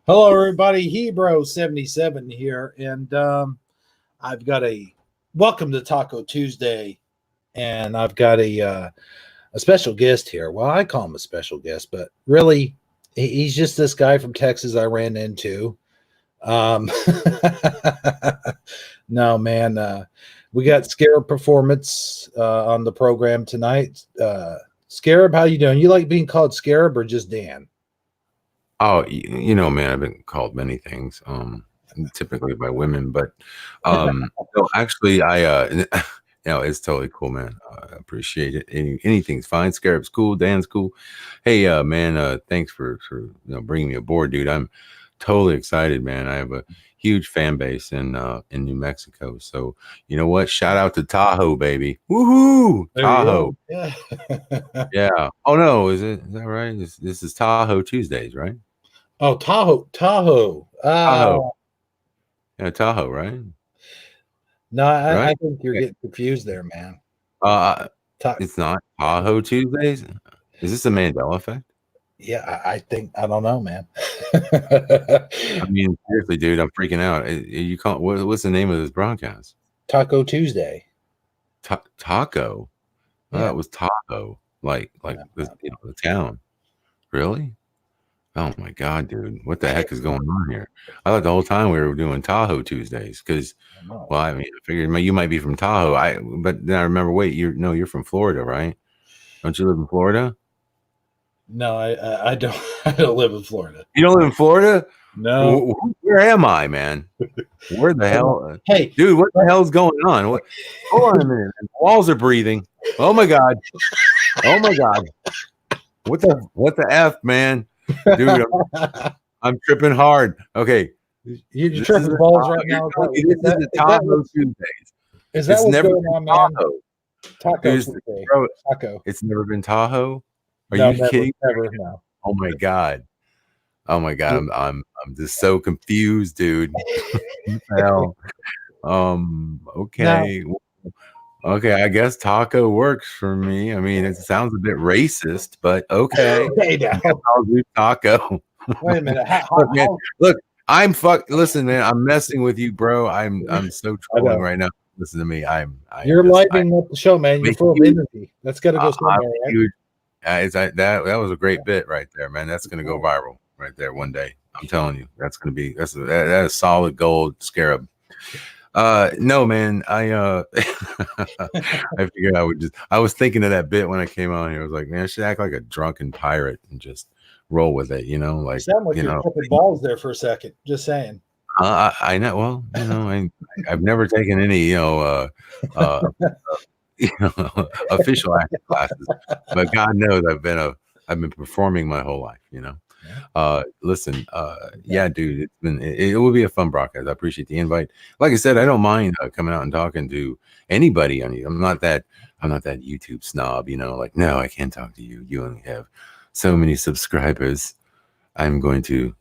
Hello, everybody. Hebro77 here, and I've got a welcome to Taco Tuesday, and I've got a special guest here. Well, I call him a special guest, but really, he's just this guy from Texas I ran into. Um, no, man, we got Scarab Performance on the program tonight. Scarab, how you doing? You like being called Scarab or just Dan? Oh, man, I've been called many things, typically by women, but no, actually, it's totally cool, man. I appreciate it. Anything's fine. Scarab's cool. Dan's cool. Hey, man, thanks for bringing me aboard, dude. I'm totally excited, man. I have a huge fan base in New Mexico. So you know what? Shout out to Tahoe, baby. Woohoo! Tahoe. Yeah. Yeah. Oh no, is that right? This is Tahoe Tuesdays, right? Oh, Tahoe. Tahoe. Yeah, Tahoe, right? No, I Right? think you're Okay. getting confused there, man. It's not Tahoe Tuesdays. Is this a Mandela Effect? Yeah, I think I don't know, man. I mean, seriously, dude, I'm freaking out. You call what's the name of this broadcast? Taco Tuesday. Taco. Yeah. That was Tahoe, like the town. Really? Oh my God, dude! What the heck is going on here? I thought the whole time we were doing Tahoe Tuesdays because, well, I mean, I figured you might be from Tahoe. But then I remember, wait, you're from Florida, right? Don't you live in Florida? No, I don't. I don't live in Florida. You don't live in Florida? No. Where am I, man? Where the hell? Hey, dude, what the hell's going on? Hold on a minute. The walls are breathing. Oh my God. Oh my God. What the F, man? Dude, I'm tripping hard. Okay. You're tripping balls right now. This is the Tahoe Tuesdays. Is that what's going on, man? Taco. Bro, Taco. It's never been Tahoe? Are you kidding? Never, no. Oh my God. Oh my God. I'm just so confused, dude. Hell. Okay. Now, okay, I guess taco works for me. I mean, it sounds a bit racist, but okay. Hey, now. I'll do taco. Wait a minute. Look, listen, man, I'm messing with you, bro. I'm so trolling right now. Listen to me. You're lighting up the show, man. You're full of energy. That's got to go somewhere, right? That was a great bit right there, man. That's gonna go viral right there one day. I'm telling you, that is solid gold, Scarab. No, man, I figured I was thinking of that bit when I came on here. I was like, man, I should act like a drunken pirate and just roll with it, like, sound like you're flipping balls there for a second. Just saying. I know. Well, I've never taken any, official acting classes, but God knows I've been performing my whole life, Listen, yeah, dude, it will be a fun broadcast. I appreciate the invite. Like I said, I don't mind coming out and talking to anybody on you. I'm not that YouTube snob, like, no, I can't talk to you. You only have so many subscribers. I'm going to,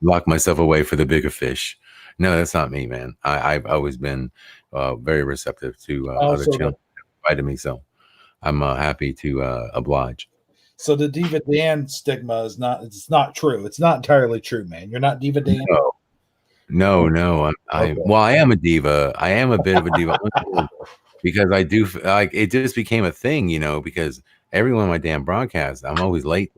lock myself away for the bigger fish. No, that's not me, man. I've always been very receptive to other channels invited me, so I'm happy to oblige. So the Diva Dan stigma is not true. It's not entirely true, man. You're not Diva Dan. No. Well, I am a diva. I am a bit of a diva because I do like it. Just became a thing, because everyone in my damn broadcast, I'm always late.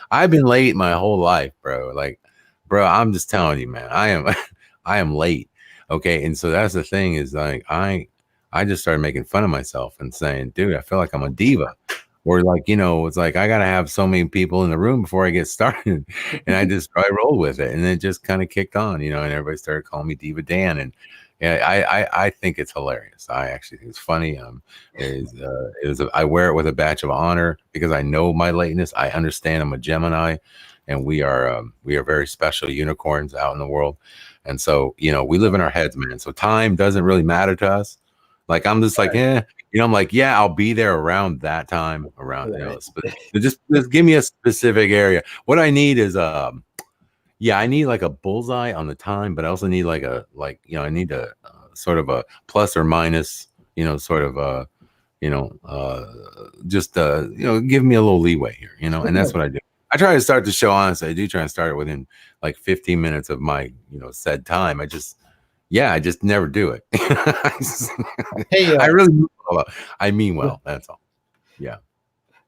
I've been late my whole life, bro. Like, bro, I'm just telling you, man. I am late. Okay, and so that's the thing is like I just started making fun of myself and saying, dude, I feel like I'm a diva. Or like, it's like I gotta have so many people in the room before I get started, and I rolled with it, and it just kind of kicked on, and everybody started calling me Diva Dan, and I think it's hilarious. I actually think it's funny. I wear it with a badge of honor because I know my lateness. I understand I'm a Gemini, and we are very special unicorns out in the world, and so we live in our heads, man. So time doesn't really matter to us. Like I'm just like, I'm like, yeah, I'll be there around that time, just give me a specific area. What I need is, I need like a bullseye on the time, but I also need I need a sort of a plus or minus, sort of give me a little leeway here, and that's what I do. I try to start the show honestly. I do try and start it within like 15 minutes of my, said time. I just never do it. Hey, I really mean well. I mean well. That's all. Yeah.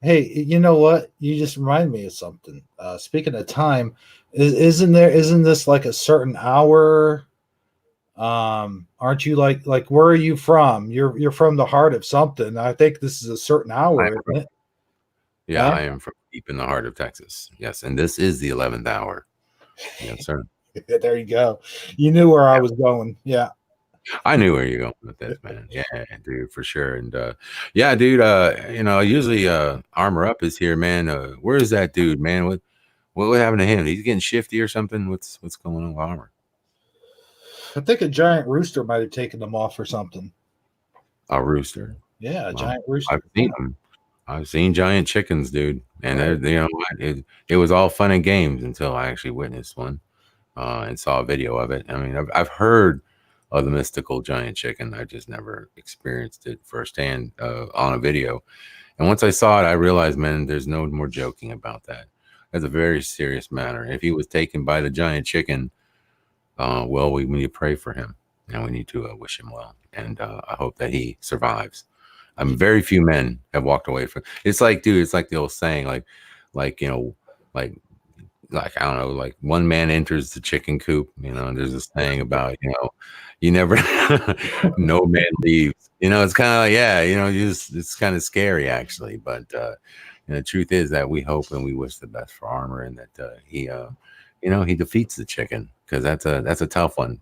hey, you know what? You just remind me of something. Speaking of time, isn't this like a certain hour? Aren't you like where are you from? You're from the heart of something. I think this is a certain hour, isn't it? Yeah, I am from deep in the heart of Texas. Yes, and this is the 11th hour. Yes, sir. There you go. You knew where I was going. Yeah. I knew where you're going with this, man. Yeah, dude, for sure. And yeah, dude, usually Armor Up is here, man. Where is that dude, man? What happened to him? He's getting shifty or something? What's going on with Armor? I think a giant rooster might have taken them off or something. A rooster. Yeah, a giant rooster. I've seen them. I've seen giant chickens, dude. And it was all fun and games until I actually witnessed one and saw a video of it. I mean, I've heard of the mystical giant chicken. I just never experienced it firsthand on a video. And once I saw it, I realized, man, there's no more joking about that. That's a very serious matter. If he was taken by the giant chicken, well, we need to pray for him, and we need to wish him well. And I hope that he survives. Very few men have walked away from. It's like, dude, it's like the old saying, like I don't know, like one man enters the chicken coop. And there's this saying about, you never, no man leaves. It's kind of like, it's kind of scary actually. But the truth is that we hope and we wish the best for Armor, and that he defeats the chicken, because that's a tough one.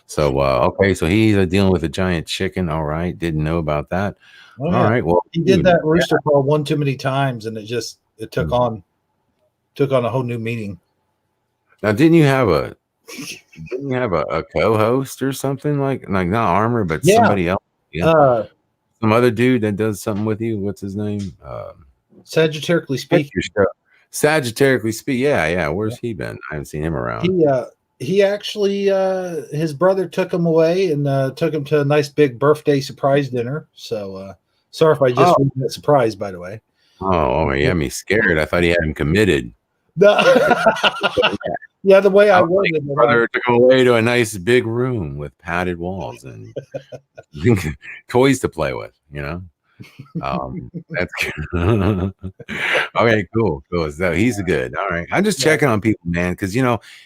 So okay, so he's dealing with a giant chicken. All right, didn't know about that. Oh, all right, well, he did that rooster call one too many times, and it took on a whole new meaning. Now, didn't you have a co-host or something like not Armor, but somebody else? Yeah, some other dude that does something with you. What's his name? Sagittariusly speaking. Sagittariusly speak. Yeah. Where's he been? I haven't seen him around. He actually, his brother took him away and took him to a nice big birthday surprise dinner. So sorry if I just ruined that surprise, by the way. Oh, he had me scared. I thought he had him committed. Yeah, the way I was. His brother took him away to a nice big room with padded walls and toys to play with. That's good. Okay, cool. So he's good. All right. I'm just checking on people, man, because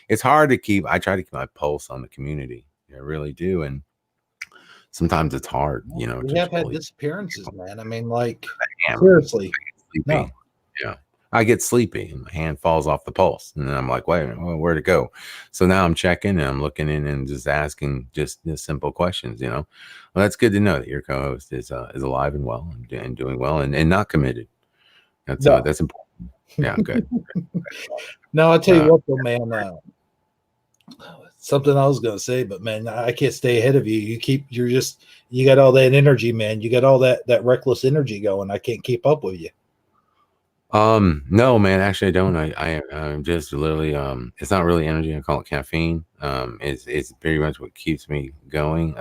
it's hard to keep. I try to keep my pulse on the community. I really do, and sometimes it's hard. We have had disappearances, man. I mean, like seriously. No. Yeah. I get sleepy and my hand falls off the pulse, and then I'm like, wait, where'd it go? So now I'm checking and I'm looking in and just asking just simple questions. Well, that's good to know that your co-host is alive and well and doing well and not committed. That's important. Yeah, good. Now I'll tell you what, though, man. Something I was gonna say, but man, I can't stay ahead of you. You got all that energy, man. You got all that reckless energy going. I can't keep up with you. No, man, actually I don't. I'm just literally, it's not really energy. I call it caffeine. It's very much what keeps me going.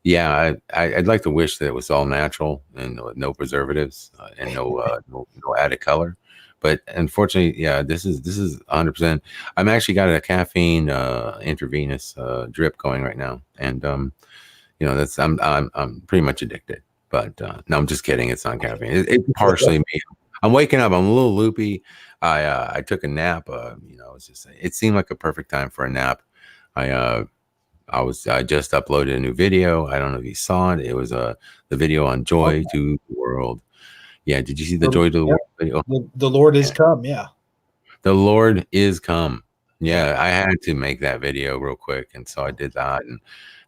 Yeah, I'd like to wish that it was all natural and no preservatives and no added color. But unfortunately, yeah, this is 100%. I'm actually got a caffeine intravenous drip going right now, and that's I'm pretty much addicted. But no, I'm just kidding. It's not caffeine. It's partially me. I'm waking up. I'm a little loopy. I took a nap. It seemed like a perfect time for a nap. I just uploaded a new video. I don't know if you saw it. It was the video on Joy to the World. Yeah, did you see the Joy to the World video? The Lord is come. Yeah, the Lord is come. Yeah, I had to make that video real quick, and so I did that, and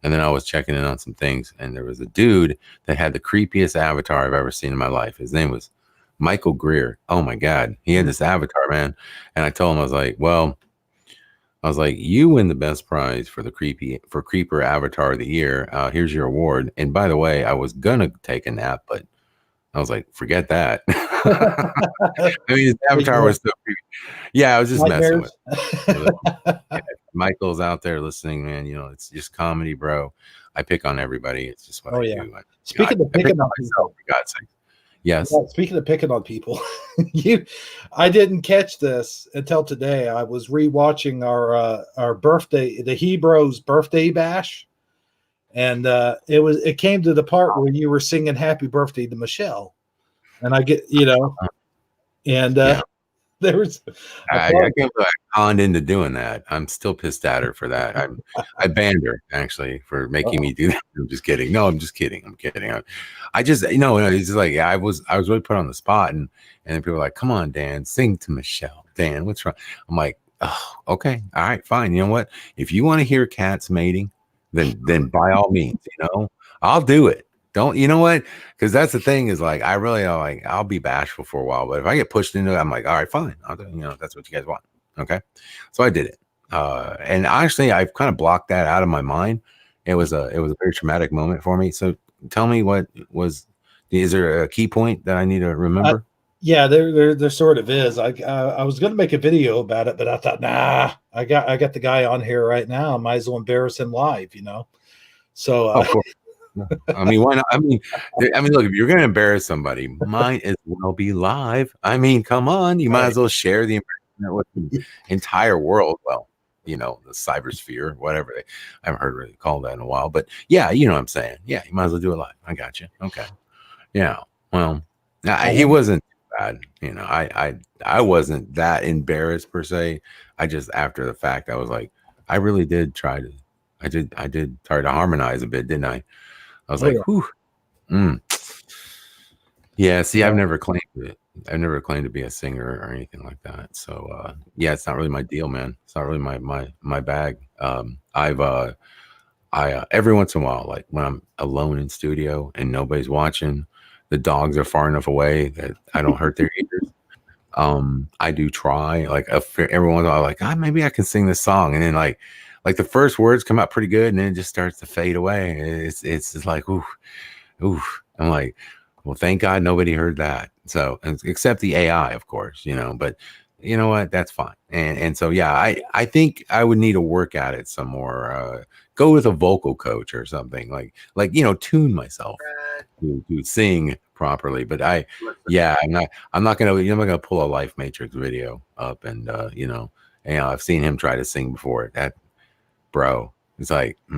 then I was checking in on some things, and there was a dude that had the creepiest avatar I've ever seen in my life. His name was Michael Greer. Oh my God, he had this avatar, man. And I told him, I was like, you win the best prize for the Creeper Avatar of the Year. Here's your award. And by the way, I was gonna take a nap, but I was like, forget that. I mean, his avatar was so creepy. Yeah, I was just messing with it. Yeah, Michael's out there listening, man. It's just comedy, bro. I pick on everybody. It's just what I do. Speaking of picking on myself, for God's sake. Yes. Well, speaking of picking on people, I didn't catch this until today. I was rewatching our birthday, the Hebrews birthday bash, and it came to the part where you were singing "Happy Birthday" to Michelle, and I get and Yeah. there was a I part. can't believe I conned into doing that. I'm still pissed at her for that. I banned her actually for making me do that. I'm just kidding. No, I'm just kidding. I'm kidding. I just it's just like I was really put on the spot, and then people were like, "Come on, Dan, sing to Michelle." Dan, what's wrong? I'm like, oh, okay, all right, fine. You know what? If you want to hear cats mating, then by all means, I'll do it. Don't you know what? Because that's the thing is like I really like I'll be bashful for a while, but if I get pushed into it, I'm like, all right, fine. I'll do, that's what you guys want. Okay. So I did it. And actually I've kind of blocked that out of my mind. It was a very traumatic moment for me. So tell me is there a key point that I need to remember? Yeah, there sort of is. I was going to make a video about it, but I thought, nah, I got the guy on here right now. I might as well embarrass him live, So Of course. I mean, why not? I mean, look, if you're going to embarrass somebody, might as well be live. I mean, come on, you might as well share the embarrassment with the entire world. Well, the cybersphere, whatever I haven't heard really called that in a while, but yeah, you know what I'm saying. Yeah, you might as well do it live. I got you. Okay. Yeah. Well, he wasn't bad. I wasn't that embarrassed per se. I just after the fact, I was like, I really did try to. I did try to harmonize a bit, didn't I? I was whew. Yeah, see, I've never claimed it. I've never claimed to be a singer or anything like that. So yeah, it's not really my deal, man. It's not really my bag. I every once in a while, like when I'm alone in studio and nobody's watching, the dogs are far enough away that I don't hurt their ears. I do try, like every once in a while, like maybe I can sing this song, and then like the first words come out pretty good, and then it just starts to fade away. It's just like ooh. I'm like, well, thank God nobody heard that. So except the AI, of course, but you know what? That's fine. And so yeah, I think I would need to work at it some more. Go with a vocal coach or something like tune myself to sing properly. But I'm not gonna pull a Life Matrix video up and I've seen him try to sing before. That bro, it's like I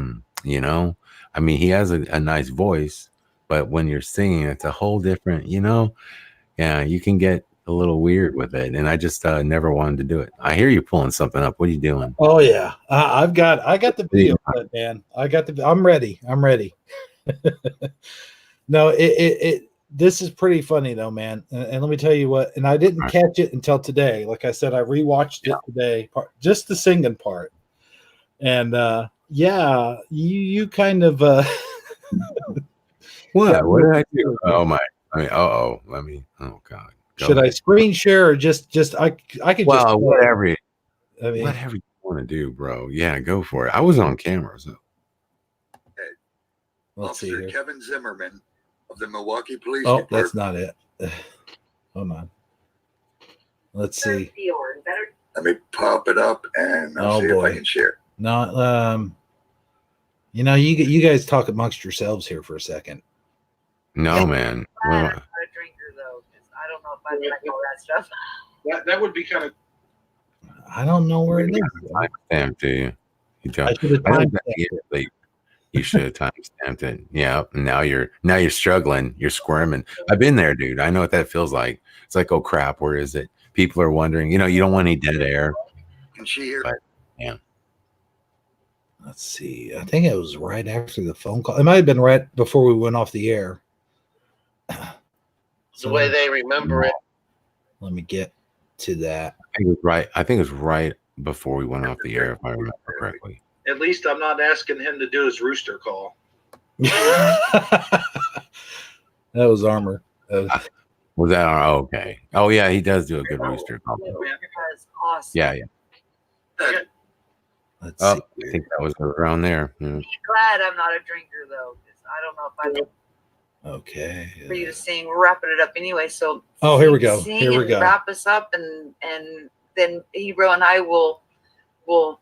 mean, he has a nice voice, but when you're singing, it's a whole different, yeah, you can get a little weird with it. And I just never wanted to do it. I hear you pulling something up. What are you doing? Oh yeah. I got the video clip, man. I'm ready. No, this is pretty funny though, man. And let me tell you what, and I didn't catch it until today. Like I said, I rewatched it today, just the singing part. And yeah, you kind of what did I do? Oh my, I mean, let me, oh God. Should I screen share or just I could just whatever you want to do, bro. Yeah, go for it. I was on camera, so Officer Kevin Zimmerman of the Milwaukee Police Department. Department. That's not it. Hold on. Let's see. Let me pop it up and I'll see if I can share. No, you guys talk amongst yourselves here for a second. No, man. I'm not a drinker though. I don't know if I like all that stuff. That would be kind of. I don't know where it is. Timestamp to you. You should have timestamped it. Yeah. Now you're struggling. You're squirming. I've been there, dude. I know what that feels like. It's like, oh crap, where is it? People are wondering. You don't want any dead air. Can she hear? But, yeah. Let's see. I think it was right after the phone call. It might have been right before we went off the air. The way they remember it. Let me get to that. I think it was right before we went off the air, if I remember correctly. At least I'm not asking him to do his rooster call. That was Armor. Was that okay? Oh yeah, he does do a good rooster call. That's awesome. Yeah. Let's see. I think that was around there. Yeah. I'm glad I'm not a drinker though, because I don't know if I. Okay. For you to sing, we're wrapping it up anyway. So. Oh, here we go. Here we go. Wrap us up, and then Hebrew and I will. I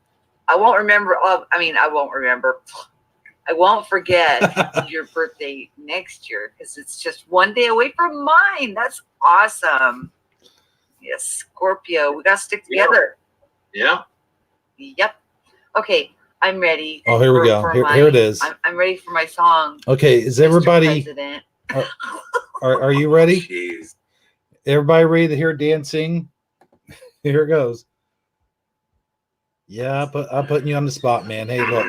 won't remember. I won't remember. I won't forget your birthday next year because it's just one day away from mine. That's awesome. Yes, Scorpio. We got to stick together. Yeah. Yep. Okay, I'm ready. Oh, here we go. Here it is. I'm ready for my song. Okay, is Mr. everybody? President. Are you ready? Jeez. Everybody ready to hear Dan sing? Here it goes. Yeah, I'm putting you on the spot, man. Hey, look.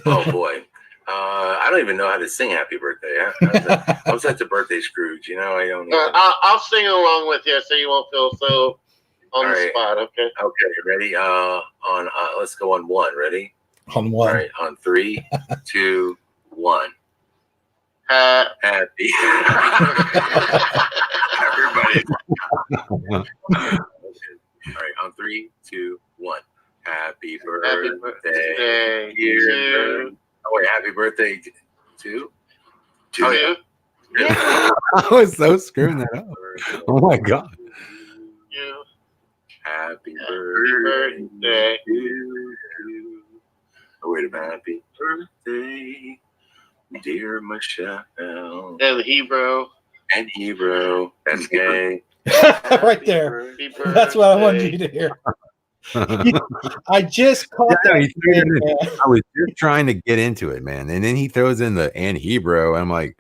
Oh boy. I don't even know how to sing Happy Birthday. I'm such a birthday Scrooge, you know. I don't. I'll sing along with you, so you won't feel so on the spot. Okay. Okay. Ready? Let's go on one. Ready? On one. All right. On 3, 2, 1. Happy. Everybody. All right. On 3, 2, 1. Happy birthday, dear. Oh wait, happy birthday to you. I was so screwing that up. Oh my god. You. Happy birthday to you. Oh wait a minute. Happy birthday, dear Michelle. And Hebrew. And Hebrew. That's gay. Right there. That's what I wanted you to hear. I just caught that. I was just trying to get into it, man. And then he throws in the and Hebrew. I'm like,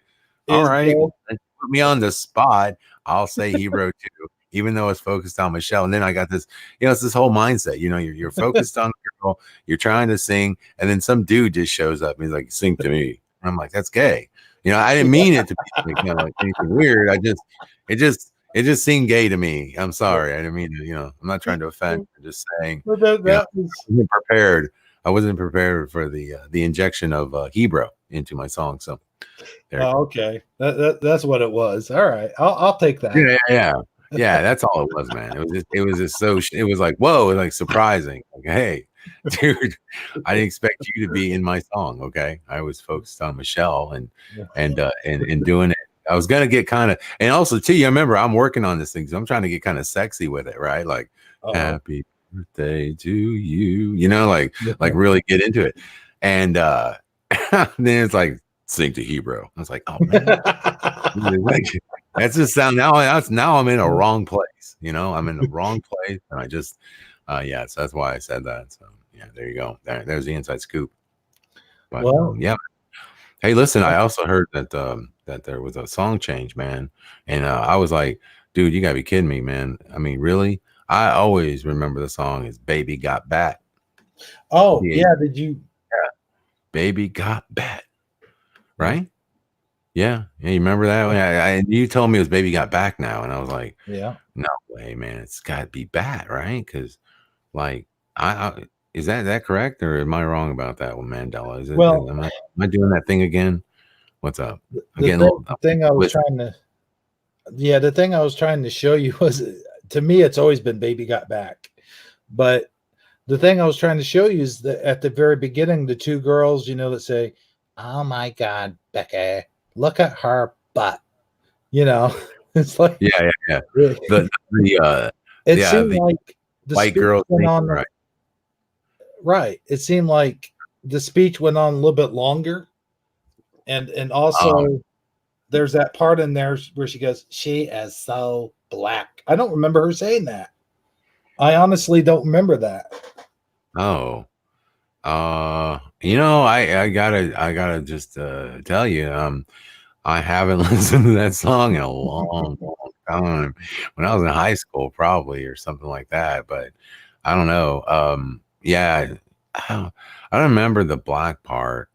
all right, put me on the spot. I'll say Hebrew too, even though it's focused on Michelle. And then I got this, it's this whole mindset. You're focused on the girl, you're trying to sing, and then some dude just shows up and he's like, sing to me. And I'm like, that's gay. I didn't mean it to be like anything weird. It just seemed gay to me. I'm sorry. I didn't mean to, I'm not trying to offend. I'm just saying I wasn't prepared. I wasn't prepared for the injection of Hebrew into my song. So okay. That's what it was. All right. I'll take that. Yeah. That's all it was, man. It was like, whoa, like surprising. Like, hey, dude, I didn't expect you to be in my song. Okay. I was focused on Michelle and doing it. I was gonna get kind of, and also too, you remember I'm working on this thing, so I'm trying to get kind of sexy with it, right? Like, happy birthday to you, like really get into it. And then it's like sing to Hebrew. I was like, oh man, like, that's just sound now I'm in a wrong place, I'm in the wrong place, and I just so that's why I said that. So yeah, there you go. There's the inside scoop. But yeah. Hey, listen, I also heard that that there was a song change, man. And I was like, dude, you gotta be kidding me, man. I mean, really? I always remember the song is Baby Got Back. Oh, yeah. Did you? Yeah. Baby Got Back. Right? Yeah. You remember that? You told me it was Baby Got Back now. And I was like, yeah, no way, man. It's got to be Bat, right? Because, like, is that correct, or am I wrong about that one, Mandela? Am I doing that thing again? What's up? The thing I was trying to show you was, to me, it's always been Baby Got Back. But the thing I was trying to show you is that at the very beginning, the two girls, that say, "Oh my God, Becky, look at her butt." It's like, yeah. Really, it seemed like the white girl went on, right. It seemed like the speech went on a little bit longer. And also there's that part in there where she goes, "She is so black." I don't remember her saying that. I honestly don't remember that. Oh, I gotta just tell you, I haven't listened to that song in a long time. When I was in high school, probably, or something like that. But I don't know. I don't remember the black part.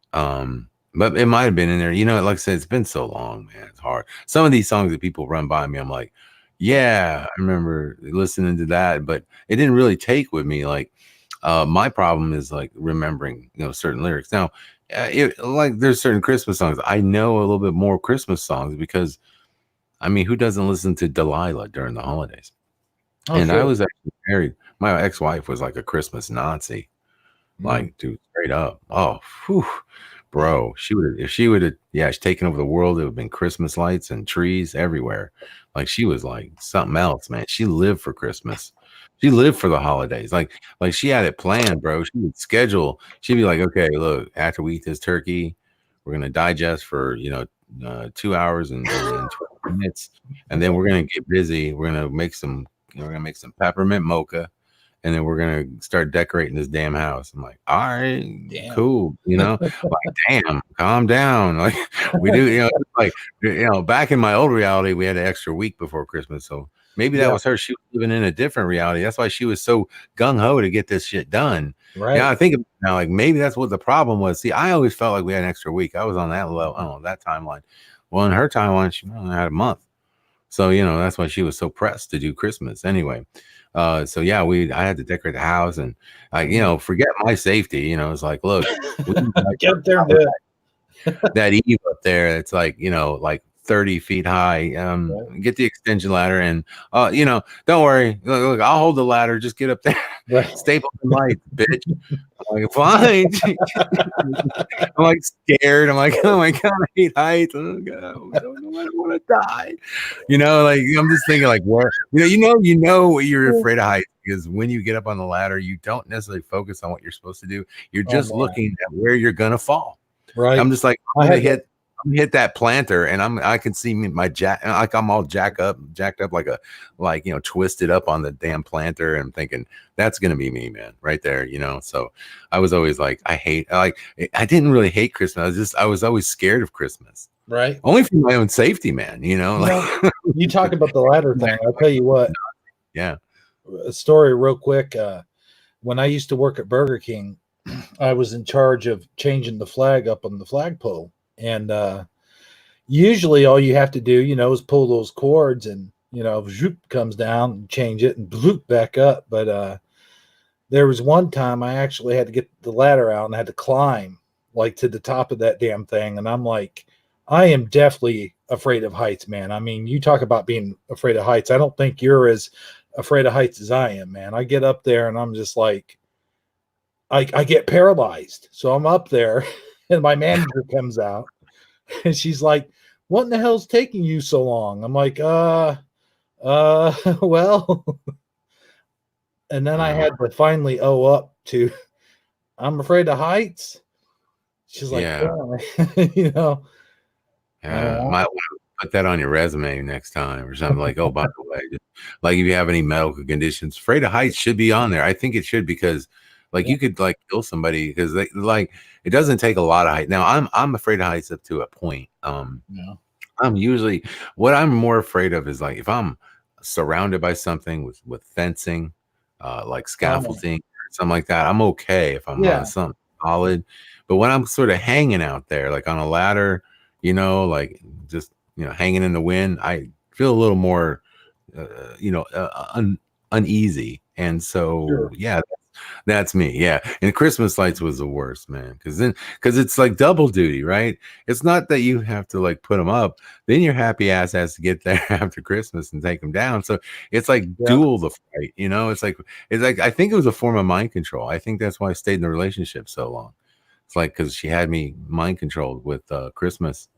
But it might have been in there. Like I said, it's been so long, man. It's hard. Some of these songs that people run by me, I'm like, yeah, I remember listening to that, but it didn't really take with me. Like, my problem is like remembering, certain lyrics. Now, there's certain Christmas songs. I know a little bit more Christmas songs because, I mean, who doesn't listen to Delilah during the holidays? And sure. I was actually married. My ex-wife was like a Christmas Nazi, like, dude, straight up. Oh, whew. Bro, if she would have taken over the world, it would have been Christmas lights and trees everywhere. Like, she was like something else, man. She lived for Christmas. She lived for the holidays. Like she had it planned, bro. She would schedule. She'd be like, okay, look, after we eat this turkey, We're gonna digest for 2 hours and 20 minutes, and then we're gonna get busy. We're gonna make some peppermint mocha, and then we're gonna start decorating this damn house. I'm like, all right, Damn. cool, like, damn, calm down. Like we do, like back in my old reality, we had an extra week before Christmas, so maybe that was her. She was living in a different reality. That's why she was so gung ho to get this shit done. Right. Yeah, I think now, like maybe that's what the problem was. See, I always felt like we had an extra week. I was on that level, that timeline. Well, in her timeline, she only had a month. So, that's why she was so pressed to do Christmas anyway. So yeah, I had to decorate the house and forget my safety. It's like, look, Get up there and do it. that Eve up there, it's like, like 30 feet high. Get the extension ladder and don't worry. Look, I'll hold the ladder. Just get up there. Right. Staple the lights, bitch. I'm like, fine. I'm like scared. I'm like, oh my God, I hate heights. Oh God, I don't want to die. Like I'm just thinking like where you're afraid of heights because when you get up on the ladder, you don't necessarily focus on what you're supposed to do. You're just looking at where you're gonna fall. Right. I'm just like, I'm gonna hit that planter, and I can see my jack, like I'm all jacked up like twisted up on the damn planter, and I'm thinking that's gonna be me, man, right there, So I was always like, I didn't really hate Christmas. I was always scared of Christmas, right? Only for my own safety, man. Like you talk about the ladder thing. I'll tell you what. Yeah, a story real quick. When I used to work at Burger King, I was in charge of changing the flag up on the flagpole. And usually all you have to do, is pull those cords and, zoop comes down and change it and bloop back up. But there was one time I actually had to get the ladder out and had to climb like to the top of that damn thing. And I'm like, I am definitely afraid of heights, man. I mean, you talk about being afraid of heights. I don't think you're as afraid of heights as I am, man. I get up there and I'm just like, I get paralyzed. So I'm up there. And my manager comes out and she's like, what in the hell's taking you so long? I'm like, well, and then I had to finally up to, I'm afraid of heights. She's like, yeah. Might want to put that on your resume next time or something like, oh, by the way, like if you have any medical conditions, afraid of heights should be on there. I think it should because you could like kill somebody because it doesn't take a lot of height. Now I'm afraid of heights up to a point. I'm usually what I'm more afraid of is like if I'm surrounded by something with fencing, like scaffolding, or something like that. I'm okay if I'm on something solid. But when I'm sort of hanging out there, like on a ladder, like just hanging in the wind, I feel a little more uneasy. And so that's me. Yeah. And Christmas lights was the worst, man. Because it's like double duty, right? It's not that you have to like put them up. Then your happy ass has to get there after Christmas and take them down. So it's like dual the fight, It's like I think it was a form of mind control. I think that's why I stayed in the relationship so long. It's like because she had me mind controlled with Christmas.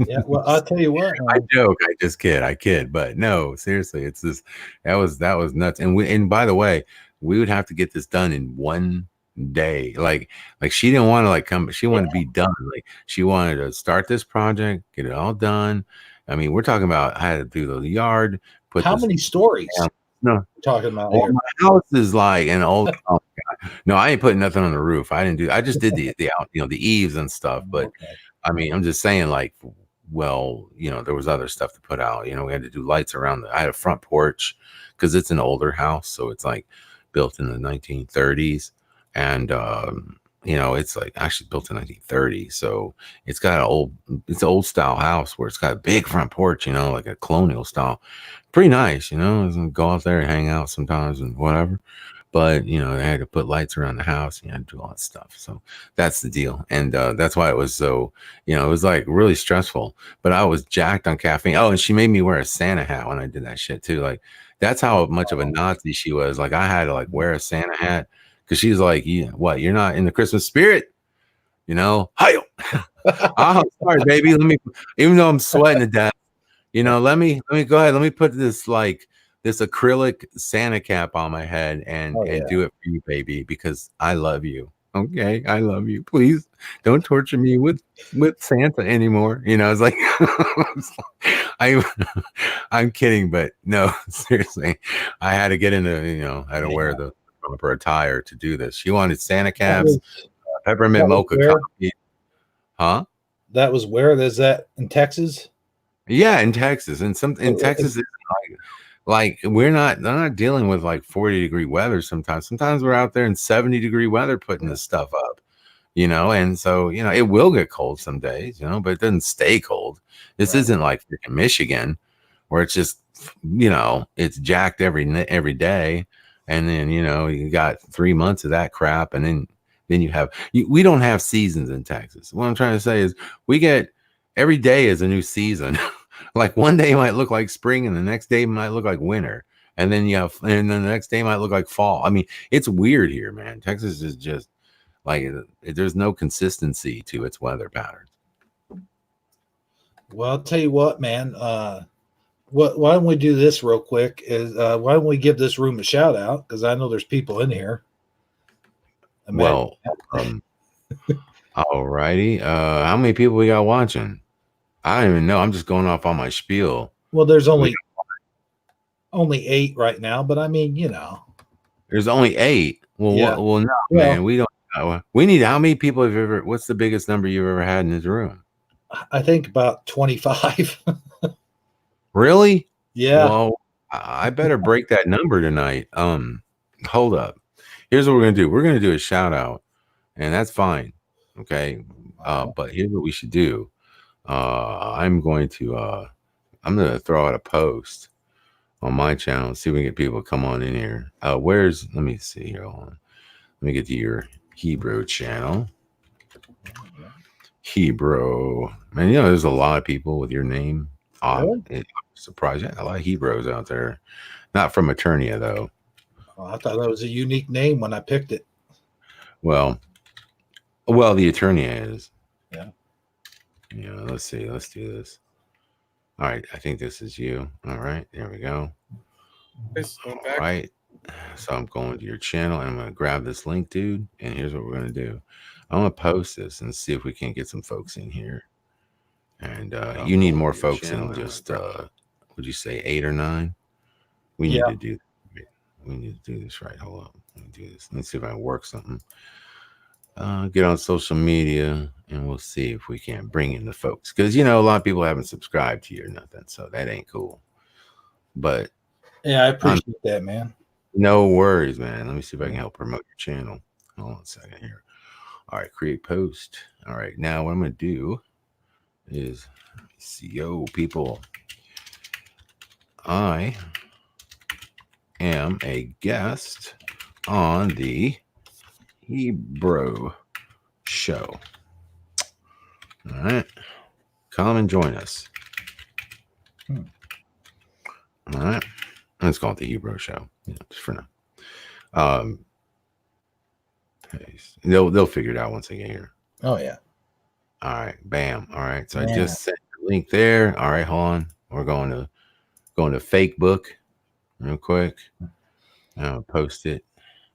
Yeah, well, I'll tell you what. I joke, I kid, but no, seriously, it's this. That was nuts. And by the way, we would have to get this done in one day. Like she didn't want to like come. She wanted to be done. Like she wanted to start this project, get it all done. I mean, we're talking about I had to do the yard. How many stories? No, talking about here. My house is like an old. Oh God. No, I ain't putting nothing on the roof. I didn't do. I just did the eaves and stuff. But I mean, I'm just saying, like, well, there was other stuff to put out. We had to do lights around. I had a front porch because it's an older house, so it's like built in the 1930s, and it's like actually built in 1930. So it's got it's an old style house where it's got a big front porch, like a colonial style. Pretty nice, go out there and hang out sometimes and whatever. But they had to put lights around the house and do all that stuff. So that's the deal. And that's why it was so, it was like really stressful. But I was jacked on caffeine. Oh, and she made me wear a Santa hat when I did that shit too. Like that's how much of a Nazi she was. Like I had to like wear a Santa hat because she's like, what? You're not in the Christmas spirit, Hi. Oh, sorry, baby. Let me, even though I'm sweating to death, let me go ahead. Let me put this this acrylic Santa cap on my head and do it for you, baby, because I love you. okay, I love you. Please don't torture me with Santa anymore. You know, it's like I I'm kidding, but no, seriously, I had to get into, you know, I had to wear the proper attire to do this. She wanted Santa caps, peppermint mocha coffee. Huh? That was where? Is that in Texas? Yeah, in Texas. And in Texas, it's like they're not dealing with like 40-degree weather sometimes. Sometimes we're out there in 70-degree weather putting this stuff up, you know, and so, you know, it will get cold some days, you know, but it doesn't stay cold. This isn't like freaking Michigan where it's just, you know, it's jacked every day. And then, you know, you got 3 months of that crap. And then we don't have seasons in Texas. What I'm trying to say is we get every day is a new season. Like one day might look like spring and the next day might look like winter. And then and then the next day might look like fall. I mean, it's weird here, man. Texas is just like, there's no consistency to its weather patterns. Well, I'll tell you what, man. Why don't we do this real quick? Why don't we give this room a shout out? Because I know there's people in here. Well, all righty. How many people we got watching? I don't even know. I'm just going off on my spiel. Well, there's only 8 right now, but I mean, you know, there's only 8. Well, yeah. No, man, we don't. We need. How many people have you ever? What's the biggest number you've ever had in this room? I think about 25. Really? Yeah. Well, I better break that number tonight. Hold up. Here's what we're gonna do. We're gonna do a shout out, and that's fine. Okay. But here's what we should do. I'm going to throw out a post on my channel and see if we can get people to come on in here. Let me see here. Hold on. Let me get to your Hebrew channel. Hebrew. Man, you know, there's a lot of people with your name. I'm surprised. Yeah, a lot of Hebrews out there. Not from Eternia, though. Well, I thought that was a unique name when I picked it. Well, the Eternia is. Yeah. Yeah, let's see. Let's do this. All right. I think this is you. All right. There we go. All right. So I'm going to your channel and I'm going to grab this link, dude. And here's what we're going to do. I'm going to post this and see if we can get some folks in here. And you need more folks than just, would you say 8 or 9? We need to do this right. Hold on. Let me do this. Let's see if I can work something. Get on social media and we'll see if we can bring in the folks. Because, you know, a lot of people haven't subscribed to you or nothing. So that ain't cool. But yeah, I appreciate that, man. No worries, man. Let me see if I can help promote your channel. Hold on a second here. All right, create post. All right, now what I'm going to do is, yo, people, I am a guest on the Hebrew Show. All right, come and join us. All right, let's call it the Hebrew Show, just for now. They'll figure it out once they get here. Oh yeah. All right, bam. All right, so I just sent the link there. All right, hold on. We're going to fake book real quick. I'll post it,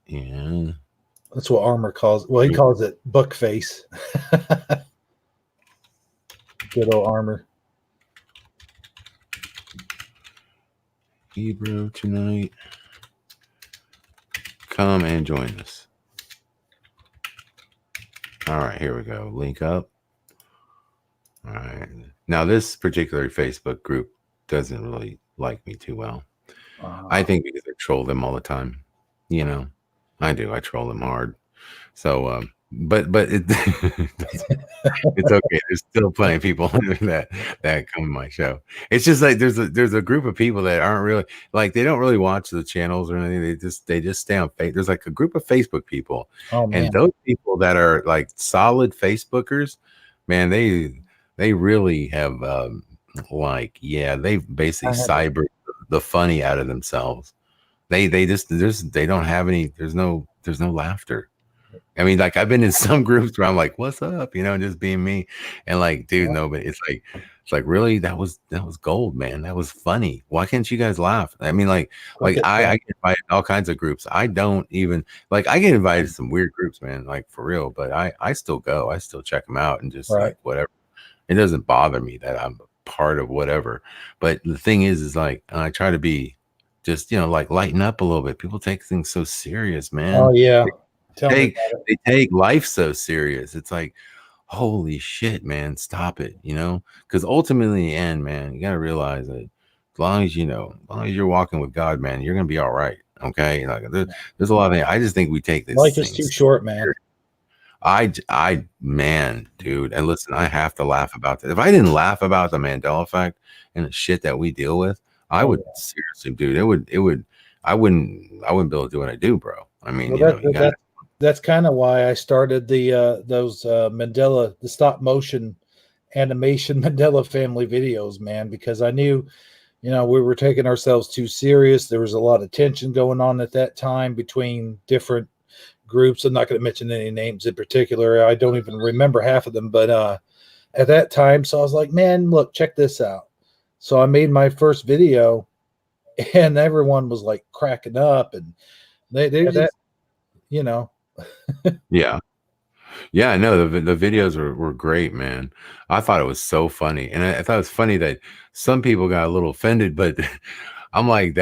and that's what Armor calls. Well, he calls it book face. Good old Armor. Hebrew tonight. Come and join us. All right, here we go. Link up. All right. Now, this particular Facebook group doesn't really like me too well. I think because I troll them all the time. You know, I do. I troll them hard. So, but it's okay. There's still plenty of people that come to my show. It's just like there's a group of people that aren't really like, they don't really watch the channels or anything. They just stay on Facebook. There's like a group of Facebook people, and those people that are like solid Facebookers, man, they really have they basically cyber the funny out of themselves. They don't have any. There's no laughter. I mean, like I've been in some groups where I'm like, "What's up?" You know, just being me, and like, dude, no, but it's like really that was gold, man. That was funny. Why can't you guys laugh? I mean, like I get invited to all kinds of groups. I don't even like I get invited to some weird groups, man, like for real. But I still go. I still check them out and just like whatever. It doesn't bother me that I'm part of whatever. But the thing is like I try to be just like lighten up a little bit. People take things so serious, man. Oh yeah. They take life so serious. It's like, holy shit, man, stop it, because ultimately in the end, man, you got to realize that as long as you're walking with God, man, you're gonna be all right. Okay, like there's a lot of things. I just think we take this life is too short, man. Man, dude, and listen, I have to laugh about that. If I didn't laugh about the Mandela Effect and the shit that we deal with, I would seriously, dude, I wouldn't be able to do what I do, bro. I mean, that's kind of why I started those Mandela, the stop motion animation Mandela Family videos, man, because I knew, we were taking ourselves too serious. There was a lot of tension going on at that time between different groups. I'm not going to mention any names in particular. I don't even remember half of them, but at that time, so I was like, man, look, check this out. So I made my first video, and everyone was like cracking up, and they just, Yeah, no, the videos were great, man. I thought it was so funny. And I thought it was funny that some people got a little offended, but I'm like,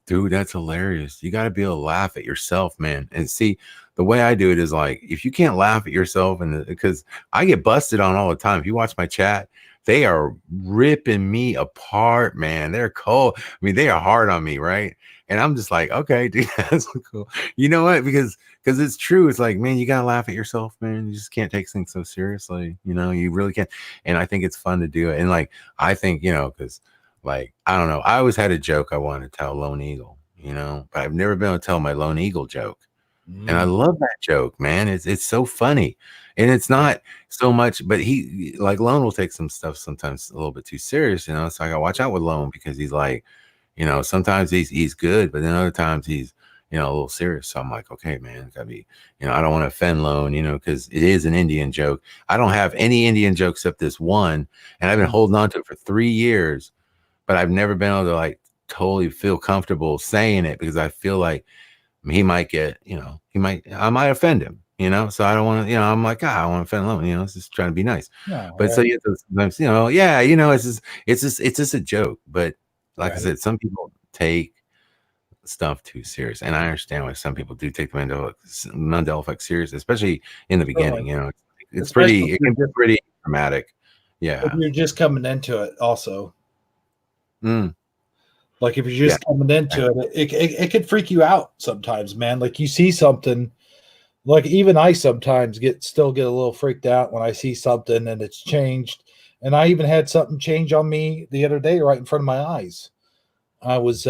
dude, that's hilarious. You got to be able to laugh at yourself, man. And see, the way I do it is like, if you can't laugh at yourself, and because I get busted on all the time. If you watch my chat, they are ripping me apart, man. They're cold. I mean, they are hard on me, right? And I'm just like, okay, dude, that's cool. You know what? Because it's true. It's like, man, you gotta laugh at yourself, man. You just can't take things so seriously. You really can't. And I think it's fun to do it. And like, I think, because like, I don't know. I always had a joke I wanted to tell Lone Eagle, but I've never been able to tell my Lone Eagle joke. And I love that joke, man. It's so funny. And it's not so much, but he like Lone will take some stuff sometimes a little bit too serious, so I gotta watch out with Lone because he's like, sometimes he's good, but then other times he's, a little serious. So I'm like, okay, man, gotta be, I don't want to offend Lone, because it is an Indian joke. I don't have any Indian jokes except this one, and I've been holding on to it for 3 years, but I've never been able to like totally feel comfortable saying it because I feel like he might get, I might offend him, so I don't want to, I'm like, I don't want to offend Lone, it's just trying to be nice. But so sometimes, it's just a joke. But like I said, some people take stuff too serious, and I understand why some people do take the Mandela Effect serious, especially in the beginning. It can be pretty dramatic. Yeah, if you're just coming into it, also. Like if you're just coming into it, it could freak you out sometimes, man. Like you see something, like even I sometimes still get a little freaked out when I see something and it's changed. And I even had something change on me the other day right in front of my eyes. I was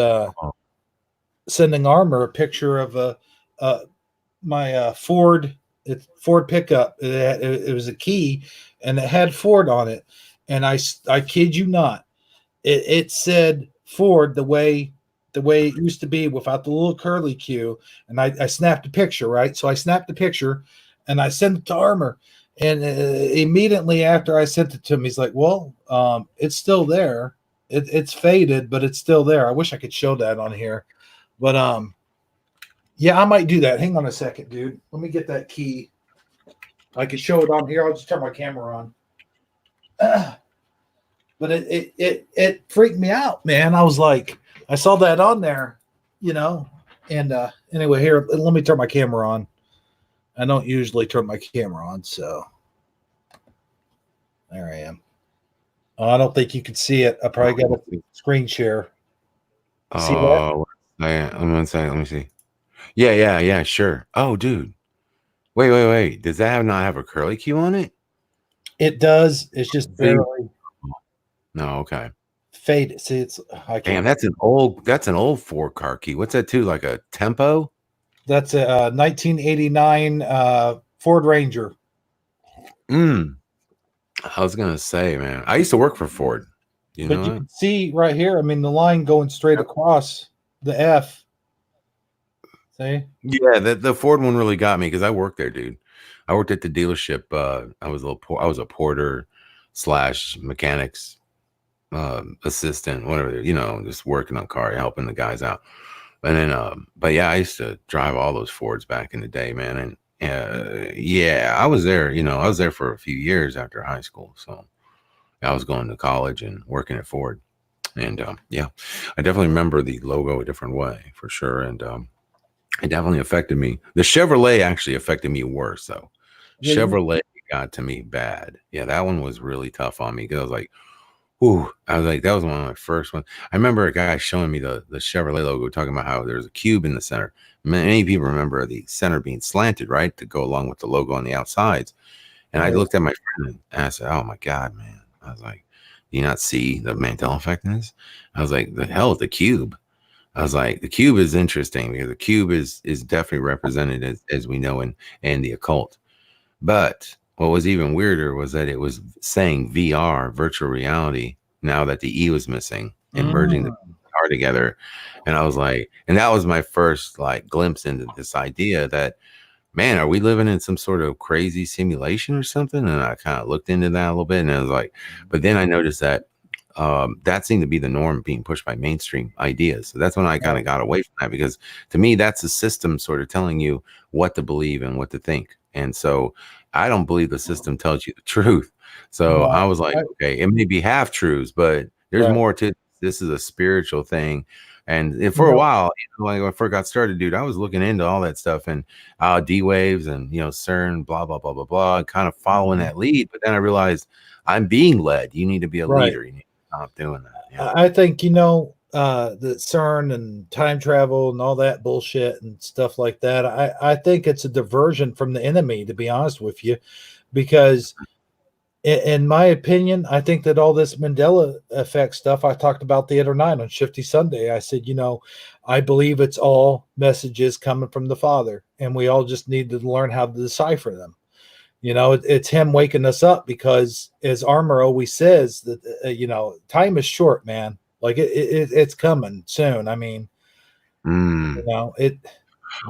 sending Armor a picture of my Ford pickup. It was a key, and it had Ford on it. And I kid you not, it said Ford the way it used to be without the little curly Q. And I snapped a picture, right? So I snapped the picture and I sent it to Armor. And immediately after I sent it to him, he's like, well, it's still there. It's faded, but it's still there. I wish I could show that on here. But yeah, I might do that. Hang on a second, dude. Let me get that key. I could show it on here. I'll just turn my camera on. But it freaked me out, man. I was like, I saw that on there, And anyway, here, let me turn my camera on. I don't usually turn my camera on, so there I am. I don't think you can see it. I probably got a screen share. See that? Let me see. Yeah, sure. Oh, dude. Wait. Does that not have a curly Q on it? It does. It's just barely. No, okay. Faded. See, damn, that's an old Ford car key. What's that too? Like a Tempo? That's a 1989 Ford Ranger. I was gonna say, man, I used to work for Ford. You can see right here. I mean, the line going straight across the F. See? Yeah, the Ford one really got me because I worked there, dude. I worked at the dealership. I was a porter slash mechanics assistant, whatever, just working on car, helping the guys out. And then, but yeah, I used to drive all those Fords back in the day, man. And yeah, I was there. I was there for a few years after high school, so I was going to college and working at Ford. And yeah, I definitely remember the logo a different way for sure. And it definitely affected me. The Chevrolet actually affected me worse, though. Yeah, Chevrolet got to me bad. Yeah, that one was really tough on me because I was like, ooh, that was one of my first ones. I remember a guy showing me the Chevrolet logo, talking about how there's a cube in the center. Many people remember the center being slanted, right, to go along with the logo on the outsides. And I looked at my friend and I said, oh my God, man. I was like, do you not see the Mandela Effect in this? I was like, the hell is the cube? I was like, the cube is interesting because the cube is definitely represented as we know in the occult. But what was even weirder was that it was saying VR, virtual reality, now that the E was missing and merging the R together. And I was like, and that was my first like glimpse into this idea that, man, are we living in some sort of crazy simulation or something? And I kind of looked into that a little bit and I was like, but then I noticed that that seemed to be the norm being pushed by mainstream ideas. So that's when I kind of got away from that, because to me, that's a system sort of telling you what to believe and what to think. And so I don't believe the system tells you the truth. So I was like, okay, it may be half truths, but there's more to this. Is a spiritual thing. And for a while, like when I first got started, dude, I was looking into all that stuff and D waves and, CERN, blah, blah, blah, blah, blah, kind of following that lead. But then I realized I'm being led. You need to be a leader. You need to stop doing that. Yeah. I think, the CERN and time travel and all that bullshit and stuff like that. I think it's a diversion from the enemy, to be honest with you, because in my opinion, I think that all this Mandela Effect stuff I talked about the other night on Shifty Sunday, I said, I believe it's all messages coming from the Father, and we all just need to learn how to decipher them. It's him waking us up, because as Armor always says, that time is short, man. Like it's coming soon. I mean,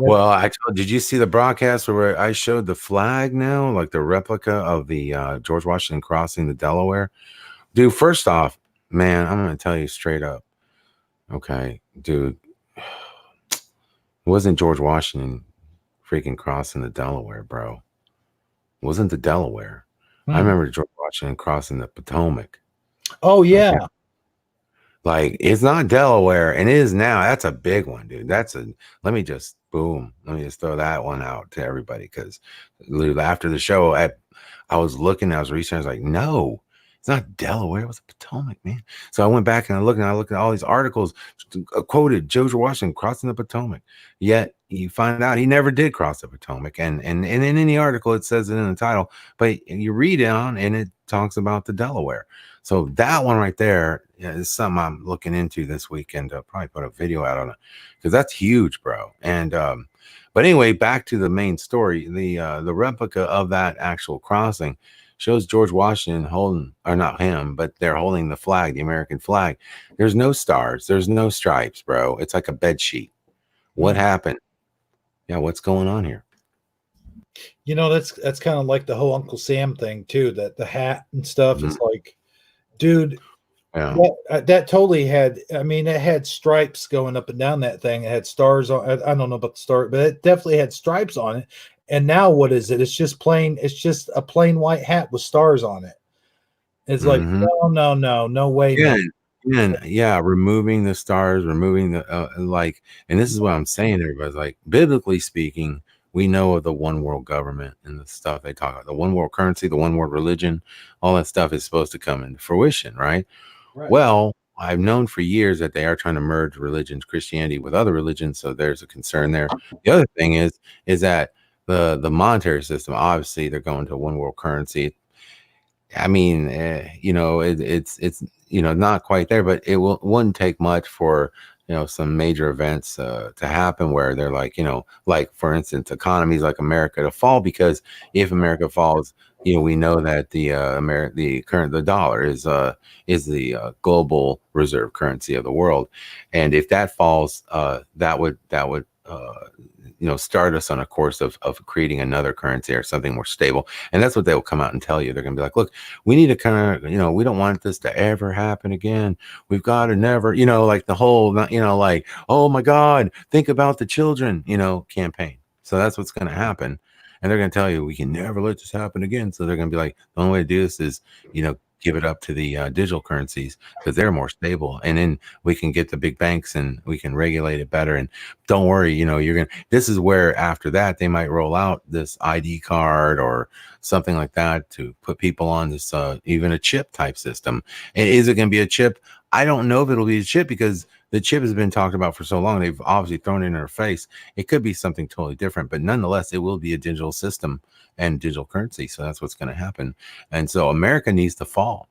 Well, did you see the broadcast where I showed the flag now, like the replica of the George Washington crossing the Delaware? Dude, first off, man, I'm going to tell you straight up. Okay, dude, it wasn't George Washington freaking crossing the Delaware, bro. It wasn't the Delaware. I remember George Washington crossing the Potomac. Oh, yeah. Okay. Like, it's not Delaware, and it is now. That's a big one, dude. Let me just throw that one out to everybody, because after the show, I was researching, I was like, no, it's not Delaware, it was the Potomac, man. So I went back and I looked at all these articles quoted George Washington crossing the Potomac. Yet you find out he never did cross the Potomac. And in any article, it says it in the title, but you read on and it talks about the Delaware. So that one right there is something I'm looking into this weekend. I'll probably put a video out on it, because that's huge, bro. And but anyway, back to the main story. The replica of that actual crossing shows George Washington holding, or not him, but they're holding the flag, the American flag. There's no stars, there's no stripes, bro. It's like a bed sheet. What happened? Yeah, what's going on here? That's kind of like the whole Uncle Sam thing too. That the hat and stuff is like, dude, that totally had. I mean, it had stripes going up and down that thing. It had stars on. I don't know about the star, but it definitely had stripes on it. And now what is it? It's just plain. It's just a plain white hat with stars on it. It's like, no way. Yeah, removing the stars, removing the and this is what I'm saying. Everybody's like, biblically speaking, we know of the one world government and the stuff they talk about, the one world currency, the one world religion, all that stuff is supposed to come into fruition, right? Well, I've known for years that they are trying to merge religions, Christianity with other religions, so there's a concern there. The other thing is that the monetary system, obviously, they're going to one world currency. I mean, it's not quite there, but wouldn't take much for some major events to happen where they're like, like for instance, economies like America to fall, because if America falls, we know that the dollar is the global reserve currency of the world, and if that falls, that would start us on a course of creating another currency or something more stable. And that's what they'll come out and tell you. They're going to be like, look, we need to kind of, we don't want this to ever happen again. We've got to never, like the whole, like, oh my God, think about the children, campaign. So that's what's going to happen. And they're going to tell you, we can never let this happen again. So they're going to be like, the only way to do this is, give it up to the digital currencies because they're more stable. And then we can get the big banks and we can regulate it better. And don't worry, this is where after that, they might roll out this ID card or something like that to put people on this, even a chip type system. And is it going to be a chip? I don't know if it'll be a chip because the chip has been talked about for so long. They've obviously thrown it in our face. It could be something totally different, but nonetheless, it will be a digital system and digital currency. So that's what's going to happen. And so America needs to fall.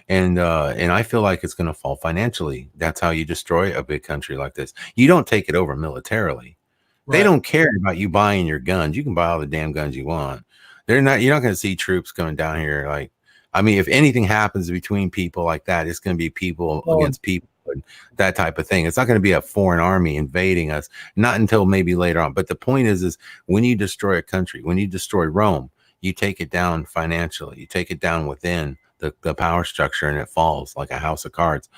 And I feel like it's going to fall financially. That's how you destroy a big country like this. You don't take it over militarily. Right. They don't care about you buying your guns. You can buy all the damn guns you want. You're not going to see troops coming down here. Like, I mean, if anything happens between people like that, it's going to be people against people. That type of thing. It's not going to be a foreign army invading us, not until maybe later on. But the point is when you destroy a country, when you destroy Rome, you take it down financially, you take it down within the power structure, and it falls like a house of cards.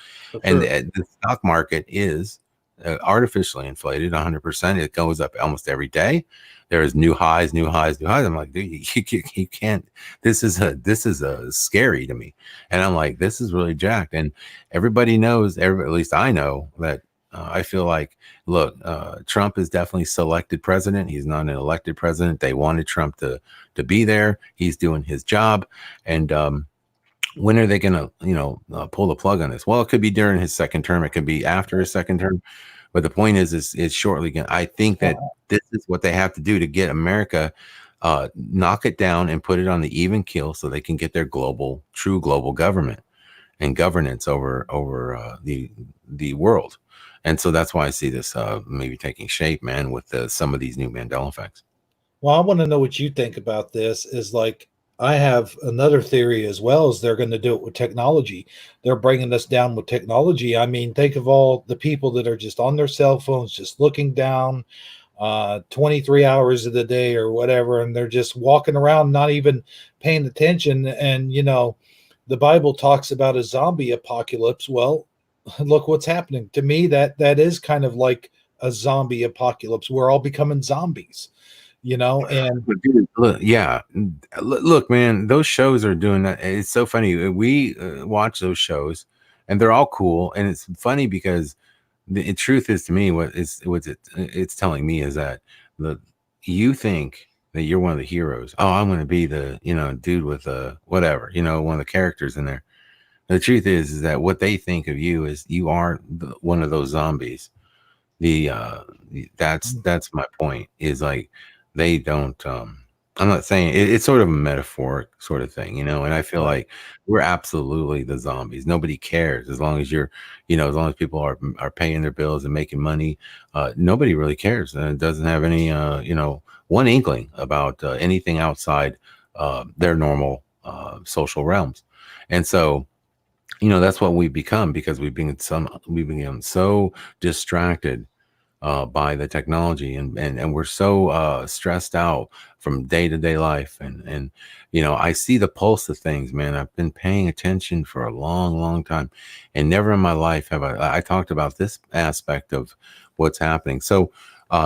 And the stock market is artificially inflated 100%. It goes up almost every day. There's new highs. I'm like, dude, you can't. This is scary to me. And I'm like, this is really jacked. And everybody knows, at least I know that. I feel like, look, Trump is definitely selected president. He's not an elected president. They wanted Trump to be there. He's doing his job. And when are they going to, pull the plug on this? Well, it could be during his second term. It could be after his second term. But the point is shortly going. I think that this is what they have to do to get America, knock it down and put it on the even keel so they can get their true global government and governance over the world. And so that's why I see this maybe taking shape, man, with some of these new Mandela effects. Well, I want to know what you think about this. Is like, I have another theory as well, as they're going to do it with technology. They're bringing us down with technology. I mean, think of all the people that are just on their cell phones, just looking down 23 hours of the day or whatever. And they're just walking around, not even paying attention. And, the Bible talks about a zombie apocalypse. Well, look what's happening to me. That is kind of like a zombie apocalypse. We're all becoming zombies. And look, man, those shows are doing that. It's so funny. We watch those shows and they're all cool. And it's funny because the truth is, to me, it's telling me is that you think that you're one of the heroes. Oh, I'm going to be the, dude with whatever, one of the characters in there. The truth is that what they think of you is you are one of those zombies. That's my point, is like, they don't, I'm not saying it's sort of a metaphoric sort of thing, and I feel like we're absolutely the zombies. Nobody cares as long as you're, as long as people are paying their bills and making money. Nobody really cares, and it doesn't have any, one inkling about anything outside their normal social realms. And so, that's what we've become, because we've become so distracted by the technology, and we're so stressed out from day-to-day life. And I see the pulse of things, man. I've been paying attention for a long time, and never in my life have I talked about this aspect of what's happening. So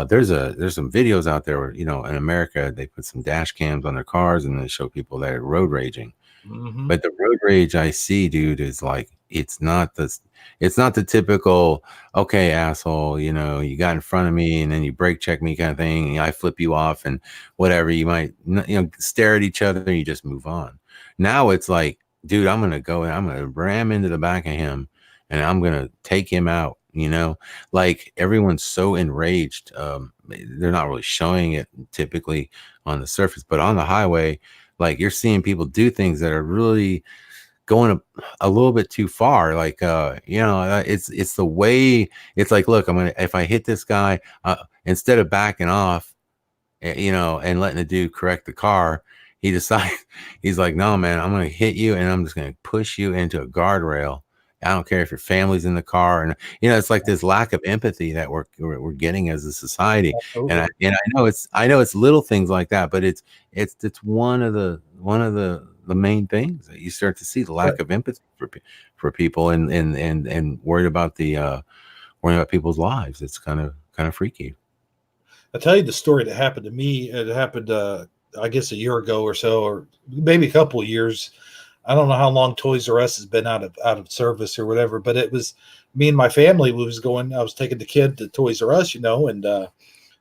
there's some videos out there where, in America, they put some dash cams on their cars and they show people that are road raging. Mm-hmm. But the road rage I see, dude, is like, it's not the typical, okay, asshole, you got in front of me and then you brake check me kind of thing, and I flip you off and whatever. You might, stare at each other and you just move on. Now it's like, dude, I'm going to go and I'm going to ram into the back of him and I'm going to take him out. Like, everyone's so enraged. They're not really showing it typically on the surface, but on the highway, like, you're seeing people do things that are really going a little bit too far. Like, it's the way. It's like, look, if I hit this guy, instead of backing off, and letting the dude correct the car, he decides, he's like, no, man, I'm going to hit you and I'm just going to push you into a guardrail I don't care if your family's in the car, and it's like this lack of empathy that we're getting as a society. And I know it's little things like that, but it's one of the main things that you start to see, the lack of empathy for people, and worried about people's lives. It's kind of freaky. I'll tell you the story that happened to me. It happened, I guess, a year ago or so, or maybe a couple of years. I don't know how long Toys R Us has been out of service or whatever, but it was me and my family. I was taking the kid to Toys R Us, and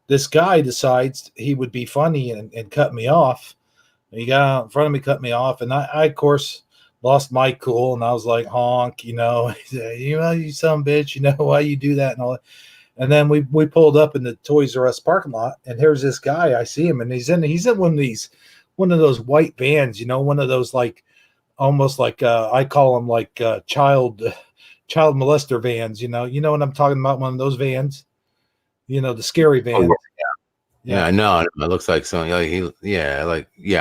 this guy decides he would be funny and cut me off. And he got out in front of me, cut me off, and I of course lost my cool, and I was like, honk, you son of a bitch, why you do that and all that. And then we pulled up in the Toys R Us parking lot, and here's this guy. I see him, and he's in one of those white vans, one of those like almost like I call them like child molester vans. You know what I'm talking about? One of those vans, the scary vans. Yeah, I know. It looks like something like I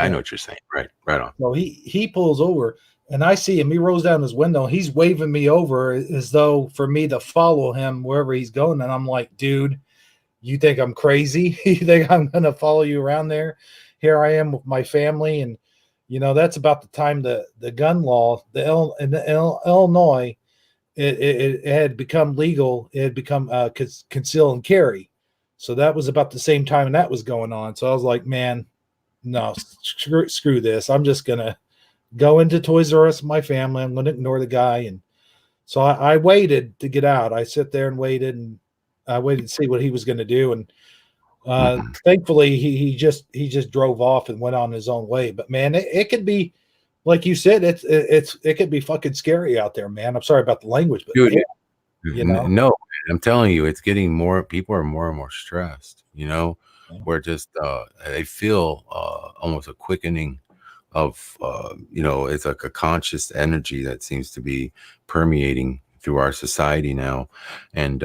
know what you're saying. Right on. So he pulls over, and I see him. He rolls down his window. He's waving me over as though for me to follow him wherever he's going. And I'm like, dude, you think I'm crazy? You think I'm going to follow you around there? Here I am with my family. And, that's about the time the gun law, in Illinois, it had become legal. It had become conceal and carry. So that was about the same time that was going on. So I was like, man, no, screw this. I'm just going to go into Toys R Us with my family. I'm going to ignore the guy. And so I waited to get out. I sit there and waited, and I waited to see what he was going to do. And thankfully he just drove off and went on his own way. But man, it could be, like you said, it could be fucking scary out there, man. I'm sorry about the language, but dude, man, no, I'm telling you, it's getting more. People are more and more stressed. Where just they feel almost a quickening of it's like a conscious energy that seems to be permeating through our society now, and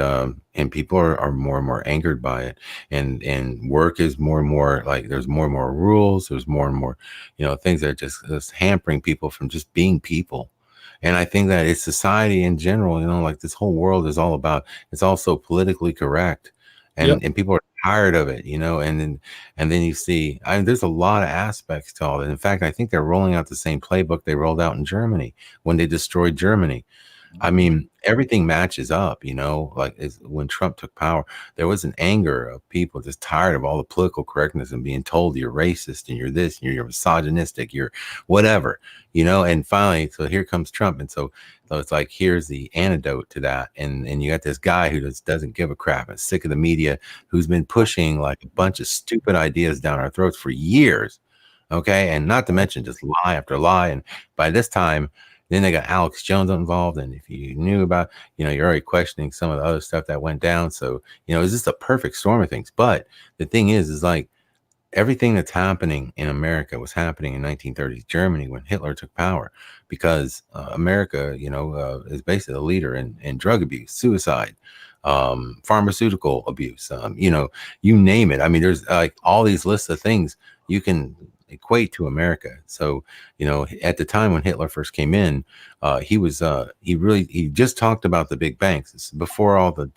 people are more and more angered by it, and work is more and more like there's more and more rules, there's more and more things that are just hampering people from just being people. And I think that it's society in general, like this whole world is all about, it's also politically correct, and people are tired of it, and then you see, there's a lot of aspects to all that. In fact, I think they're rolling out the same playbook they rolled out in Germany when they destroyed Germany. I mean, everything matches up, like when Trump took power, there was an anger of people just tired of all the political correctness and being told you're racist and you're this, and you're misogynistic, you're whatever, and finally, so here comes Trump. And so it's like, here's the antidote to that. And you got this guy who just doesn't give a crap and sick of the media, who's been pushing like a bunch of stupid ideas down our throats for years. Okay. And not to mention just lie after lie. And by this time, then they got Alex Jones involved. And if you knew about, you're already questioning some of the other stuff that went down. So, it's just a perfect storm of things. But the thing is like everything that's happening in America was happening in 1930s Germany when Hitler took power, because America, is basically the leader in drug abuse, suicide, pharmaceutical abuse, you name it. I mean, there's like all these lists of things you can equate to America. So, at the time when Hitler first came in, he just talked about the big banks. This is before all the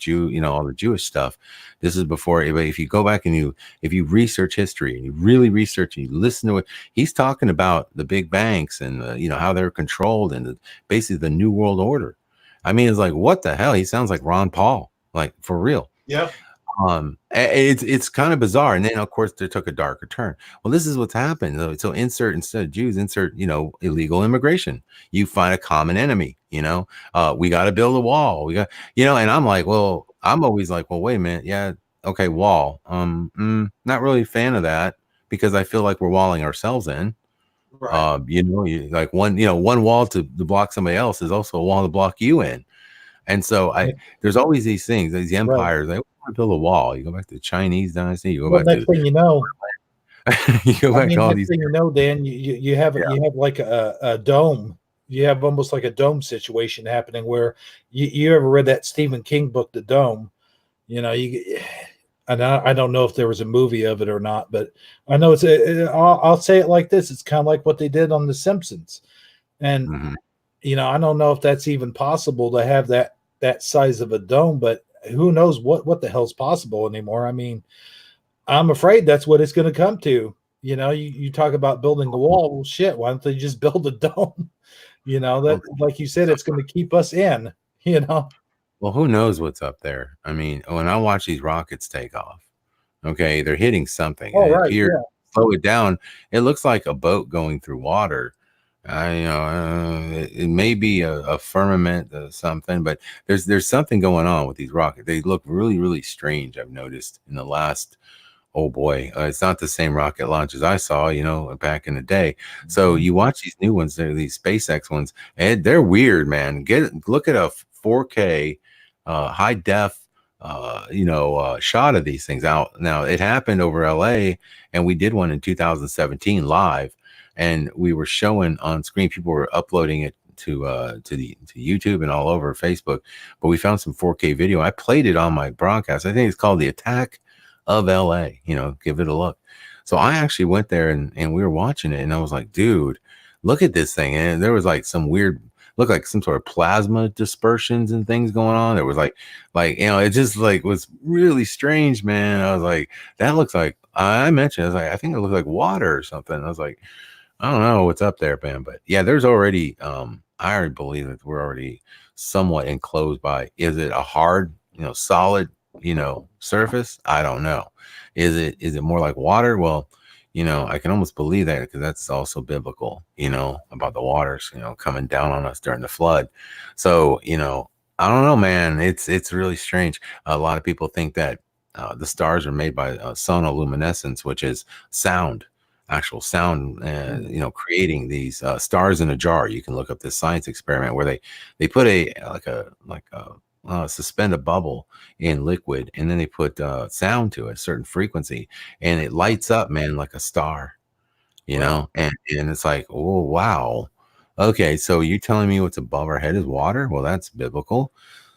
all the Jewish stuff. This is before, if you go back and if you research history and you really research and you listen to it, he's talking about the big banks and how they're controlled and basically the New World Order. I mean, it's like, what the hell? He sounds like Ron Paul, like for real. Yeah. It's kind of bizarre. And then of course they took a darker turn. Well, this is what's happened. So instead of Jews, insert illegal immigration. You find a common enemy. We got to build a wall. We got and I'm like, well, I'm always like, well, wait a minute, yeah, okay, wall. Not really a fan of that, because I feel like we're walling ourselves in. Right. Like one wall to block somebody else is also a wall to block you in. And so there's always these things, these empires. Right. They want to build a wall. You go back to the Chinese dynasty. You go back next to thing you go back to all these. Thing Dan, you have like a dome. You have almost like a dome situation happening where you ever read that Stephen King book, The Dome? And I don't know if there was a movie of it or not, but I know I'll say it like this: it's kind of like what they did on The Simpsons, and I don't know if that's even possible to have that size of a dome, but who knows what the hell's possible anymore. I mean, I'm afraid that's what it's going to come to. You talk about building a wall. Well, shit, why don't they just build a dome? That, like you said, it's going to keep us in, Well, who knows what's up there? I mean, when I watch these rockets take off, okay, they're hitting something. Oh, And it right, appears, yeah. slow it down. It looks like a boat going through water. It may be a firmament or something, but there's something going on with these rockets. They look really, really strange. I've noticed in the last, oh boy, it's not the same rocket launches I saw, back in the day. So you watch these new ones, these SpaceX ones, and they're weird, man. Look at a 4K, high def, shot of these things out. Now it happened over LA, and we did one in 2017 live, and we were showing on screen. People were uploading it to YouTube and all over Facebook, but we found some 4K video. I played it on my broadcast. I think it's called The Attack of LA. Give it a look. So I actually went there and we were watching it, and I was like, dude, look at this thing. And there was like some weird, looked like some sort of plasma dispersions and things going on. It was like it just like was really strange, man. I was like, that looks like, I mentioned, I was like, I think it looks like water or something. I was like, I don't know what's up there, man. But yeah, there's already I already believe that we're already somewhat enclosed by, is it a hard, solid, surface? I don't know. Is it more like water? Well, I can almost believe that, because that's also biblical, about the waters, coming down on us during the flood. So, I don't know, man. It's really strange. A lot of people think that the stars are made by sonoluminescence, which is sound, actual sound, creating these stars in a jar. You can look up this science experiment where they put suspend a bubble in liquid, and then they put sound to a certain frequency, and it lights up, man, like a star, and it's like, oh wow, okay, so you're telling me what's above our head is water? Well, that's biblical,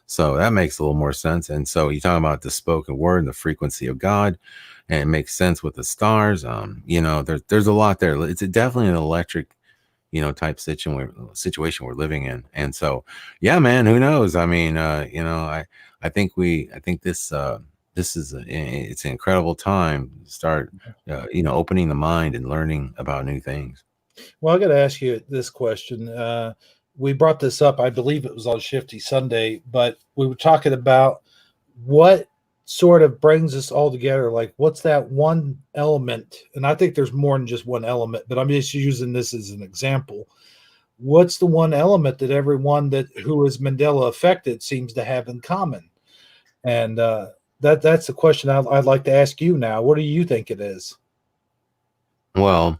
so that makes a little more sense. And so you're talking about the spoken word and the frequency of God, and it makes sense with the stars. There's a lot there. It's definitely an electric type situation we're living in. And so, yeah, man, who knows? I mean, I think this is it's an incredible time to start, opening the mind and learning about new things. Well, I got to ask you this question. We brought this up, I believe it was on Shifty Sunday, but we were talking about what sort of brings us all together. Like, what's that one element? And I think there's more than just one element, but I'm just using this as an example. What's the one element that everyone who is Mandela affected seems to have in common? And that's the question I'd like to ask you now. What do you think it is? Well,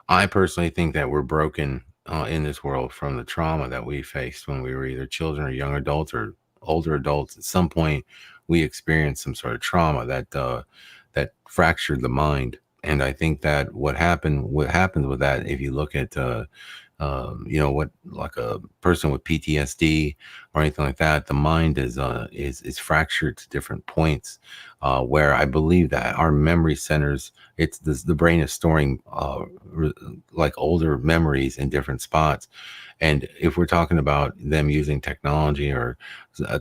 I personally think that we're broken in this world from the trauma that we faced when we were either children or young adults or older adults. At some point, we experienced some sort of trauma that fractured the mind. And I think that what happens with that, if you look at what, like a person with PTSD or anything like that, the mind is fractured to different points, where I believe that our memory centers, the brain is storing like older memories in different spots. And if we're talking about them using technology or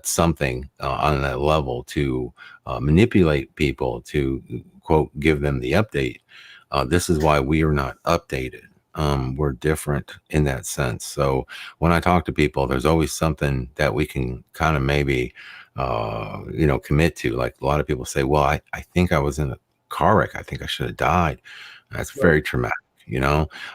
something on that level to manipulate people to, quote, give them the update, this is why we are not updated. We're different in that sense. So when I talk to people, there's always something that we can kind of maybe, commit to. Like a lot of people say, well, I think I was in a car wreck. I think I should have died. That's very traumatic.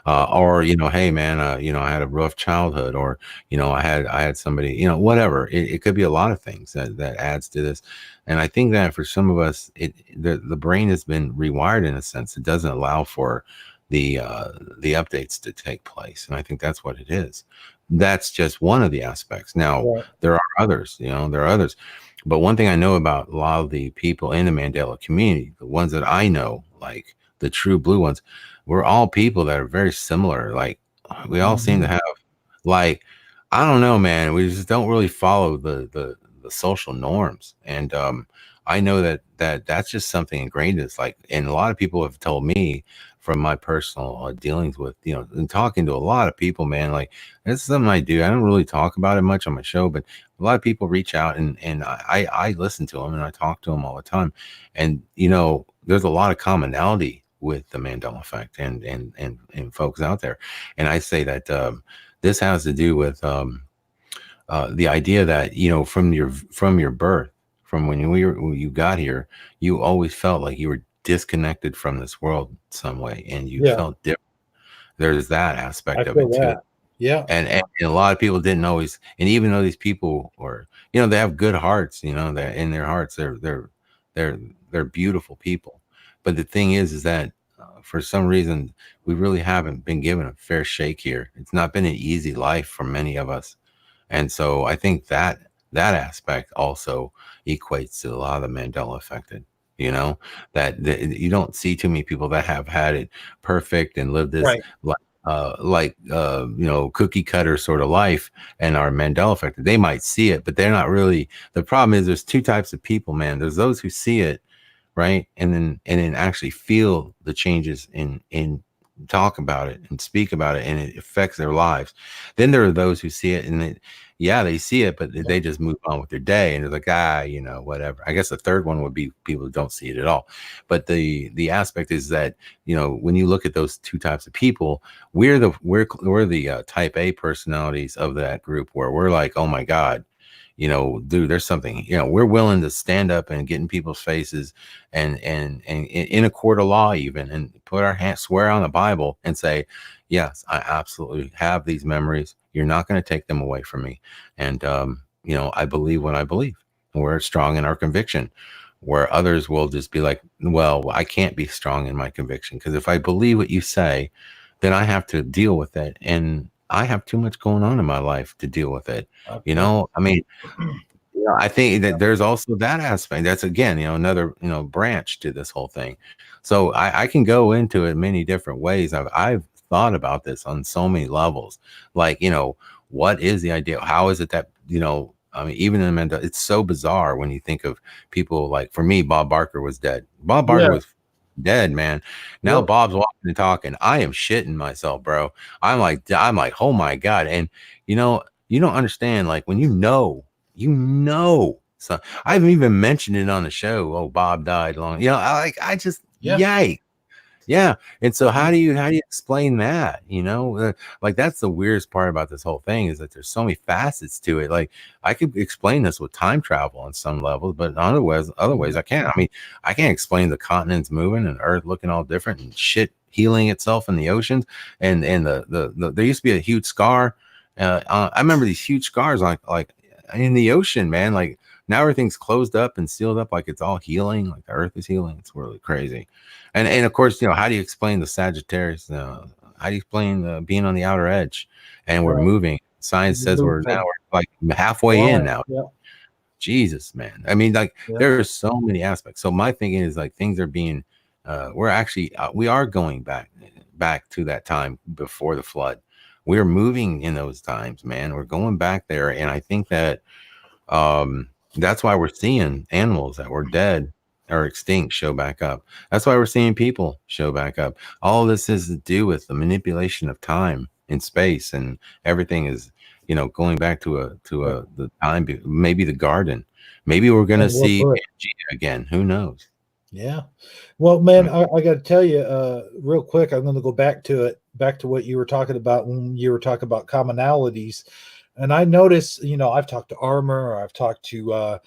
Or, hey man, I had a rough childhood, or, I had somebody, whatever. It could be a lot of things that adds to this. And I think that for some of us, the brain has been rewired in a sense. It doesn't allow for the updates to take place. And I think that's what it is. That's just one of the aspects. Now, there are others, but one thing I know about a lot of the people in the Mandela community, the ones that I know, like the true blue ones, we're all people that are very similar. Like we all seem to have, like, I don't know, man, we just don't really follow the social norms. And I know that that's just something ingrained in us. Like, and a lot of people have told me from my personal dealings with, and talking to a lot of people, man, like that's something I do. I don't really talk about it much on my show, but a lot of people reach out and I listen to them and I talk to them all the time. And, there's a lot of commonality with the Mandela Effect and folks out there. And I say that this has to do with the idea that, from your birth, from when you got here, you always felt like you were disconnected from this world some way, and you felt different. There's that aspect of it too. Yeah. And a lot of people didn't always, and even though these people were, they have good hearts, that in their hearts, they're beautiful people. But the thing is that for some reason, we really haven't been given a fair shake here. It's not been an easy life for many of us. And so I think that aspect also equates to a lot of the Mandela affected, that you don't see too many people that have had it perfect and lived this cookie cutter sort of life and are Mandela affected. They might see it, but they're not really. The problem is there's two types of people, man. There's those who see it, right, and then actually feel the changes in talk about it and speak about it, and it affects their lives. Then there are those who see it and they see it, but they just move on with their day, and they're like, whatever. I guess the third one would be people who don't see it at all. But the aspect is that, when you look at those two types of people, we're the type A personalities of that group, where we're like, oh my God, dude, there's something, we're willing to stand up and get in people's faces and in a court of law even, and put our hands, swear on the Bible and say, yes, I absolutely have these memories. You're not going to take them away from me. And, I believe what I believe. We're strong in our conviction, where others will just be like, well, I can't be strong in my conviction, because if I believe what you say, then I have to deal with it. And I have too much going on in my life to deal with it. Okay. I mean, I think that there's also that aspect. That's, again, another, branch to this whole thing. So I can go into it many different ways. I've thought about this on so many levels. Like, what is the idea? How is it that, I mean, even in Mandela, it's so bizarre when you think of people like, for me, Bob Barker was dead. Bob Barker was dead, man. Now Bob's walking and talking. I am shitting myself, bro. I'm like, oh my God. And you don't understand, like, when so I've even mentioned it on the show. Oh, Bob died long. I just yikes. Yeah. And so how do you explain that? Like, that's the weirdest part about this whole thing, is that there's so many facets to it. Like, I could explain this with time travel on some levels, but other ways I can't. I mean, I can't explain the continents moving and Earth looking all different and shit healing itself in the oceans. And the there used to be a huge scar. I remember these huge scars like in the ocean, man. Like, now everything's closed up and sealed up, like it's all healing, like the Earth is healing. It's really crazy. And of course, how do you explain the Sagittarius? How do you explain being on the outer edge? And we're moving. Science says we're like halfway in now. Yeah. Jesus, man. I mean, like, there are so many aspects. So my thinking is, like, things are being, we are going back to that time before the flood. We're moving in those times, man. We're going back there. And I think that that's why we're seeing animals that were dead or extinct show back up. That's why we're seeing people show back up. All this has to do with the manipulation of time and space, and everything is, going back to the time, maybe the garden. Maybe we're going to see Pangea again. Who knows? Yeah. Well, man, I got to tell you real quick, I'm going to go back to what you were talking about when you were talking about commonalities. And I noticed, I've talked to Armor, I've talked to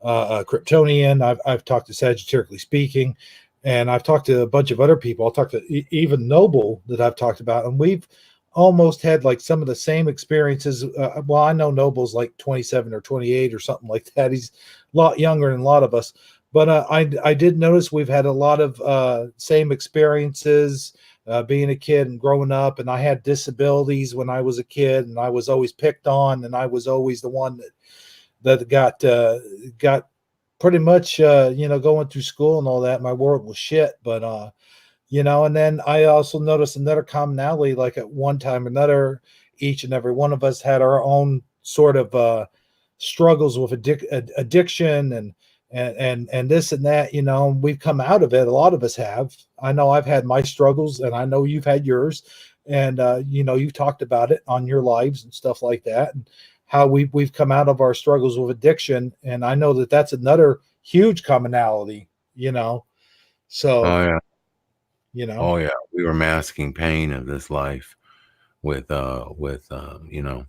Kryptonian, I've talked to Sagittarically Speaking, and I've talked to a bunch of other people. I'll talk to even Noble that I've talked about, and we've almost had like some of the same experiences. Well, I know Noble's like 27 or 28 or something like that. He's a lot younger than a lot of us, but I did notice we've had a lot of same experiences. Being a kid and growing up, and I had disabilities when I was a kid, and I was always picked on, and I was always the one that got pretty much going through school and all that. My world was shit, but and then I also noticed another commonality. Like, at one time or another, each and every one of us had our own sort of struggles with addiction and this and that, you know, we've come out of it. A lot of us have. I know I've had my struggles, and I know you've had yours, and you know, you've talked about it on your lives and stuff like that, and how we've come out of our struggles with addiction. And I know that that's another huge commonality, you know. So, Oh yeah. you know, Oh yeah. We were masking pain of this life with you know,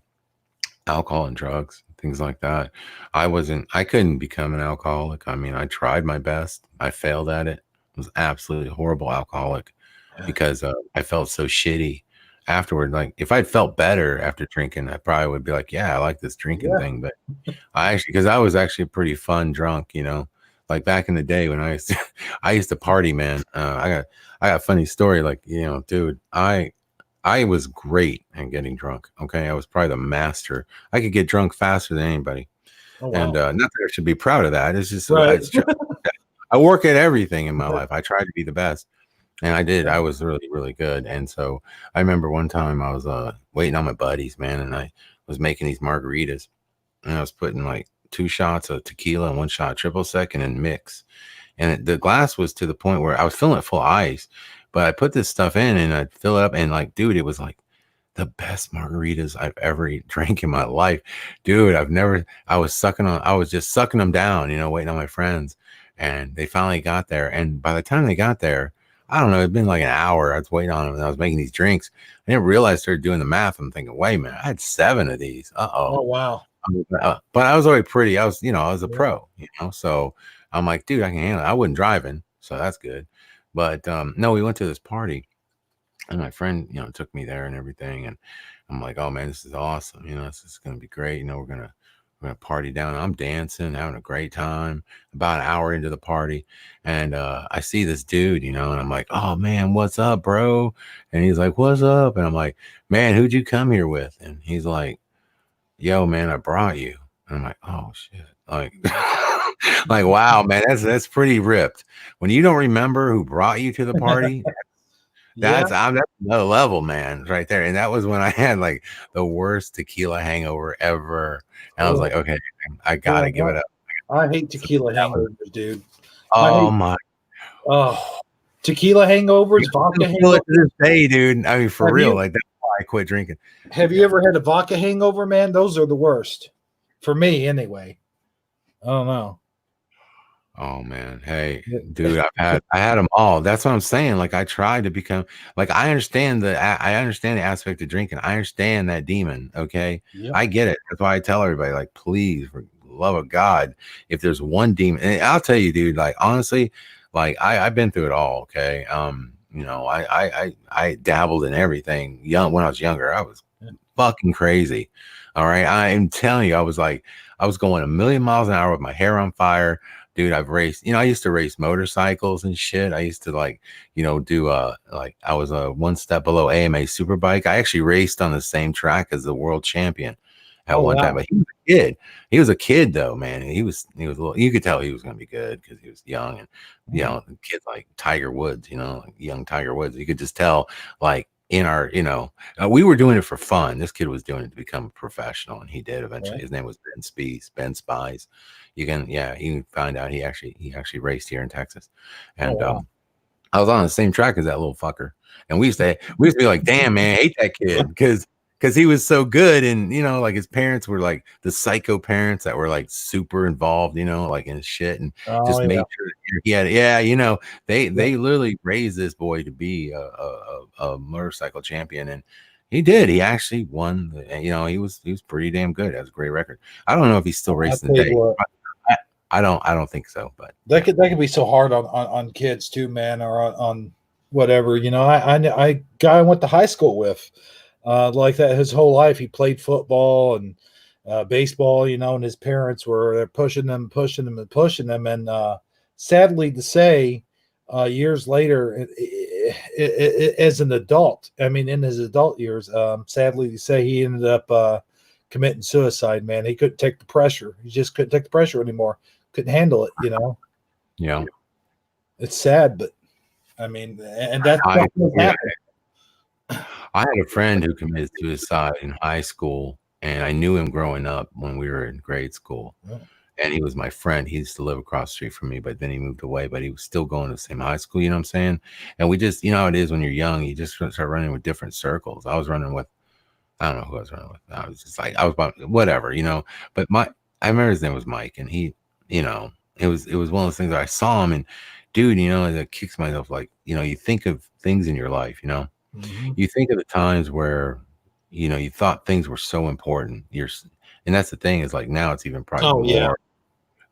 alcohol and drugs, things like that. I couldn't become an alcoholic. I mean, I tried my best. I failed at it. I was absolutely horrible alcoholic because I felt so shitty afterward. Like if I'd felt better after drinking, I probably would be like, yeah, I like this drinking thing. But because I was actually a pretty fun drunk, you know, like back in the day when I used to party, man. I got a funny story. Like, you know, dude, I was great at getting drunk. Okay. I was probably the master. I could get drunk faster than anybody. oh, wow. And not that I should be proud of that. It's just, Right. I work at everything in my life. I try to be the best. And I did. I was really, really good. And so I remember one time I was waiting on my buddies, man, and I was making these margaritas. And I was putting like 2 shots of tequila and 1 shot triple sec and then mix. And the glass was to the point where I was filling it full of ice. But I put this stuff in and I'd fill it up, and like, dude, it was like the best margaritas I've ever drank in my life. Dude, I was just sucking them down, you know, waiting on my friends. And they finally got there. And by the time they got there, I don't know, it'd been like an hour. I was waiting on them and I was making these drinks. I didn't realize they were doing the math. I'm thinking, wait a minute, I had 7 of these. Oh, wow. But I was already pretty. I was a pro, you know, so I'm like, dude, I can handle it. I wasn't driving, so that's good. But no, we went to this party and my friend, you know, took me there and everything. And I'm like, oh man, this is awesome. You know, this is going to be great. You know, we're going to party down. I'm dancing, having a great time. About an hour into the party. And I see this dude, you know, and I'm like, oh man, what's up, bro? And he's like, what's up? And I'm like, man, who'd you come here with? And he's like, yo, man, I brought you. And I'm like, oh shit. Like, like, wow, man, that's pretty ripped. When you don't remember who brought you to the party, that's another level, man, right there. And that was when I had like the worst tequila hangover ever. And I was like, okay, I gotta give it up. I hate tequila hangovers, dude. Oh my. Oh, tequila hangovers, vodka hangovers. To this day, dude. I mean, for real, like that's why I quit drinking. Have you ever had a vodka hangover, man? Those are the worst for me, anyway. I don't know. Oh man, hey, dude, I had them all. That's what I'm saying. Like I tried to become like I understand the aspect of drinking. I understand that demon. Okay, I get it. That's why I tell everybody, like, please, for the love of God, if there's one demon, and I'll tell you, dude, like honestly, like I've been through it all. Okay, you know, I dabbled in everything when I was younger. I was fucking crazy. All right, I'm telling you, I was going a million miles an hour with my hair on fire. Dude, I've raced, you know, I used to race motorcycles and shit. I used to like, you know, do like I was a 1 step below AMA Superbike. I actually raced on the same track as the world champion at one time. But he was a kid. He was a kid though, man. He was a little, you could tell he was gonna be good because he was young, and you know, kids like Tiger Woods, you know, like young Tiger Woods. You could just tell, like in our, you know, we were doing it for fun. This kid was doing it to become a professional, and he did eventually. His name was Ben Spies. You can find out he actually raced here in Texas. And I was on the same track as that little fucker. And we used to be like, damn, man, I hate that kid because he was so good. And you know, like his parents were like the psycho parents that were like super involved, you know, like in shit, and just made sure he had, you know, they literally raised this boy to be a motorcycle champion. And he did. He actually won. You know, he was pretty damn good. That was a great record. I don't know if he's still racing today. I don't think so, but that could be so hard on kids too, man, or on whatever. You know, I guy I went to high school with, like that his whole life. He played football and baseball, you know, and his parents were pushing them, and sadly to say, years later, as an adult, I mean, in his adult years, sadly to say, he ended up committing suicide. Man, he couldn't take the pressure. He just couldn't take the pressure anymore. Couldn't handle it, you know. Yeah, it's sad, but I mean, and that's I had a friend who committed suicide in high school, and I knew him growing up when we were in grade school. and he was my friend. He used to live across the street from me, but then he moved away, but he was still going to the same high school, you know what I'm saying? And we just, you know how it is when you're young, you just start running with different circles. I was running with, I don't know who I was running with. I was just like, I was about whatever, you know, but I remember his name was Mike, and he, you know, it was one of those things that I saw him, and dude, you know, it kicks myself, like, you know, you think of things in your life, you know, you think of the times where, you know, you thought things were so important. And that's the thing, is like now it's even probably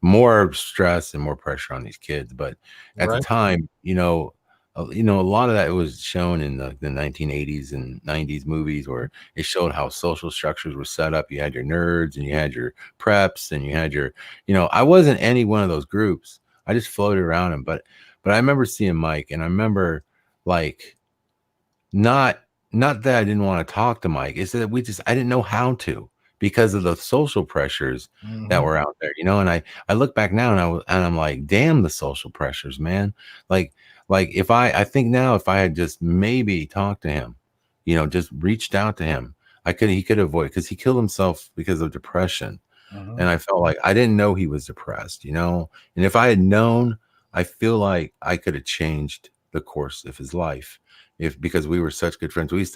more stress and more pressure on these kids. But at the time, you know, a lot of that was shown in the 1980s and 90s movies, where it showed how social structures were set up. You had your nerds, and you had your preps, and you had your, you know, I wasn't any one of those groups. I just floated around them. But I remember seeing Mike, and I remember, like, not that I didn't want to talk to Mike. It's that I didn't know how to, because of the social pressures that were out there, you know. And I look back now, and I'm like, damn, the social pressures, man. Like if I think now, if I had just maybe talked to him, you know, just reached out to him, he could avoid, because he killed himself because of depression. And I felt like I didn't know he was depressed, you know. And if I had known, I feel like I could have changed the course of his life, because we were such good friends. We used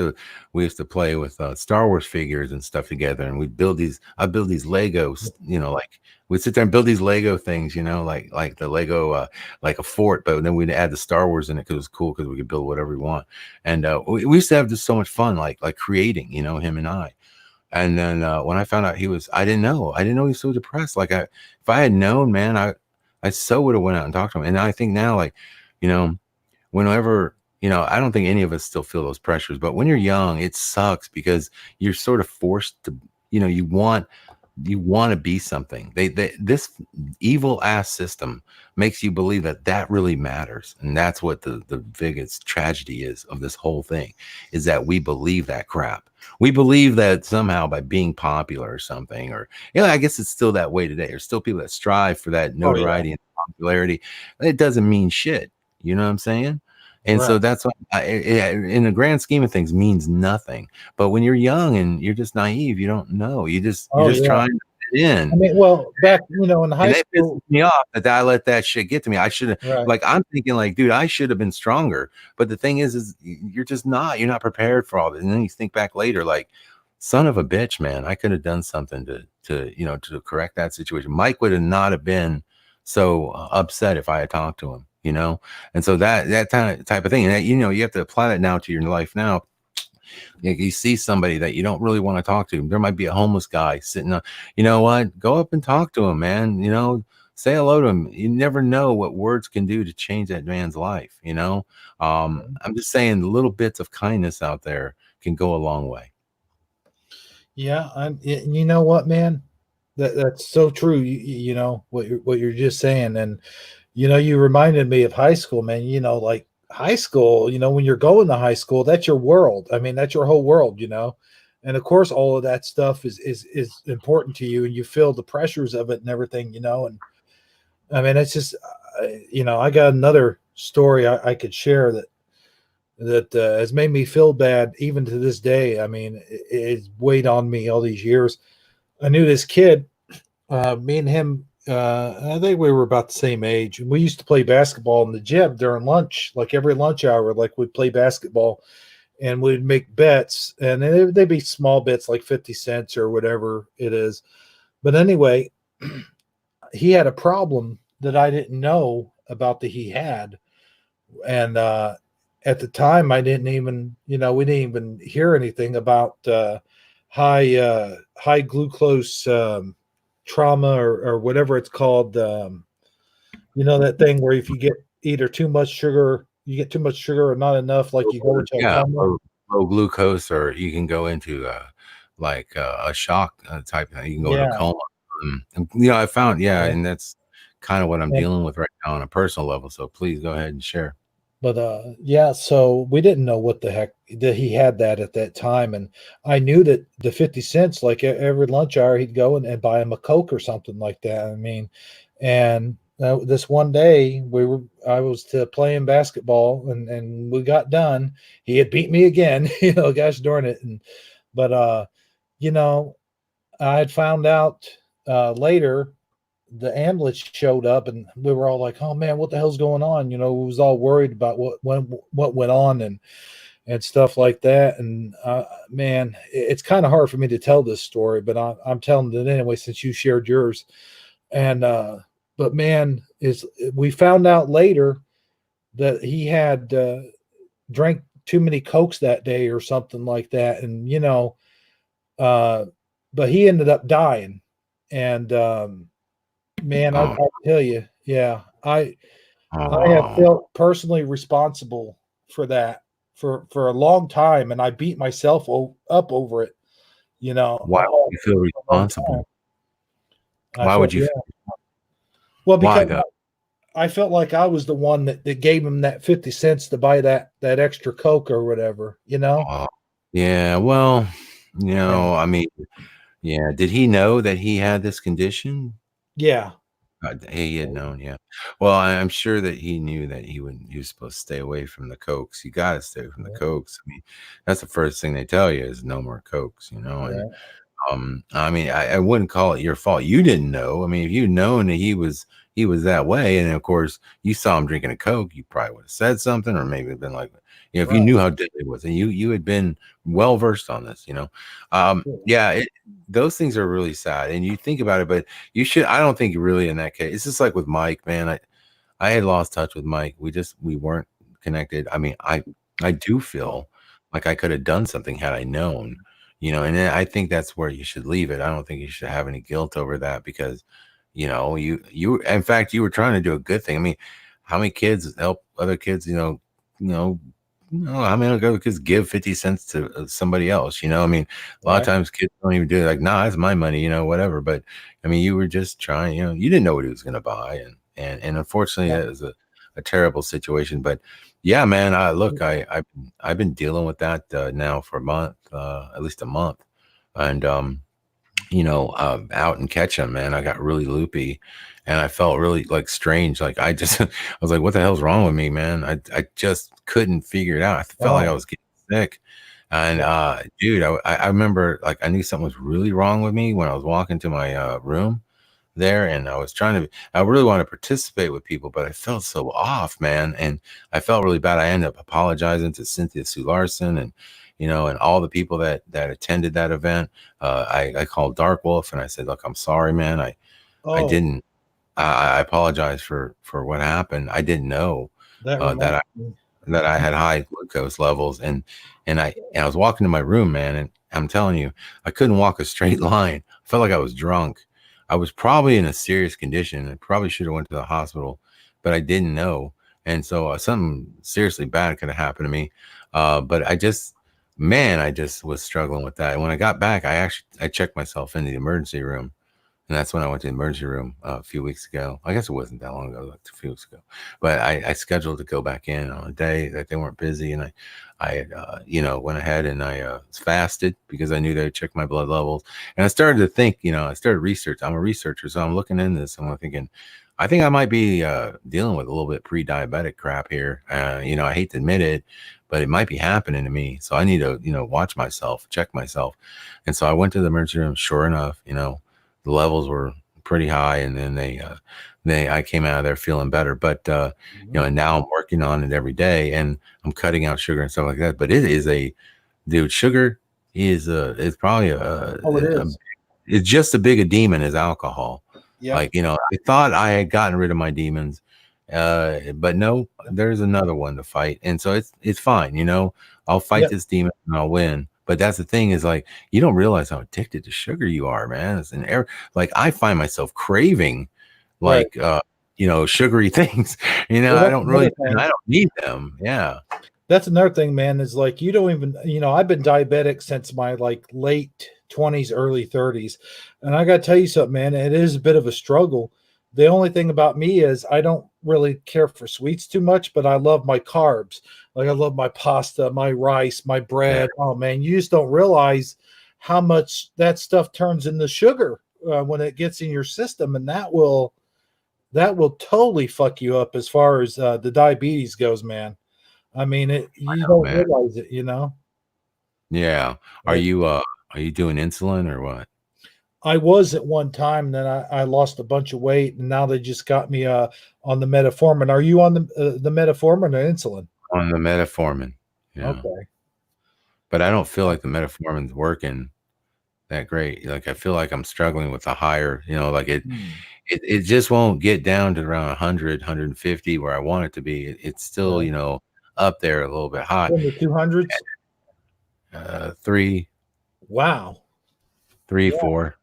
to play with Star Wars figures and stuff together, and I'd build these Legos, you know, like we'd sit there and build these Lego things, you know, like the Lego, like a fort, but then we'd add the Star Wars in it, because it was cool, because we could build whatever we want. And we used to have just so much fun, like creating, you know, him and I. And then when I found out I didn't know he was so depressed. Like, if I had known, man, I so would have went out and talked to him. And I think now, like, you know, whenever, you know, I don't think any of us still feel those pressures, but when you're young, it sucks, because you're sort of forced to, you know, you want to be something. This evil ass system makes you believe that really matters. And that's what the biggest tragedy is of this whole thing, is that we believe that crap. We believe that somehow by being popular or something, or, you know, I guess it's still that way today. There's still people that strive for that notoriety and popularity. It doesn't mean shit. You know what I'm saying? And so that's why, in the grand scheme of things, means nothing. But when you're young and you're just naive, you don't know. You're just trying to fit in. I mean, well, back, you know, in high school, it pisses me off that I let that shit get to me. I should have, like, I'm thinking, like, dude, I should have been stronger. But the thing is you're just not. You're not prepared for all this. And then you think back later, like, son of a bitch, man, I could have done something to you know, to correct that situation. Mike would have not have been so upset if I had talked to him. You know, and so that type of thing, and that, you know, you have to apply that now to your life. Now, you see somebody that you don't really want to talk to. There might be a homeless guy sitting on, you know what? Go up and talk to him, man. You know, say hello to him. You never know what words can do to change that man's life. You know, I'm just saying, little bits of kindness out there can go a long way. Yeah, you know what, man? That's so true. You know what you're just saying, and you know, you reminded me of high school, man. You know, like high school, you know, when you're going to high school, that's your world. I mean, that's your whole world, you know. And of course, all of that stuff is important to you, and you feel the pressures of it and everything, you know. And I mean, it's just, you know, I got another story I could share that has made me feel bad even to this day. I mean, it's weighed on me all these years. I knew this kid, me and him, I think we were about the same age. We used to play basketball in the gym during lunch, like every lunch hour, like we'd play basketball and we'd make bets, and they'd be small bets, like 50 cents or whatever it is. But anyway, he had a problem that I didn't know about that he had. And at the time, I didn't even, you know, we didn't even hear anything about high glucose trauma or whatever it's called. You know, that thing where if you get either too much sugar, you get too much sugar or not enough, like you go into a coma. Low glucose, or you can go into like a shock type thing. You can go into a coma. You know, I found, and that's kind of what I'm dealing with right now on a personal level. So please go ahead and share. But so we didn't know what the heck that he had that at that time. And I knew that the 50 cents, like every lunch hour, he'd go and buy him a Coke or something like that. I mean, and this one day I was playing basketball and we got done. He had beat me again, you know, gosh darn it. But you know, I had found out later the ambulance showed up, and we were all like, "Oh man, what the hell's going on?" We was all worried about what went on and stuff like that. And man, it's kind of hard for me to tell this story, but I'm telling it anyway since you shared yours. And but man, we found out later that he had drank too many Cokes that day or something like that, and but he ended up dying. And man, I tell you, yeah, I have felt personally responsible for that for a long time, and I beat myself up over it. Why would you feel responsible? Why would you? Yeah. Well, because Why, I felt like I was the one that gave him that 50 cents to buy that extra Coke or whatever. Yeah. Well, I mean, yeah. Did he know that he had this condition? Yeah. He had known, yeah. Well, I'm sure that he knew that he was supposed to stay away from the Cokes. You got to stay away from the Cokes. I mean, that's the first thing they tell you is no more Cokes, And I mean, I wouldn't call it your fault. You didn't know. I mean, if you'd known that he was that way, and of course you saw him drinking a Coke, you probably would have said something, or maybe been like, if you knew how deadly it was, and you had been well versed on this, yeah, those things are really sad, and you think about it, but you should. I don't think really in that case. It's just like with Mike, man. I had lost touch with Mike. We weren't connected. I mean, I do feel like I could have done something had I known. And I think that's where you should leave it. I don't think you should have any guilt over that because, you in fact, you were trying to do a good thing. I mean, how many kids help other kids, how many other kids give 50 cents to somebody else, I mean, a lot of times kids don't even do it like, nah, it's my money, whatever. But I mean, you were just trying, you didn't know what he was going to buy. And unfortunately that was a terrible situation, but yeah, man. Look, I've been dealing with that now for a month, at least a month, and out in Ketchum, man, I got really loopy, and I felt really like strange. Like I was like, what the hell's wrong with me, man? I just couldn't figure it out. I felt like I was getting sick, and dude, I remember like I knew something was really wrong with me when I was walking to my room there, and I really want to participate with people, but I felt so off, man, and I felt really bad. I ended up apologizing to Cynthia Sue Larson and and all the people that attended that event. I called Dark Wolf and I said, look, I'm sorry, man. I apologize for what happened. I didn't know that I had high glucose levels, and I was walking to my room, man, and I'm telling you, I couldn't walk a straight line. I felt like I was drunk. I was probably in a serious condition. I probably should have went to the hospital, but I didn't know. And so something seriously bad could have happened to me. But I just was struggling with that. And when I got back, I checked myself into the emergency room. And that's when I went to the emergency room a few weeks ago. I guess it wasn't that long ago, like a few weeks ago. But I scheduled to go back in on a day that they weren't busy. And I went ahead and I fasted because I knew they would check my blood levels. And I started to think, I started research. I'm a researcher, so I'm looking into this. And I'm thinking, I think I might be dealing with a little bit pre-diabetic crap here. I hate to admit it, but it might be happening to me. So I need to, watch myself, check myself. And so I went to the emergency room. Sure enough, the levels were pretty high, and then I came out of there feeling better. But and now I'm working on it every day, and I'm cutting out sugar and stuff like that. But it is sugar is it's probably it's just as big a demon as alcohol. Yeah. Like I thought I had gotten rid of my demons, but no, there's another one to fight, and so it's fine. I'll fight this demon and I'll win. But that's the thing is like, you don't realize how addicted to sugar you are, man. It's an error. Like I find myself craving like, sugary things, I don't really, I don't need them. Yeah. That's another thing, man, is like, you don't even, I've been diabetic since my like late 20s, early 30s. And I got to tell you something, man, it is a bit of a struggle. The only thing about me is I don't really care for sweets too much, but I love my carbs. Like I love my pasta, my rice, my bread. Yeah. Oh man, you just don't realize how much that stuff turns into sugar when it gets in your system, and that will totally fuck you up as far as the diabetes goes, man. I mean, you don't realize it, Yeah. Are you doing insulin or what? I was at one time, and then I lost a bunch of weight, and now they just got me on the metformin. Are you on the metformin or insulin? On the metformin. Yeah. Okay. But I don't feel like the metformin's working that great. Like I feel like I'm struggling with the higher, like it just won't get down to around 100, 150 where I want it to be. It's still, up there a little bit hot. In the 200s? 3. Wow. 3, Yeah. 4.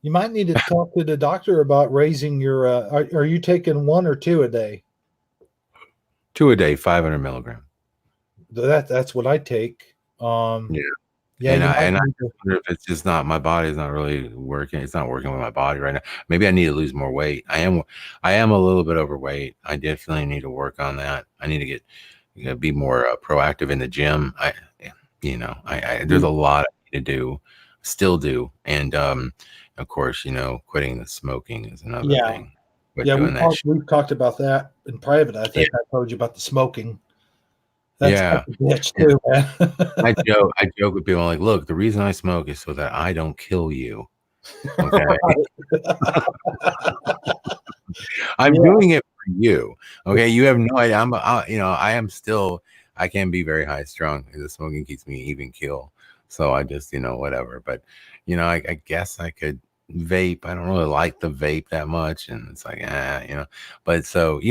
You might need to talk to the doctor about raising your. Are you taking 1 or 2 a day? 2 a day, 500 milligram. That's what I take. Yeah, and I wonder if it's just not, my body's not really working. It's not working with my body right now. Maybe I need to lose more weight. I am a little bit overweight. I definitely need to work on that. I need to be more proactive in the gym. There's a lot I need to do, still do, and of course, quitting the smoking is another thing. Yeah, we've talked about that in private. I think I told you about the smoking. That's a bitch too, man. I joke with people, I'm like, look, the reason I smoke is so that I don't kill you. Okay. I'm doing it for you. Okay. You have no idea. I can be very high strung. The smoking keeps me even keel. So I just, whatever. But, I guess I could vape. I don't really like the vape that much. And it's like, but so,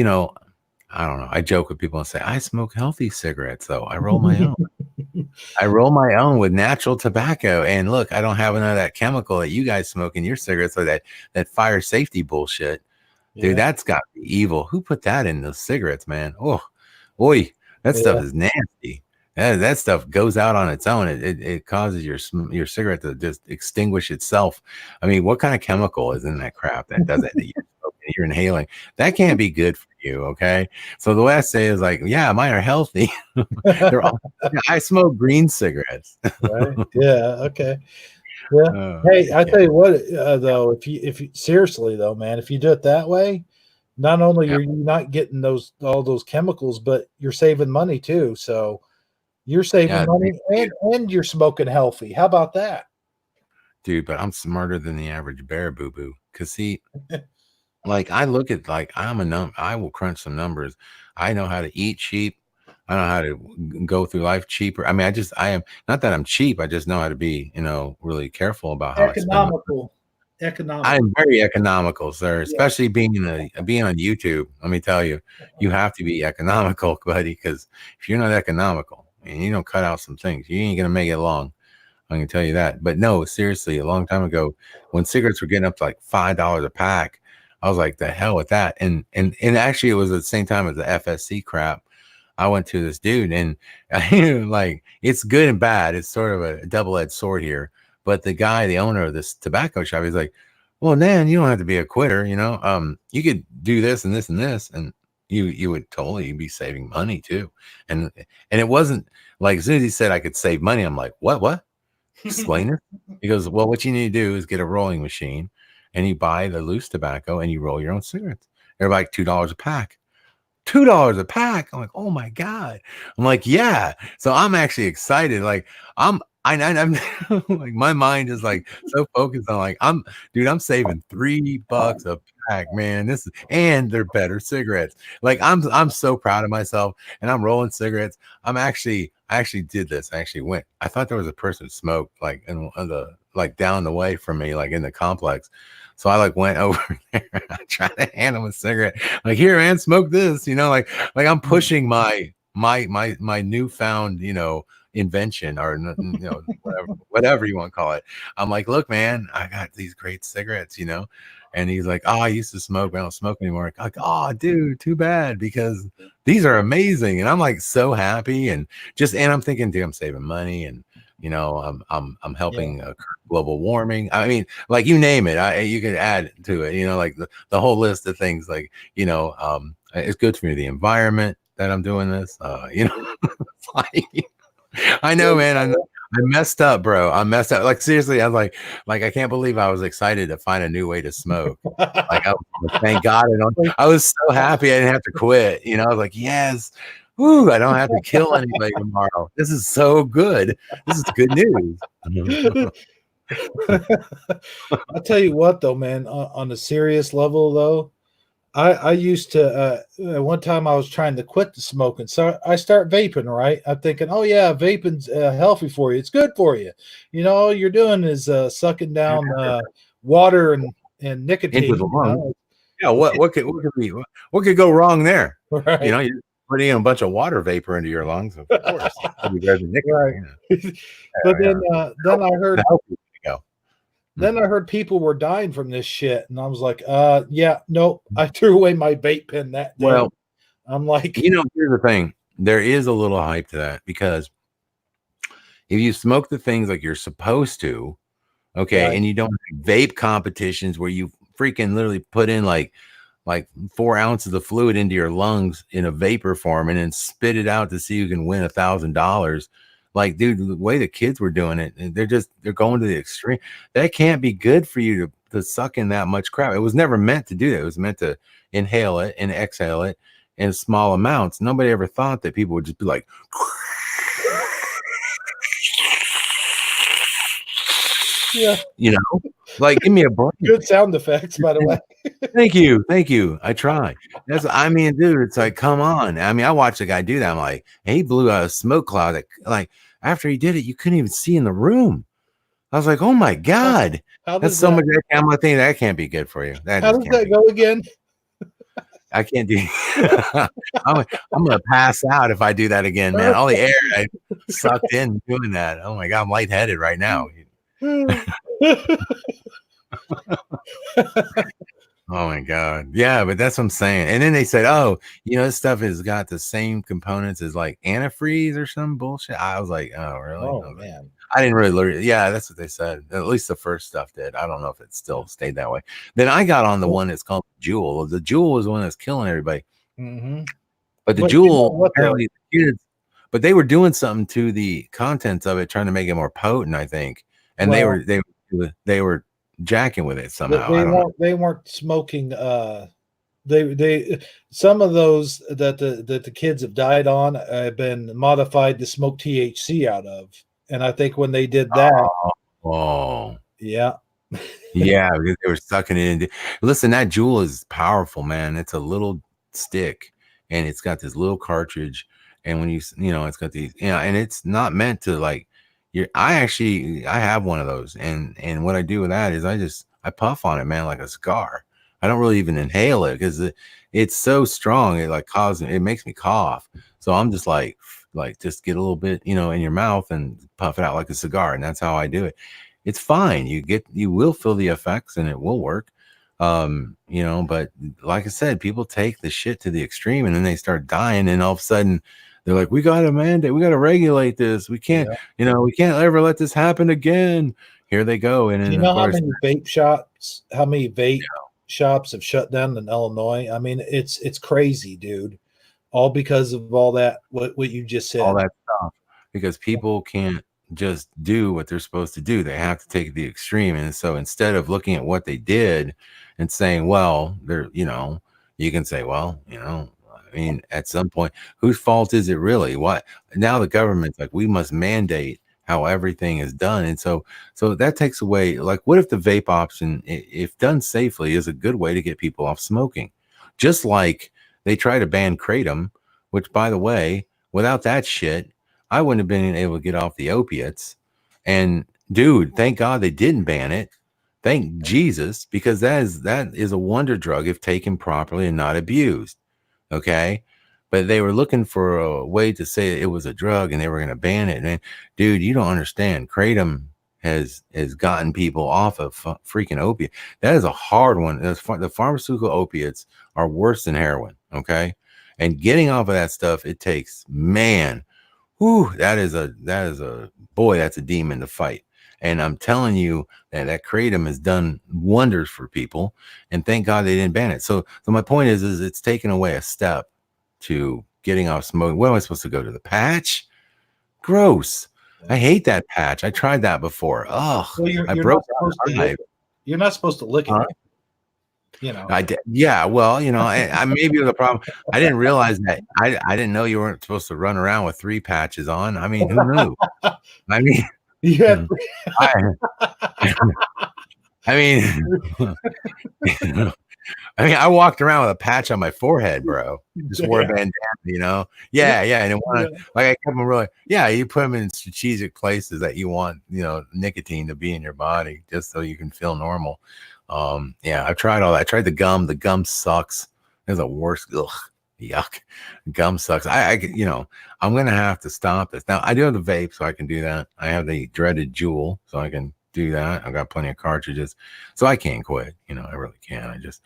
I don't know. I joke with people and say, I smoke healthy cigarettes, though. I roll my own. I roll my own with natural tobacco. And look, I don't have none of that chemical that you guys smoke in your cigarettes, or that fire safety bullshit. Dude, that's got to be evil. Who put that in those cigarettes, man? Oh, boy, that stuff is nasty. That stuff goes out on its own. It causes your cigarette to just extinguish itself. I mean, what kind of chemical is in that crap that does it? You're inhaling. That can't be good for you. Okay. So the way I say is like, yeah, mine are healthy. I smoke green cigarettes. Right? Yeah. Okay. Yeah. Hey, I tell you what, though, if you seriously though, man, if you do it that way, not only are you not getting all those chemicals, but you're saving money too. So you're saving money and you're smoking healthy. How about that? Dude, but I'm smarter than the average bear, boo-boo. Cause see, like I look at, like, I will crunch some numbers. I know how to eat cheap. I know how to go through life cheaper. I mean, I am not that I'm cheap. I just know how to be, really careful about how economical. I'm very economical, sir, especially being on YouTube. Let me tell you, you have to be economical, buddy, because if you're not economical and you don't cut out some things, you ain't going to make it long. I can tell you that. But no, seriously, a long time ago, when cigarettes were getting up to like $5 a pack, I was like, the hell with that. And actually it was at the same time as the FSC crap. I went to this dude, and like, it's good and bad. It's sort of a double-edged sword here. But the guy, the owner of this tobacco shop, he's like, well, man, you don't have to be a quitter. You could do this and this and this, and you would totally be saving money too. And it wasn't like, as soon as he said I could save money, I'm like, what? Explain it. He goes, well, what you need to do is get a rolling machine, and you buy the loose tobacco and you roll your own cigarettes. They're like $2 a pack. $2 a pack. I'm like, oh my God. I'm like, yeah. So I'm actually excited. Like I'm like, my mind is like so focused on, like, I'm saving $3 a pack, man. And they're better cigarettes. Like I'm so proud of myself, and I'm rolling cigarettes. I actually did this. I thought there was a person who smoked like in like down the way from me, like in the complex. So I like went over there. I tried to hand him a cigarette. Like, here, man, smoke this. Like I'm pushing my newfound, invention, or whatever you want to call it. I'm like, look, man, I got these great cigarettes, And he's like, oh, I used to smoke, but I don't smoke anymore. Like, oh, dude, too bad, because these are amazing. And I'm like so happy, and I'm thinking, dude, I'm saving money, and I'm helping global warming. I mean, like, you name it, you could add to it, like the whole list of things, like, it's good for the environment that I'm doing this, like, I know, man, I messed up, bro. I messed up. Like, seriously, I was like, I can't believe I was excited to find a new way to smoke. Like, thank God. I was so happy I didn't have to quit. I was like, yes. Woo, I don't have to kill anybody tomorrow. This is so good. This is good news. I'll tell you what, though, man. On a serious level, though, I used to. One time I was trying to quit the smoking, so I start vaping. Right, I'm thinking, oh yeah, vaping's healthy for you. It's good for you. You know, all you're doing is sucking down water and nicotine. Into the You lung. know? Yeah, what could go wrong there? Right. You know, you're putting in a bunch of water vapor into your lungs, of course. Right. But then I heard Then I heard people were dying from this shit, and I was like, yeah, nope. I threw away my vape pen that day. Well, I'm like, you know, here's the thing. There is a little hype to that because if you smoke the things like you're supposed to, okay, Right. and you don't have vape competitions where you freaking literally put in like 4 ounces of fluid into your lungs in a vapor form and then spit it out to see who can win $1,000. Like, dude, the way the kids were doing it, they're going to the extreme. That can't be good for you to suck in that much crap. It was never meant to do that. It was meant to inhale it and exhale it in small amounts. Nobody ever thought that people would just be like, yeah, you know, like, give me a break. good sound effects, by the way. Thank you. I try. I mean, dude, it's like, come on. I mean, I watched a guy do that. I'm like, and he blew out a smoke cloud that, like, after he did it, you couldn't even see in the room. I was like, oh my God. That's so much. I'm like, thinking that can't be good for you. How does that go again? I can't do I'm gonna pass out if I do that again, man. All the air I sucked in doing that. Oh my God, I'm lightheaded right now. Oh my God. Yeah, but that's what I'm saying. And then they said, oh, you know, this stuff has got the same components as like antifreeze or some bullshit. I was like, oh, really? Oh, man. I didn't really learn. Yeah, that's what they said. At least the first stuff did. I don't know if it still stayed that way. Then I got on the one that's called Jewel. The Jewel was the one that's killing everybody. Mm-hmm. But the Jewel, apparently the kids, but they were doing something to the contents of it, trying to make it more potent, I think. And they were jacking with it somehow. They weren't smoking. They some of those that the kids have died on have been modified to smoke THC out of, and I think when they did that, yeah, because they were sucking it in. Listen, that Jewel is powerful, man. It's a little stick, and it's got this little cartridge, and when it's got these, and it's not meant to like. I have one of those, and what I do with that is I puff on it, man, like a cigar. I don't really even inhale it because it's so strong. It makes me cough. So I'm just like just get a little bit, in your mouth and puff it out like a cigar, and that's how I do it. It's fine. You will feel the effects, and it will work. But like I said, people take the shit to the extreme, and then they start dying, and all of a sudden. They're like, we got to mandate, we got to regulate this. We can't, we can't ever let this happen again. Here they go. And do you know how many vape shops have shut down in Illinois? I mean, it's crazy, dude. All because of all that, what you just said. All that stuff. Because people can't just do what they're supposed to do. They have to take it to the extreme. And so instead of looking at what they did and saying, well, you can say, well, I mean, at some point, whose fault is it really? What now? The government's like, we must mandate how everything is done, and so that takes away. Like, what if the vape option, if done safely, is a good way to get people off smoking? Just like they try to ban kratom, which, by the way, without that shit, I wouldn't have been able to get off the opiates. And dude, thank God they didn't ban it. Thank Jesus, because that is a wonder drug if taken properly and not abused. Okay, but they were looking for a way to say it was a drug and they were going to ban it. And dude, you don't understand. Kratom has gotten people off of freaking opiate. That is a hard one. The pharmaceutical opiates are worse than heroin. Okay, and getting off of that stuff, it takes, man, that's a demon to fight. And I'm telling you that kratom has done wonders for people, and thank God they didn't ban it. So my point is it's taken away a step to getting off smoking. What am I supposed to go to the patch? Gross. I hate that patch. I tried that before. Oh, well, I broke out. You're not supposed to lick it. I did. Yeah. Well, I maybe the problem. I didn't realize that. I didn't know you weren't supposed to run around with 3 patches on. I mean, who knew? I mean. Yeah. I mean, I walked around with a patch on my forehead, bro. Just wore a bandana, you know? Yeah. And like I kept them really, you put them in strategic places that you want, nicotine to be in your body just so you can feel normal. I've tried all that. I tried the gum. The gum sucks. It's the worst. Ugh, yuck. Gum sucks. I'm going to have to stop this. Now, I do have the vape, so I can do that. I have the dreaded Juul, so I can do that. I've got plenty of cartridges, so I can't quit. I really can't. I just,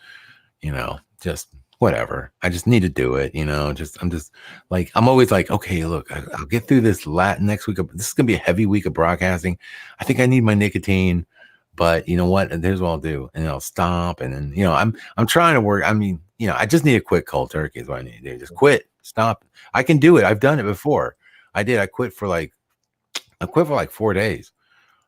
just whatever. I just need to do it. I'm just like, I'm always like, okay, look, I'll get through this next week. This is going to be a heavy week of broadcasting. I think I need my nicotine, but you know what? Here's what I'll do. And I'll stop. And then, I'm trying to work. I mean, I just need to quit cold turkey is what I need to do. Just quit, stop. I can do it. I've done it before. I did. I quit for like 4 days.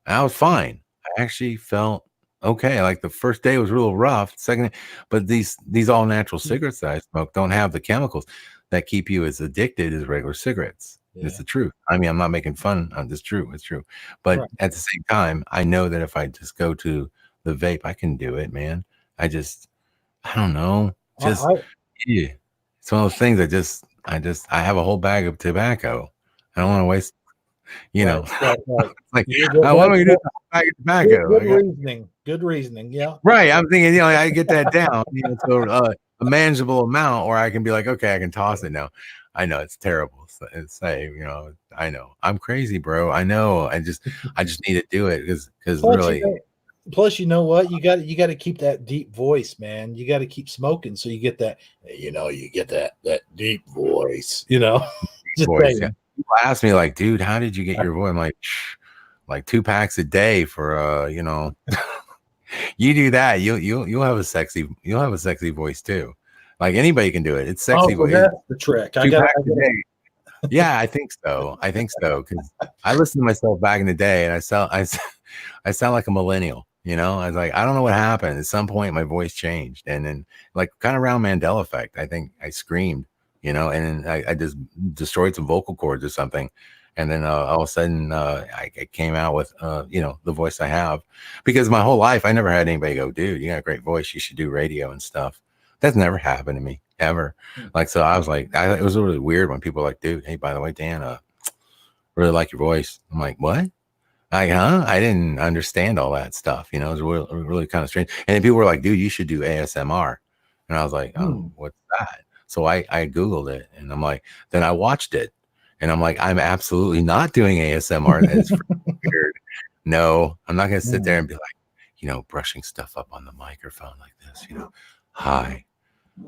And I was fine. I actually felt okay. Like the first day was real rough. Second, but these all natural cigarettes that I smoke don't have the chemicals that keep you as addicted as regular cigarettes. Yeah. It's the truth. I mean, I'm not making fun. It's true. It's true. But at the same time, I know that if I just go to the vape, I can do it, man. I don't know. It's one of those things I have a whole bag of tobacco. I don't want to waste. Right. Like, what am I going to do with a bag of tobacco? Good reasoning. Yeah. Right. I'm thinking, I get that down to a manageable amount, or I can be like, okay, I can toss it now. I know it's terrible to say, I know I'm crazy, bro. I know. I just need to do it because really. Plus, you know what? You got to keep that deep voice, man. You got to keep smoking so you get that. You get that deep voice. Just voice. Yeah. People ask me like, dude, how did you get your voice? I'm like 2 packs a day for you do that, you'll have a sexy voice too. Like anybody can do it. It's sexy voice. That's the trick. Yeah, I think so. Because I listened to myself back in the day, and I sound like a millennial. I was like, I don't know what happened. At some point, my voice changed, and then like kind of around Mandela Effect, I think I screamed. And then I just destroyed some vocal cords or something. And then all of a sudden I came out with, the voice I have, because my whole life, I never had anybody go, dude, you got a great voice. You should do radio and stuff. That's never happened to me ever. Like, so I was like, it was really weird when people were like, dude, hey, by the way, Dan, really like your voice. I'm like, what? Like, huh? I didn't understand all that stuff. It was really kind of strange. And then people were like, dude, you should do ASMR. And I was like, oh, what's that? So I Googled it, and I'm like, then I watched it, and I'm like, I'm absolutely not doing ASMR. That's weird. No, I'm not going to sit there and be like, brushing stuff up on the microphone like this, hi,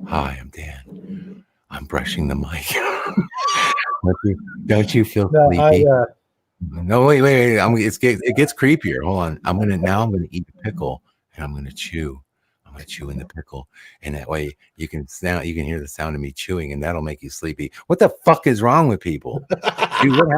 I'm Dan. I'm brushing the mic. don't you feel sleepy? No, wait. It gets creepier. Hold on. I'm going to eat a pickle, and I'm going to chew. I'm going to chew in the pickle, and that way you can hear the sound of me chewing, and that'll make you sleepy. What the fuck is wrong with people? Dude, what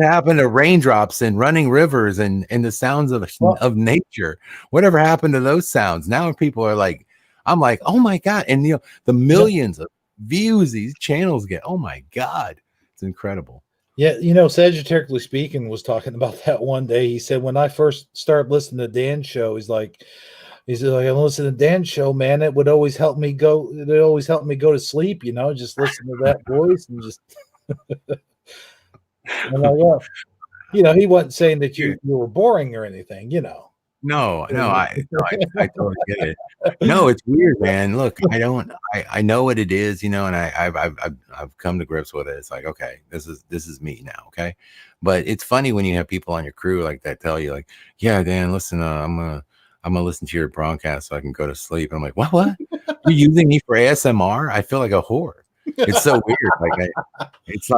happened to raindrops and running rivers and the sounds of nature? Whatever happened to those sounds? Now people are like, I'm like, oh my God. And the millions of views these channels get. Oh my God. It's incredible. Yeah, Sagittarically Speaking was talking about that one day. He said, when I first started listening to Dan's show, he's like, I listen to Dan's show, man. It would always help me go. It always helped me go to sleep. Just listen to that voice and just. And he wasn't saying that you were boring or anything. No, I totally get it. No, it's weird, man. Look, I know what it is, and I've come to grips with it. It's like, okay, this is me now, okay. But it's funny when you have people on your crew like that tell you, like, yeah, Dan, listen, I'm gonna listen to your broadcast so I can go to sleep. And I'm like, what? You're using me for ASMR? I feel like a whore. It's so weird. It's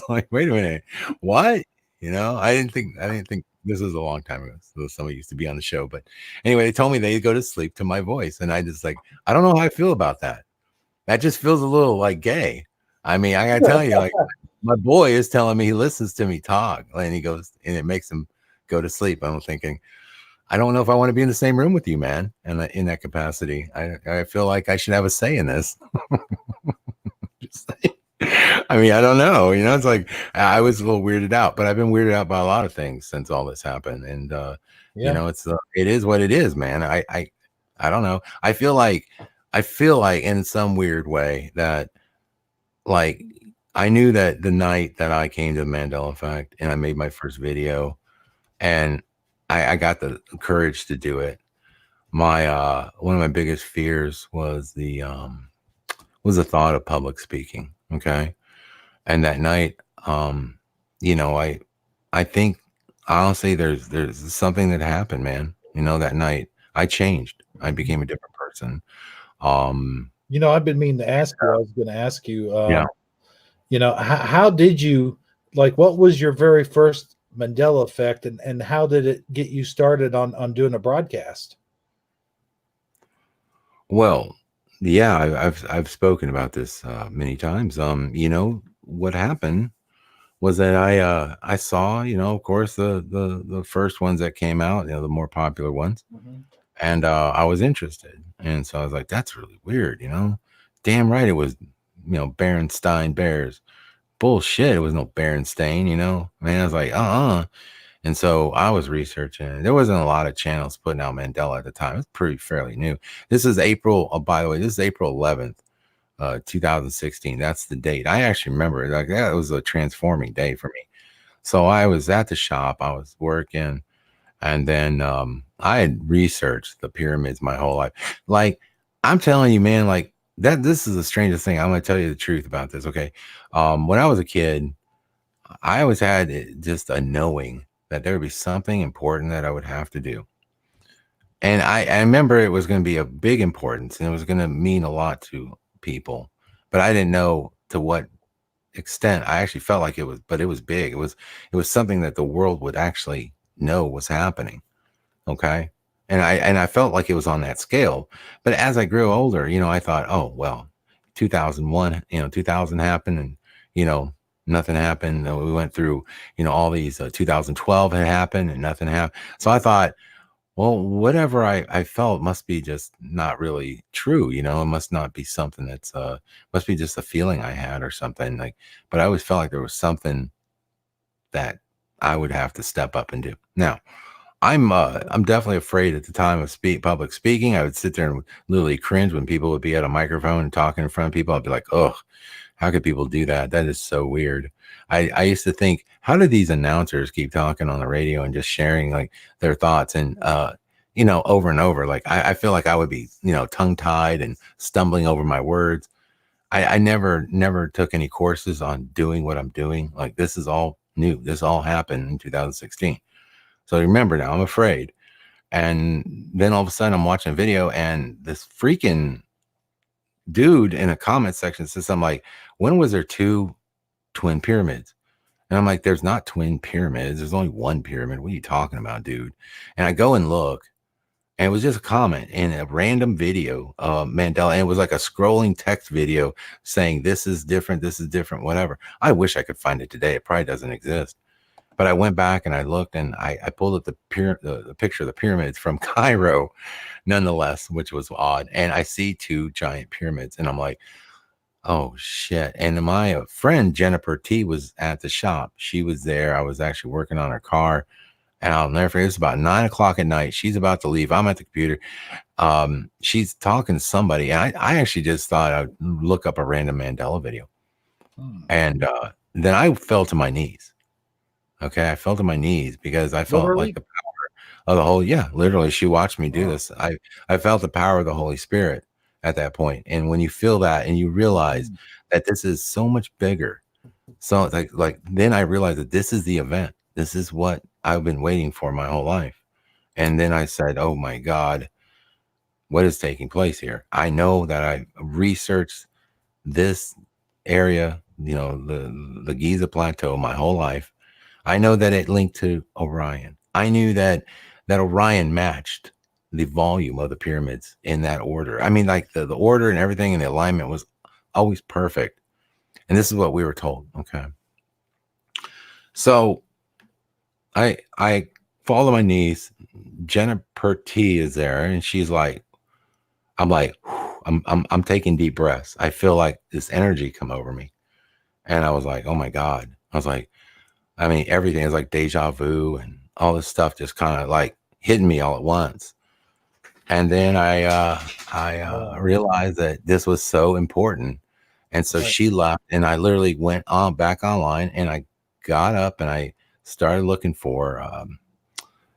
like, wait a minute, what? I didn't think this was a long time ago. So somebody used to be on the show, but anyway, they told me they go to sleep to my voice, and I just like, I don't know how I feel about that. That just feels a little like gay. I mean, I gotta tell you, like, my boy is telling me he listens to me talk, and he goes, and it makes him go to sleep. I'm thinking, I don't know if I want to be in the same room with you, man. And in that capacity, I feel like I should have a say in this. I mean, I don't know. You know, it's like I was a little weirded out, but I've been weirded out by a lot of things since all this happened. And you know, it is what it is, man. I don't know. I feel like in some weird way that like I knew that the night that I came to the Mandela Effect and I made my first video and I got the courage to do it. My one of my biggest fears was the thought of public speaking. Okay. And that night, you know, I think honestly there's something that happened, man. You know, that night I changed. I became a different person. You know, I've been meaning to ask you. I was going to ask you. Yeah. You know, how did you like? What was your very first Mandela Effect, and how did it get you started on doing a broadcast? Well, yeah, I've spoken about this many times. You know, what happened was that I saw, you know, of course, the first ones that came out, you know, the more popular ones, and I was interested, and so I was like, that's really weird, you know. Damn right, it was, you know, Berenstain Bears. Bullshit, it was no Berenstain, you know. Man, I was like, and so I was researching. There wasn't a lot of channels putting out Mandela at the time. It's pretty fairly new. This is April. Oh, by the way, this is April 11th, 2016. That's the date. I actually remember it. Like that was a transforming day for me. So I was at the shop. I was working, and then I had researched the pyramids my whole life. Like I'm telling you, man, like that. This is the strangest thing. I'm going to tell you the truth about this. Okay, when I was a kid, I always had just a knowing that there would be something important that I would have to do. And I remember it was going to be a big importance and it was going to mean a lot to people, but I didn't know to what extent. I actually felt like it was, but it was big. It was something that the world would actually know was happening. Okay. And I felt like it was on that scale, but as I grew older, you know, I thought, oh, well, 2001, you know, 2000 happened and, you know, nothing happened. We went through, you know, all these 2012 had happened and nothing happened. So I thought, well, whatever I felt must be just not really true. You know, it must not be something that's, must be just a feeling I had or something like, but I always felt like there was something that I would have to step up and do. Now, I'm definitely afraid at the time of public speaking. I would sit there and literally cringe when people would be at a microphone and talking in front of people. I'd be like, oh, how could people do that? That is so weird. I used to think, how do these announcers keep talking on the radio and just sharing like their thoughts and, you know, over and over? Like, I feel like I would be, you know, tongue tied and stumbling over my words. I never took any courses on doing what I'm doing. Like, this is all new. This all happened in 2016. So remember now, I'm afraid. And then all of a sudden I'm watching a video and this freaking dude in a comment section says something like, when was there 2 twin pyramids? And I'm like, there's not twin pyramids. There's only one pyramid. What are you talking about, dude? And I go and look, and it was just a comment in a random video of Mandela. And it was like a scrolling text video saying, this is different, whatever. I wish I could find it today. It probably doesn't exist. But I went back and I looked and I pulled up the picture of the pyramids from Cairo, nonetheless, which was odd. And I see 2 giant pyramids and I'm like, oh shit. And my friend Jennifer T was at the shop. She was there. I was actually working on her car and I'll never forget. It was about 9 o'clock at night. She's about to leave. I'm at the computer. She's talking to somebody. And I actually just thought I'd look up a random Mandela video. And then I fell to my knees. Okay, I fell to my knees because I felt like the power of the Holy. Yeah, literally, she watched me do this. I felt the power of the Holy Spirit at that point. And when you feel that and you realize that this is so much bigger, so it's like then I realized that this is the event. This is what I've been waiting for my whole life. And then I said, oh my God, what is taking place here? I know that I researched this area, you know, the Giza Plateau my whole life. I know that it linked to Orion. I knew that Orion matched the volume of the pyramids in that order. I mean, like the order and everything and the alignment was always perfect. And this is what we were told. Okay. So I fall to my knees. Jennifer T is there and she's like, I'm like, I'm taking deep breaths. I feel like this energy come over me. And I was like, oh my God. I was like, I mean, everything is like deja vu and all this stuff just kind of like hitting me all at once. And then I realized that this was so important. And so she left, and I literally went on back online, and I got up and I started looking for,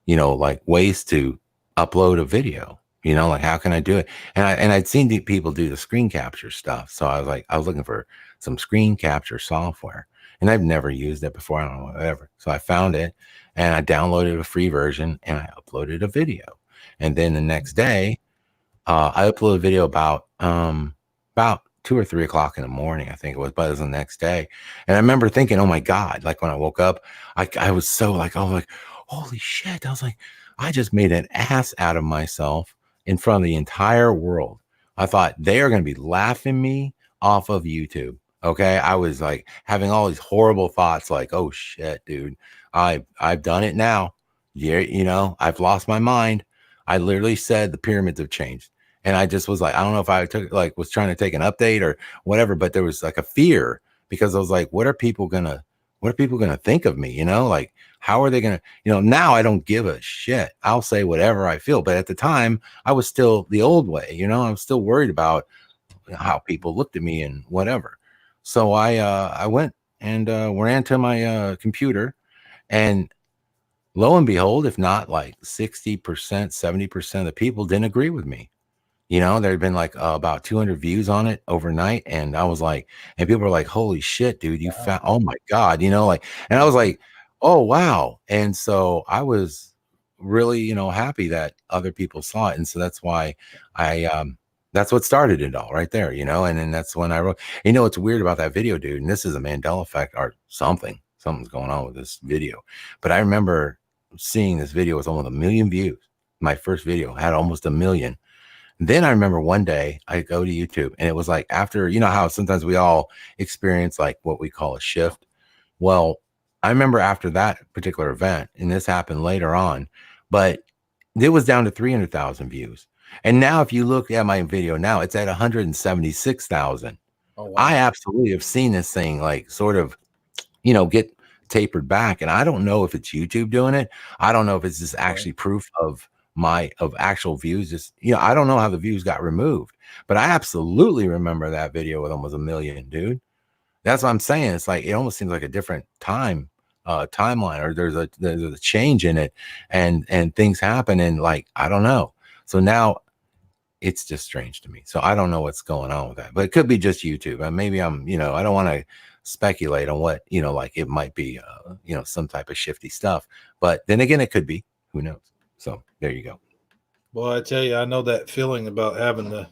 like ways to upload a video, like how can I do it? And I'd seen people do the screen capture stuff. So I was looking for some screen capture software, and I've never used it before. I don't know, whatever. So I found it, and I downloaded a free version, and I uploaded a video. And then the next day, I uploaded a video about 2 or 3 o'clock in the morning, I think it was, but it was the next day. And I remember thinking, oh my God, like when I woke up, I was so like, oh, like, holy shit. I was like, I just made an ass out of myself in front of the entire world. I thought they are going to be laughing me off of YouTube. Okay. I was like having all these horrible thoughts like, oh shit, dude, I've done it now. Yeah. I've lost my mind. I literally said the pyramids have changed. And I just was like, I don't know if I was trying to take an update or whatever, but there was like a fear because I was like, what are people gonna think of me? Like, how are they gonna, now I don't give a shit. I'll say whatever I feel. But at the time I was still the old way, I'm still worried about how people looked at me and whatever. So I went and ran to my computer, and lo and behold, if not like 60%, 70% of the people didn't agree with me. There had been like about 200 views on it overnight. And I was like, and people were like, holy shit, dude, you found, oh my God, and I was like, oh, wow. And so I was really, happy that other people saw it. And so that's why that's what started it all right there, and then that's when I wrote, what's weird about that video, dude, and this is a Mandela effect or something's going on with this video. But I remember seeing this video with almost 1 million views. My first video had almost 1 million. Then I remember one day I go to YouTube, and it was like after, how sometimes we all experience like what we call a shift. Well, I remember after that particular event, and this happened later on, but it was down to 300,000 views. And now if you look at my video now, it's at 176,000. Oh, wow. I absolutely have seen this thing like sort of, get tapered back. And I don't know if it's YouTube doing it. I don't know if it's just actually proof of actual views. Just, I don't know how the views got removed, but I absolutely remember that video with almost 1 million, dude. That's what I'm saying. It's like, it almost seems like a different timeline, or there's a change in it, and things happen. And like, I don't know. So now it's just strange to me. So I don't know what's going on with that, but it could be just YouTube. And maybe I'm, I don't want to speculate on what, like it might be, some type of shifty stuff, but then again, it could be, who knows? So there you go. Well, I tell you, I know that feeling about having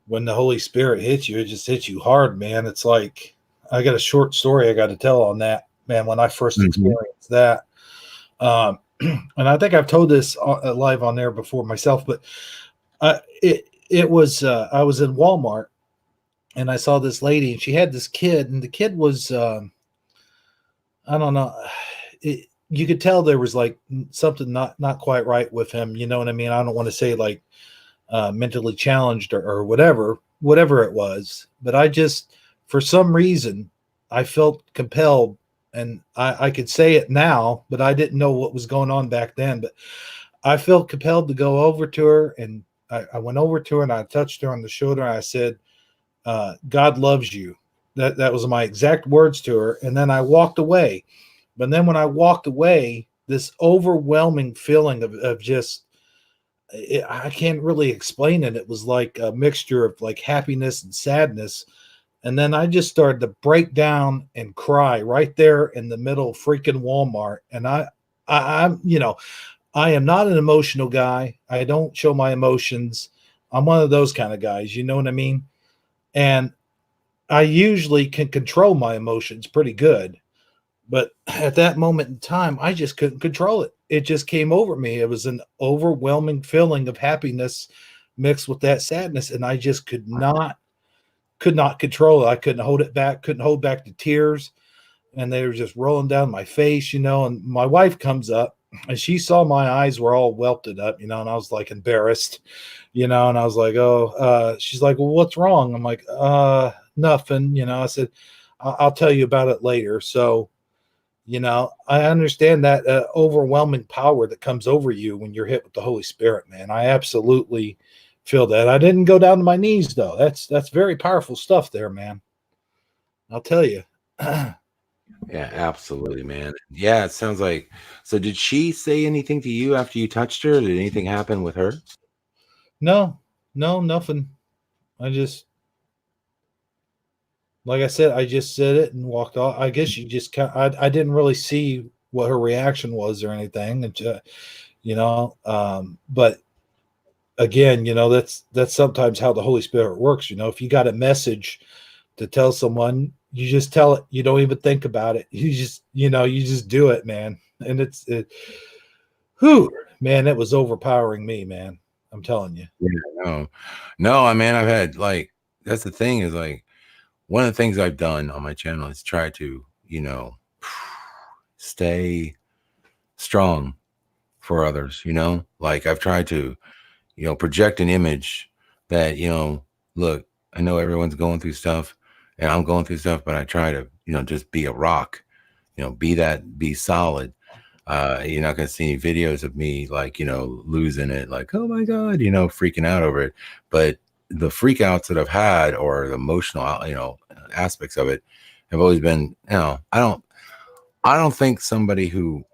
when the Holy Spirit hits you, it just hits you hard, man. It's like, I got a short story I got to tell on that, man, when I first experienced that. And I think I've told this live on there before myself, but it was, I was in Walmart, and I saw this lady, and she had this kid, and the kid was, I don't know, you could tell there was like something not quite right with him. You know what I mean? I don't want to say like mentally challenged or whatever it was, but I just, for some reason, I felt compelled, and I could say it now, but I didn't know what was going on back then, but I felt compelled to go over to her, and I went over to her, and I touched her on the shoulder, and I said, God loves you. That was my exact words to her. And then I walked away. But then when I walked away, this overwhelming feeling of just, I can't really explain it. It was like a mixture of like happiness and sadness. And then I just started to break down and cry right there in the middle of freaking Walmart. And I'm, I am not an emotional guy. I don't show my emotions. I'm one of those kind of guys. You know what I mean? And I usually can control my emotions pretty good. But at that moment in time, I just couldn't control it. It just came over me. It was an overwhelming feeling of happiness mixed with that sadness. And I just could not control it. I couldn't hold it back, couldn't hold back the tears. And they were just rolling down my face, and my wife comes up, and she saw my eyes were all welted up, and I was like embarrassed, and I was like, oh, she's like, well, what's wrong? I'm like, nothing. I said, I'll tell you about it later. So, I understand that overwhelming power that comes over you when you're hit with the Holy Spirit, man. I absolutely feel that. I didn't go down to my knees though. That's very powerful stuff there, man. I'll tell you. Yeah, absolutely, man. Yeah, it sounds like. So, did she say anything to you after you touched her? Did anything happen with her? No, nothing. I just, like I said, I just said it and walked off. I guess you just I didn't really see what her reaction was or anything. And, but again, that's sometimes how the Holy Spirit works. If you got a message to tell someone, you just tell it. You don't even think about it. You just do it, man. And man, it was overpowering me, man. I'm telling you. Yeah, no, I mean, I've had that's the thing is one of the things I've done on my channel is try to, stay strong for others, I've tried to, project an image that, look, I know everyone's going through stuff and I'm going through stuff, but I try to, just be a rock, be solid. You're not going to see any videos of me losing it, oh my God, freaking out over it. But the freakouts that I've had or the emotional, aspects of it have always been, I don't think somebody who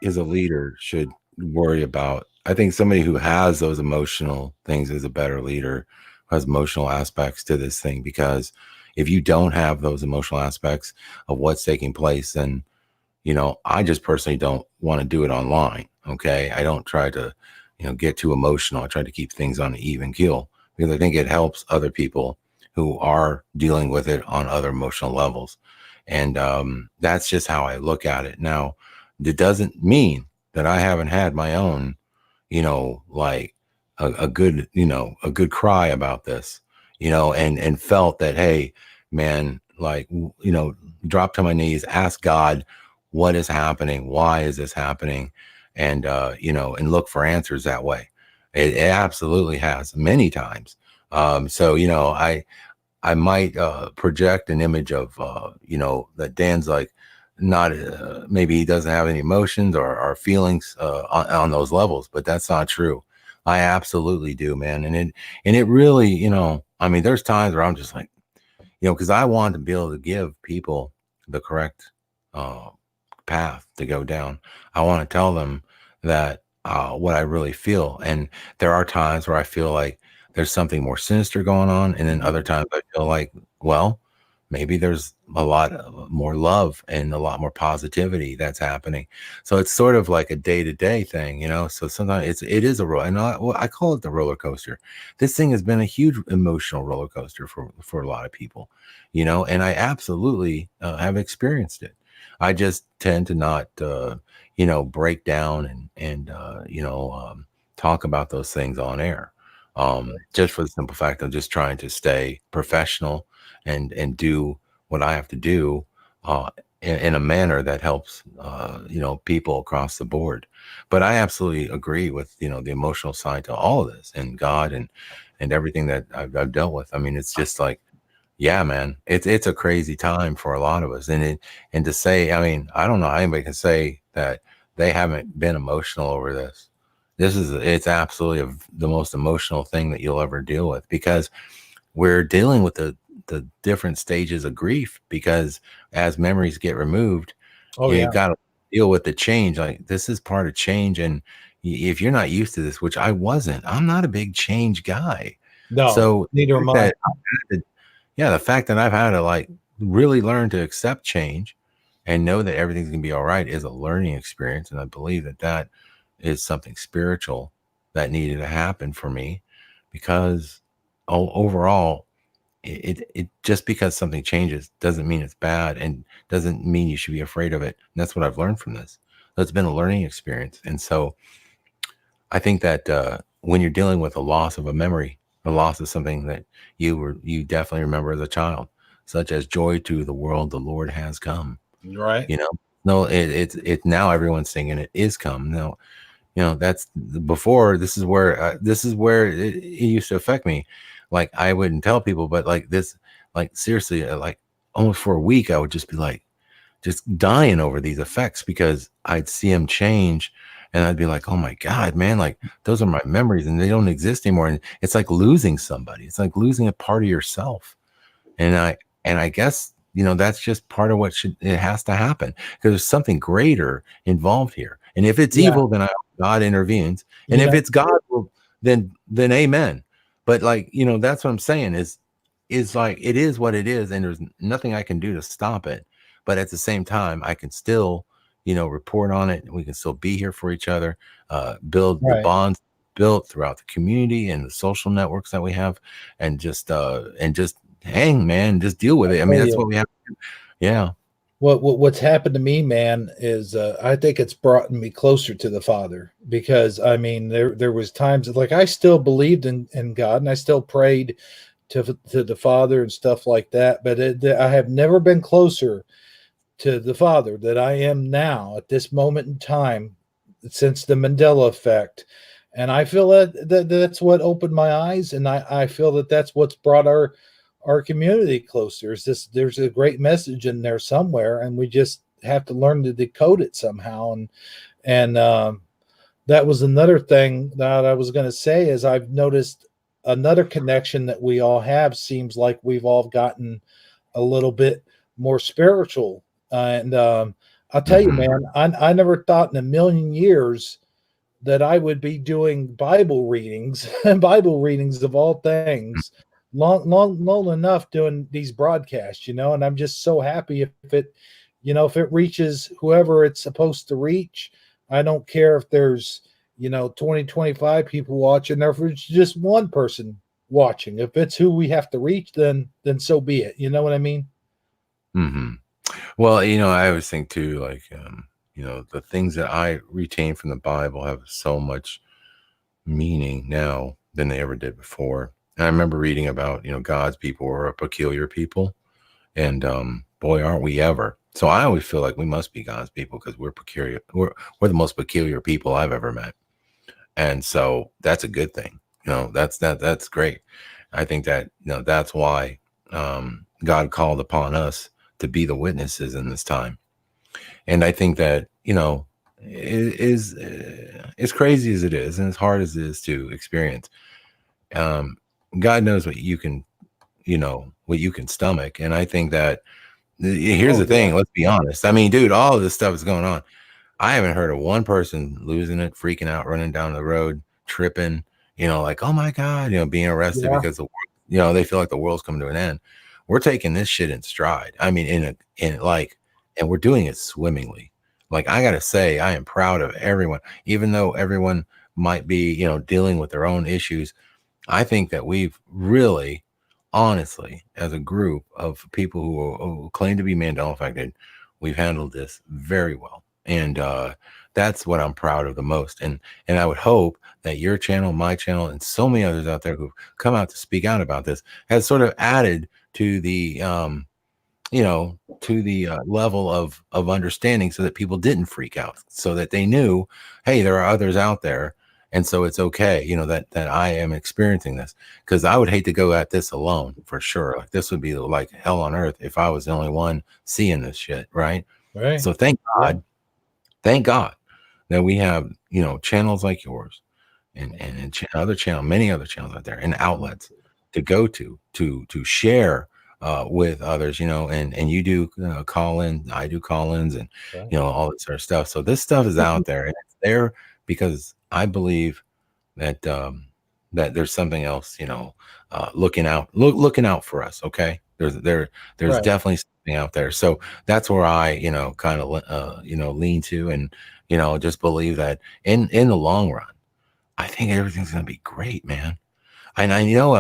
is a leader should worry about. I think somebody who has those emotional things is a better leader, who has emotional aspects to this thing, because if you don't have those emotional aspects of what's taking place, then I just personally don't want to do it online. Okay. I don't try to, get too emotional. I try to keep things on an even keel because I think it helps other people who are dealing with it on other emotional levels. And that's just how I look at it. Now, it doesn't mean that I haven't had my own, a good cry about this, and felt that, hey, man, drop to my knees, ask God, what is happening? Why is this happening? And, and look for answers that way. It absolutely has many times. So, I might project an image of, that Dan's not, maybe he doesn't have any emotions or feelings on those levels, but that's not true. I absolutely do, man. And it really, I mean, there's times where I'm just because I want to be able to give people the correct path to go down. I want to tell them that what I really feel. And there are times where I feel like there's something more sinister going on. And then other times I feel like, well, maybe there's a lot more love and a lot more positivity that's happening. So it's sort of like a day-to-day thing, so sometimes it is a roller, and I call it the roller coaster. This thing has been a huge emotional roller coaster for a lot of people, and I absolutely have experienced it. I just tend to not, break down and talk about those things on air. Just for the simple fact of just trying to stay professional and do what I have to do in a manner that helps people across the board. But I absolutely agree with the emotional side to all of this, and God and everything that I've dealt with. I mean, it's just yeah, man, it's a crazy time for a lot of us, and to say, I mean, I don't know how anybody can say that they haven't been emotional over this. It's absolutely the most emotional thing that you'll ever deal with, because we're dealing with the different stages of grief, because as memories get removed, you've got to deal with the change. This is part of change. And if you're not used to this, which I wasn't, I'm not a big change guy. No, so neither am I. The fact that I've had to really learn to accept change and know that everything's gonna be all right is a learning experience. And I believe that is something spiritual that needed to happen for me, because overall, it just because something changes doesn't mean it's bad, and doesn't mean you should be afraid of it. And that's what I've learned from this. So it's been a learning experience. And so I think that when you're dealing with a loss of a memory, a loss of something that you definitely remember as a child, such as joy to the world, the Lord has come. Right. No, it's now everyone's singing it is come. No, that's before. This is where it used to affect me. I wouldn't tell people, but this, seriously, almost for a week, I would just be like, just dying over these effects because I'd see them change and I'd be like, oh my God, man, like those are my memories and they don't exist anymore. And it's like losing somebody. It's like losing a part of yourself. And I guess, that's just part of it has to happen because there's something greater involved here. And if it's evil, then God intervenes. And if it's God, well, then amen. But like, that's what I'm saying is like, it is what it is. And there's nothing I can do to stop it. But at the same time, I can still, report on it. We can still be here for each other, build the bonds built throughout the community and the social networks that we have, and just hang, man, just deal with it. I mean, that's what we have to do. Yeah. What's happened to me, man, is I think it's brought me closer to the Father, because I mean, there was times like I still believed in God and I still prayed to the Father and stuff like that, but I have never been closer to the Father that I am now at this moment in time since the Mandela Effect. And I feel that's what opened my eyes, and I feel that's what's brought our community closer. There's a great message in there somewhere, and we just have to learn to decode it somehow. And that was another thing that I was going to say is I've noticed another connection that we all have. Seems like we've all gotten a little bit more spiritual. And I'll tell you, man, I never thought in a million years that I would be doing Bible readings and Bible readings of all things long enough doing these broadcasts, and I'm just so happy if it reaches whoever it's supposed to reach. I don't care if there's, 20, 25 people watching, or if it's just one person watching. If it's who we have to reach, then so be it. You know what I mean? Mm-hmm. Well, I always think too, like, the things that I retain from the Bible have so much meaning now than they ever did before. And I remember reading about, God's people were a peculiar people, and boy, aren't we ever. So I always feel like we must be God's people because we're peculiar. We're the most peculiar people I've ever met. And so that's a good thing. That's great. I think that, that's why God called upon us to be the witnesses in this time. And I think that, as crazy as it is and as hard as it is to experience, God knows what you can stomach. And I think that here's the thing, let's be honest. I mean, dude, all of this stuff is going on. I haven't heard of one person losing it, freaking out, running down the road, tripping, like, oh my God, being arrested because they feel like the world's coming to an end. We're taking this shit in stride. I mean, and we're doing it swimmingly. Like, I got to say, I am proud of everyone, even though everyone might be, dealing with their own issues. I think that we've really, honestly, as a group of people who claim to be Mandela affected, we've handled this very well. And that's what I'm proud of the most. And I would hope that your channel, my channel, and so many others out there who've come out to speak out about this has sort of added to the level of understanding, so that people didn't freak out, so that they knew, hey, there are others out there. And so it's okay, that I am experiencing this, because I would hate to go at this alone, for sure. Like, this would be like hell on earth if I was the only one seeing this shit. Right. So thank God that we have, channels like yours and many other channels out there, and outlets to go to share with others, and you do call-ins, I do call-ins, and all that sort of stuff. So this stuff is out there, and it's there because I believe that that there's something else, looking out for us. Okay, there's definitely something out there. So that's where I kind of lean to, and just believe that in the long run, I think everything's gonna be great, man. And I know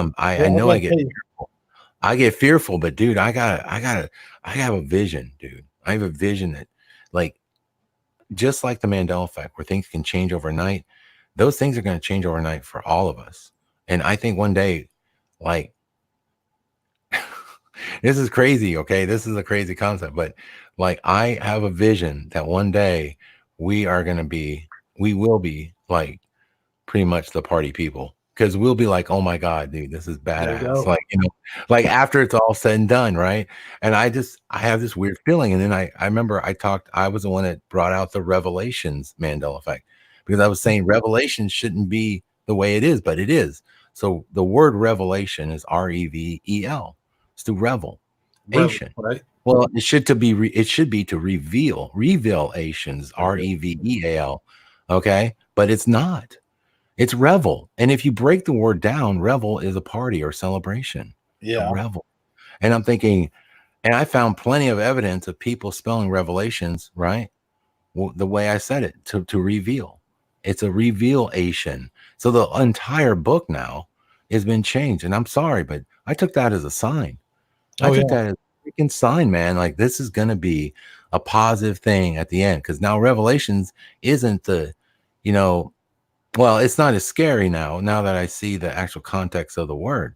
I get fearful, but dude, I have a vision, dude. I have a vision that, like, just like the Mandela Effect, where things can change overnight, those things are going to change overnight for all of us. And I think one day, like, this is crazy. Okay. This is a crazy concept, but like, I have a vision that one day we will be like pretty much the party people. because we'll be like, oh my God, dude, this is There you badass. go. Like, like after it's all said and done, right? And I have this weird feeling. And then I remember I was the one that brought out the Revelations Mandela Effect, because I was saying revelation shouldn't be the way it is, but it is. So the word revelation is revel. It's to revel. Asian. Right? Well, it should be to reveal. Revelations, reveal. Okay, but it's not. It's revel. And if you break the word down, revel is a party or celebration. Yeah. A revel. And I'm thinking, and I found plenty of evidence of people spelling revelations, right? Well, the way I said it, to reveal. It's a revelation. So the entire book now has been changed. And I'm sorry, but I took that as a sign. I took that as a freaking sign, man. Like, this is going to be a positive thing at the end. Because now Revelations isn't the, well, it's not as scary now that I see the actual context of the word.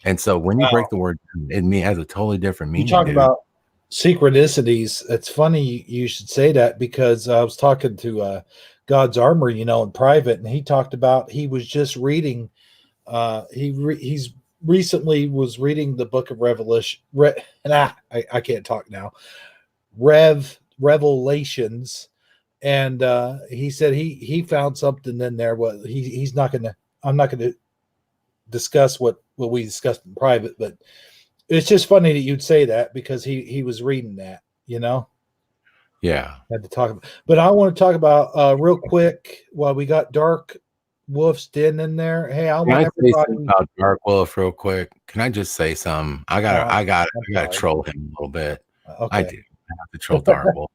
And so when you break the word, it has a totally different meaning. You talk about synchronicities. It's funny you should say that, because I was talking to God's Armor, in private, and he talked about he was just reading. He's recently was reading the book of Revelation. I can't talk now. Revelations. And he said he found something in there. What he's not gonna. I'm not gonna discuss what we discussed in private, but it's just funny that you'd say that, because he was reading that. Yeah. Had to talk about. But I want to talk about real quick while we got Dark Wolf's Den in there. Hey, I want everybody about Dark Wolf real quick. Can I just say something? I gotta troll him a little bit. Okay. I do. I have to troll Dark Wolf.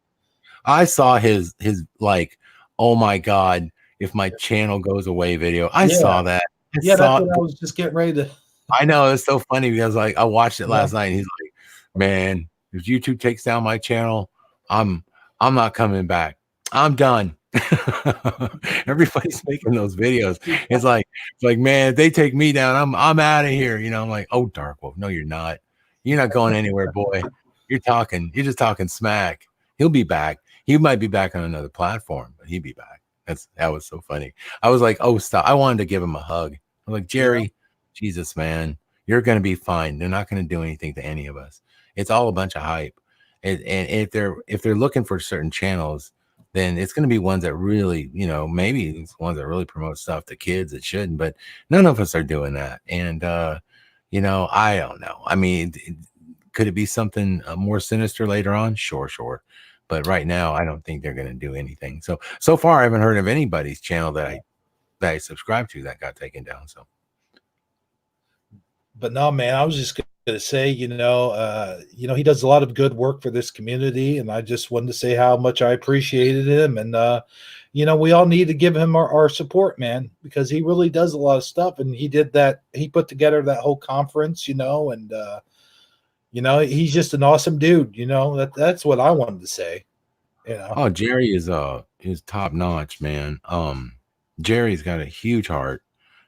I saw his like, oh my God, if my channel goes away video. I saw that. That's what I was just getting ready to. I know, it's so funny, because like I watched it last night, and he's like, man, if YouTube takes down my channel, I'm not coming back. I'm done. Everybody's making those videos. It's like, man, if they take me down, I'm out of here. I'm like, oh, Dark Wolf, no, you're not. You're not going anywhere, boy. You're just talking smack. He'll be back. He might be back on another platform, but he'd be back. That was so funny. I was like, oh, stop. I wanted to give him a hug. I'm like, Jerry, Jesus, man, you're going to be fine. They're not going to do anything to any of us. It's all a bunch of hype. And if they're looking for certain channels, then it's going to be ones that really, maybe it's ones that really promote stuff to kids that shouldn't, but none of us are doing that. And, I don't know. I mean, could it be something more sinister later on? Sure. But right now, I don't think they're going to do anything. So far, I haven't heard of anybody's channel that I subscribe to that got taken down. So, but no, man, I was just going to say, he does a lot of good work for this community, and I just wanted to say how much I appreciated him. And we all need to give him our support, man, because he really does a lot of stuff, and he put together that whole conference, and he's just an awesome dude. That's what I wanted to say. Oh, Jerry is top notch, man. Jerry's got a huge heart.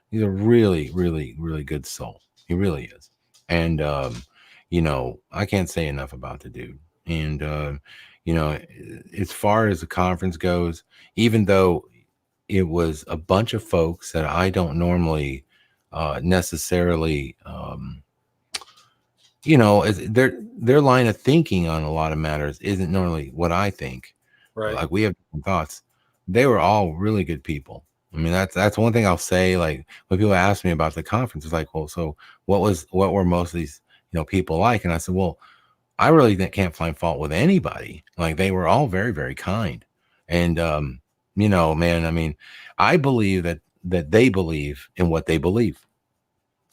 He's a really, really, really good soul. He really is. And I can't say enough about the dude. And as far as the conference goes, even though it was a bunch of folks that I don't normally necessarily their line of thinking on a lot of matters isn't normally what I think. Right. Like, we have different thoughts. They were all really good people. I mean, that's one thing I'll say. Like, when people ask me about the conference, it's like, well, so what were most of these, people like? And I said, well, I really can't find fault with anybody. Like, they were all very, very kind. And, man, I mean, I believe that they believe in what they believe.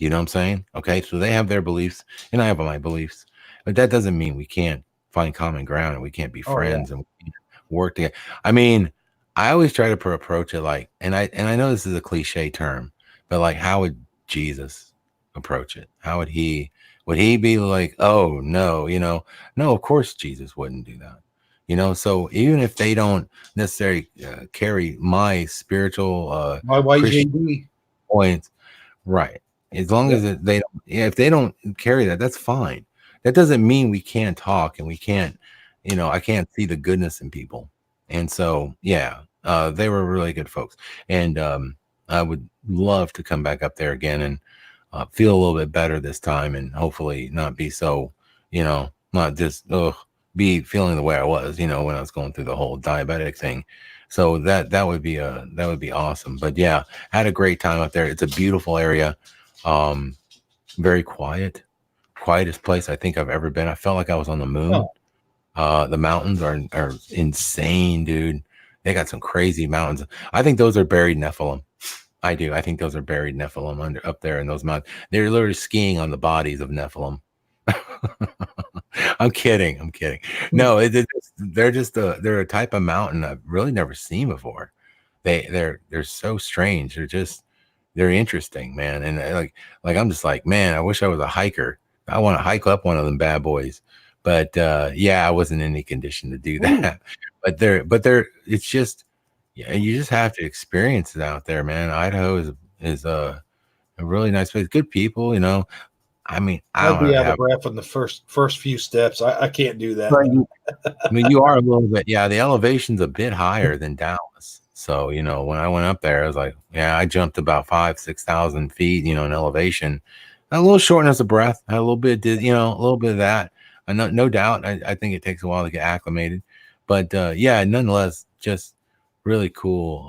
You know what I'm saying? Okay. So they have their beliefs and I have my beliefs, but that doesn't mean we can't find common ground and we can't be friends and we can't work together. I mean, I always try to approach it like, and I know this is a cliche term, but like, how would Jesus approach it? How would he be like, oh no, no, of course Jesus wouldn't do that. So even if they don't necessarily carry my spiritual, my YJD points, right. As long as if they don't carry that, that's fine. That doesn't mean we can't talk and we can't, I can't see the goodness in people. And so, they were really good folks. And, I would love to come back up there again and feel a little bit better this time, and hopefully not be so, not just be feeling the way I was, when I was going through the whole diabetic thing. So that would be awesome. But yeah, I had a great time up there. It's a beautiful area, very quietest place I think I've ever been. I felt like I was on the moon. The mountains are insane, dude. They got some crazy mountains. I think those are buried Nephilim. I do. I think those are buried Nephilim up there in those mountains. They're literally skiing on the bodies of Nephilim. I'm kidding. No, they're a type of mountain I've really never seen before. They're so strange. They're interesting, man. And like I'm just like, man, I wish I was a hiker. I want to hike up one of them bad boys. But yeah, I wasn't in any condition to do that. But it's just, yeah, you just have to experience it out there, man. Idaho is a really nice place. Good people, I mean, I'd be out of breath on the first few steps. I can't do that. I mean, you are a little bit, yeah. The elevation's a bit higher than Dallas, so when I went up there, I was like, yeah, I jumped about 5,000-6,000 feet, in elevation. A little shortness of breath, had a little bit, a little bit of that. No doubt, I think it takes a while to get acclimated, but yeah, nonetheless, just really cool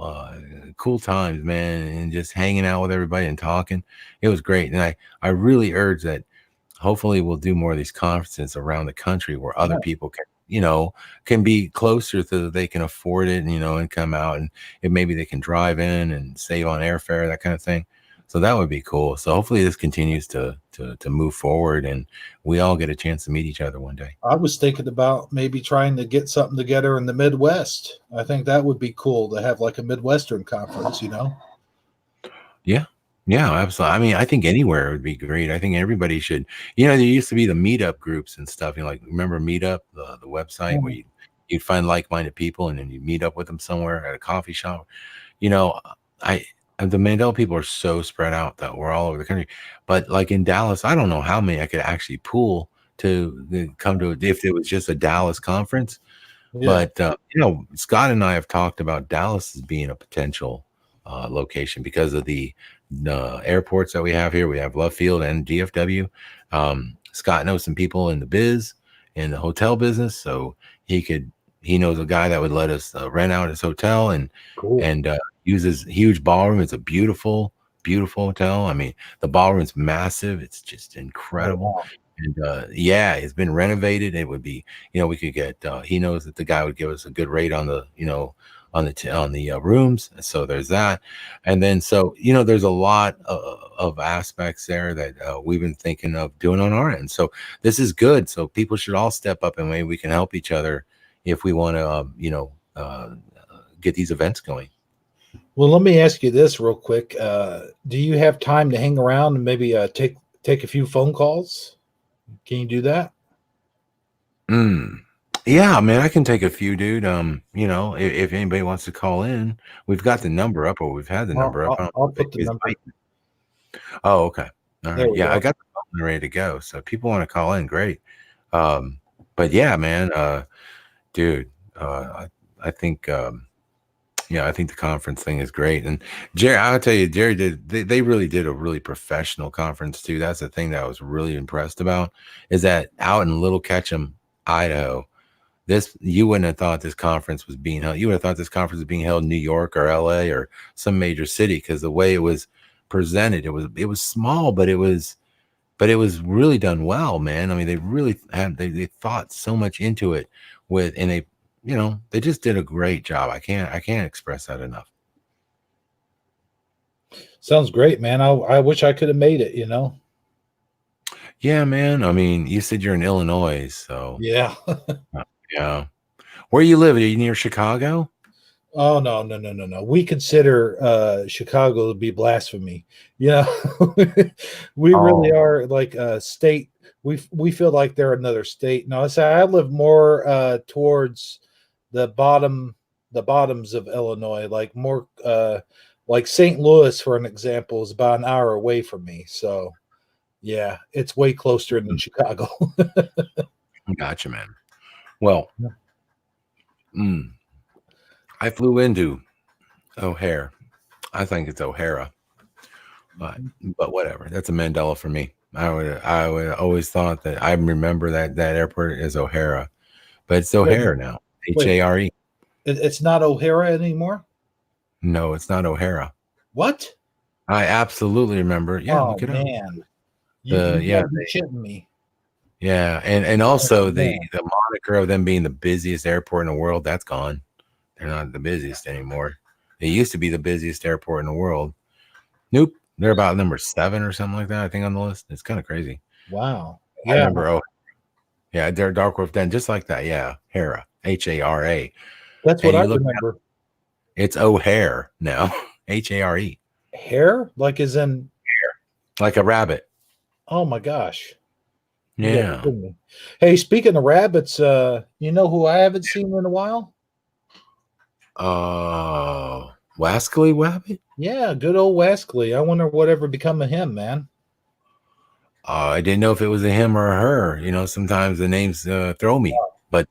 times, man, and just hanging out with everybody and talking. It was great, and I really urge that hopefully we'll do more of these conferences around the country where other people can be closer so that they can afford it, and come out, and maybe they can drive in and save on airfare, that kind of thing. So that would be cool. So hopefully this continues to move forward, and we all get a chance to meet each other one day. I was thinking about maybe trying to get something together in the Midwest. I think that would be cool to have like a Midwestern conference, Yeah, absolutely. I mean, I think anywhere would be great. I think everybody should, there used to be the meetup groups and stuff. Like, remember Meetup, the website where you'd find like-minded people and then you meet up with them somewhere at a coffee shop. The Mandela people are so spread out that we're all over the country. But like in Dallas, I don't know how many I could actually pool to come to if it was just a Dallas conference. Yeah. But, Scott and I have talked about Dallas as being a potential location because of the airports that we have here. We have Love Field and DFW. Scott knows some people in the biz, in the hotel business. So he knows a guy that would let us rent out his hotel and use his huge ballroom. It's a beautiful, beautiful hotel. I mean, the ballroom's massive. It's just incredible. Oh, wow. And yeah, it's been renovated. It would be, we could get. He knows that the guy would give us a good rate on the, on the rooms. So there's that, and then there's a lot of aspects there that we've been thinking of doing on our end. So this is good. So people should all step up, and maybe we can help each other if we want to, get these events going. Well, let me ask you this real quick. Do you have time to hang around and maybe take a few phone calls? Can you do that? Yeah, man, I can take a few, dude. If anybody wants to call in, we've got the number up, or we've had the number up. I'll put the number. Oh, okay. All right. Yeah, I got the phone ready to go. So if people want to call in, great. But yeah, man, dude, I think I think the conference thing is great. And Jerry, I'll tell you, Jerry they really did a really professional conference too. That's the thing that I was really impressed about, is that out in Little Ketchum, Idaho, you wouldn't have thought this conference was being held. You would have thought this conference was being held in New York or LA or some major city, because the way it was presented, it was small, but it was really done well, man. I mean, they really they thought so much into it and they just did a great job. I can't express that enough. Sounds great, man. I wish I could have made it, Yeah, man. I mean, you said you're in Illinois, so yeah. Yeah. Where you live? Are you near Chicago? Oh, no. We consider Chicago to be blasphemy. We really are like a state. We feel like they're another state. No, I live more towards the bottoms of Illinois, like more like St. Louis, for an example, is about an hour away from me. So yeah, it's way closer than Chicago. Gotcha, man. Well, I flew into O'Hare I think it's O'Hara, but whatever. That's a Mandela for me. I would always thought that I remember that airport is O'Hara, but it's O'Hare now. H-A-R-E. It's not O'Hara anymore. No, it's not O'Hara. What? I absolutely remember. Yeah, Oh look it up. man, Yeah, you're shitting me. Yeah, and also Oh, the man. moniker of them being the busiest airport in the world, that's gone. They're not the busiest anymore. They used to be the busiest airport in the world. Nope, they're about number 7 or something like that, I think, on the list. It's kind of crazy. Wow. I remember. Oh, yeah, they're Dark Wolf Den, just like that. Yeah, Hara, H-A-R-A. That's what I remember. It's O'Hare now, H-A-R-E. Hair, like as in like a rabbit. Oh my gosh. Yeah. Hey, speaking of rabbits, you know who I haven't seen in a while? Wascally Wabbit? Yeah, good old Wascally. I wonder whatever become of him, man. I didn't know if it was a him or a her. You know, sometimes the names throw me. But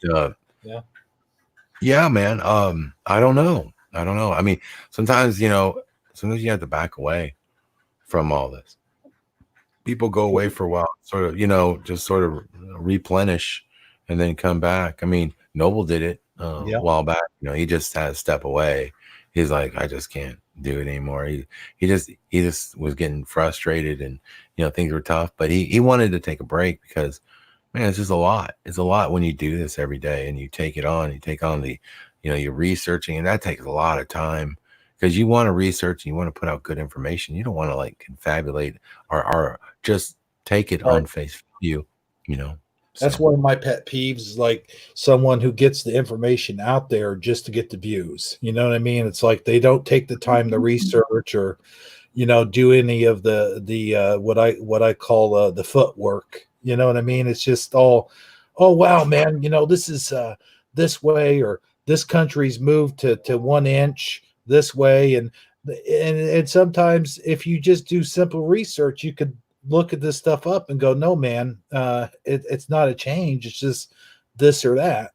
yeah, man. I don't know. I mean, sometimes you have to back away from all this. People go away for a while, sort of, just sort of replenish and then come back. I mean, Noble did it a while back. He just had to step away. He's like, I just can't do it anymore. He just was getting frustrated, and things were tough. But he wanted to take a break because, man, it's just a lot. It's a lot when you do this every day and you take it on. You take on the, you're researching, and that takes a lot of time. Because you want to research and you want to put out good information. You don't want to like confabulate or just take it on face value, That's one of my pet peeves, like someone who gets the information out there just to get the views. You know what I mean? It's like they don't take the time to research or, do any of the what I call the footwork. You know what I mean? It's just all, oh wow, man, this is this way, or this country's moved to 1 inch this way, and sometimes if you just do simple research, you could look at this stuff up and go, no, man, it's not a change. It's just this or that.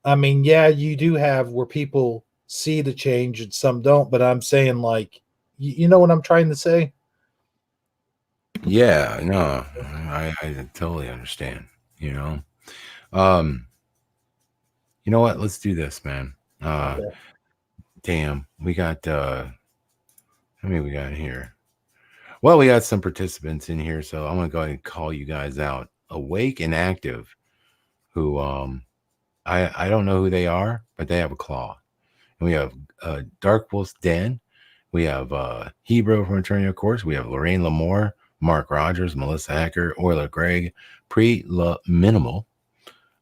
I mean, yeah, you do have where people see the change and some don't, but I'm saying, like, you know what I'm trying to say? Yeah, no, I totally understand. You know what? Let's do this, man. Okay. Damn, we got how many we got here? Well, we got some participants in here, so I'm gonna go ahead and call you guys out. Awake and Active, who I don't know who they are, but they have a claw. And we have Dark Wolf's Den. We have Hebrew from Attorney, of course. We have Lorraine Lamore, Mark Rogers, Melissa Hacker, Orla Gregg, Minimal,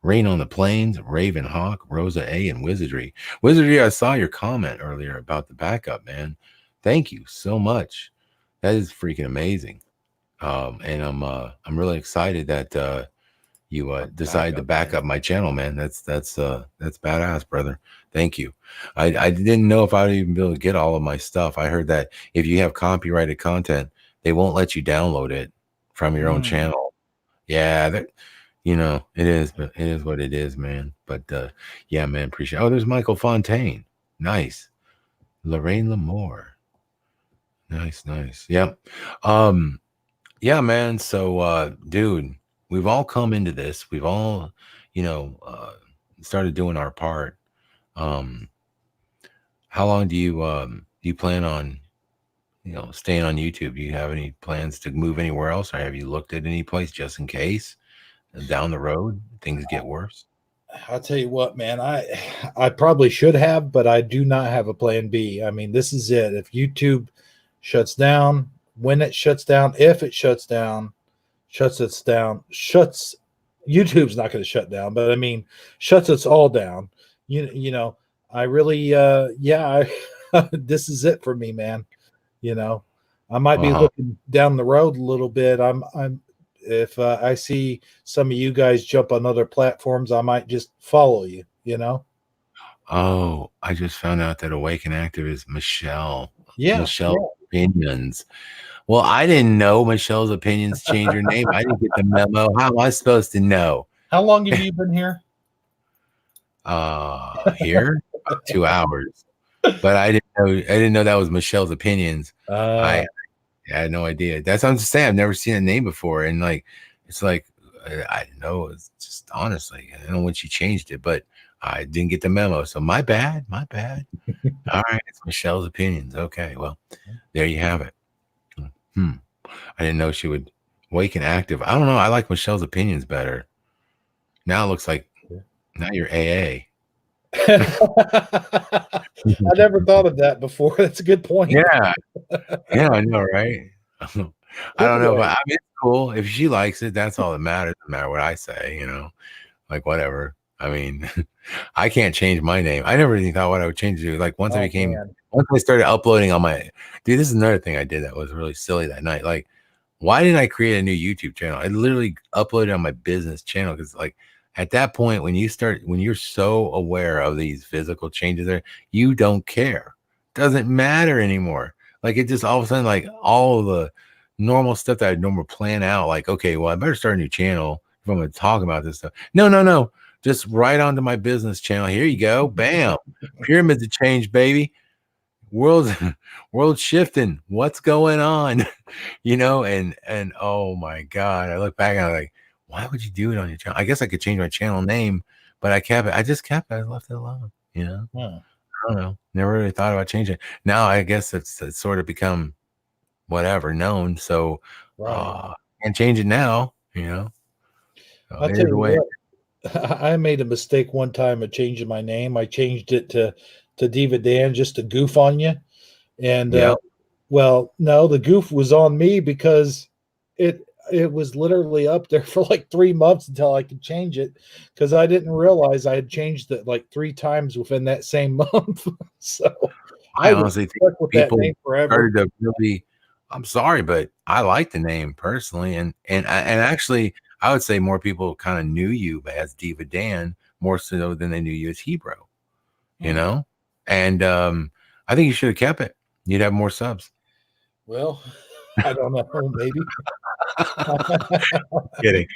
Rain on the Plains, Raven Hawk, Rosa A, and Wizardry. Wizardry, I saw your comment earlier about the backup, man. Thank you so much. That is freaking amazing. And I'm really excited that you decided to back up my channel, man. That's badass, brother. Thank you. I didn't know if I would even be able to get all of my stuff. I heard that if you have copyrighted content, they won't let you download it from your own channel. Yeah, it is, but it is what it is, man. But yeah, man, appreciate it. Oh, there's Michael Fontaine. Nice. Lorraine Lamore. Nice. Yep. Yeah, man. So dude, we've all come into this. We've all, started doing our part. How long do you plan on staying on YouTube? Do you have any plans to move anywhere else, or have you looked at any place just in case down the road things get worse? I'll tell you what, man, I probably should have, but I do not have a plan B. I mean, this is it. If YouTube shuts down, when it shuts down, if it shuts down, YouTube's not going to shut down, but I mean, shuts us all down. I really, this is it for me, man. I might be looking down the road a little bit. If I see some of you guys jump on other platforms, I might just follow you, Oh, I just found out that Awake and Active is Michelle. Yeah. Michelle Opinions. Well, I didn't know Michelle's Opinions changed her name. I didn't get the memo. How am I supposed to know? How long have you been here? Here? About 2 hours. but I didn't know that was Michelle's opinions. I had no idea. That's what I'm just saying. I've never seen a name before, and like it's like I didn't know. It's just honestly, I don't know when she changed it, but I didn't get the memo. So my bad. All right, it's Michelle's opinions. Okay, well, there you have it. I didn't know she would wake and active. I don't know. I like Michelle's opinions better. Now it looks like now you're AA. I never thought of that before. That's a good point. Yeah, I know, right? I don't know, but I mean, it's cool if she likes it. That's all that matters. No matter what I say, like whatever. I mean, I can't change my name. I never even thought what I would change to. Like once I started uploading on my dude, this is another thing I did that was really silly that night. Like, why didn't I create a new YouTube channel? I literally uploaded on my business channel because like at that point when you're so aware of these physical changes there, you don't care. Doesn't matter anymore. Like it just all of a sudden, like all the normal stuff that I'd normally plan out, like, okay, well, I better start a new channel if I'm going to talk about this stuff. No. Just right onto my business channel. Here you go. Bam. Pyramids of change, baby. World shifting. What's going on? And oh my God. I look back and I'm like, why would you do it on your channel? I guess I could change my channel name, but I kept it. I just kept it. I left it alone. I don't know. Never really thought about changing it. Now I guess it's sort of become whatever known. So can't change it now, So I'll tell you what, I made a mistake one time of changing my name. I changed it to Diva Dan just to goof on you. And well, no, the goof was on me because it was literally up there for like 3 months until I could change it because I didn't realize I had changed it like 3 times within that same month. So I honestly think people forever. started to really. I'm sorry, but I like the name personally, and actually, I would say more people kind of knew you as Diva Dan more so than they knew you as Hebrew. And I think you should have kept it. You'd have more subs. Well, I don't know, maybe. Kidding.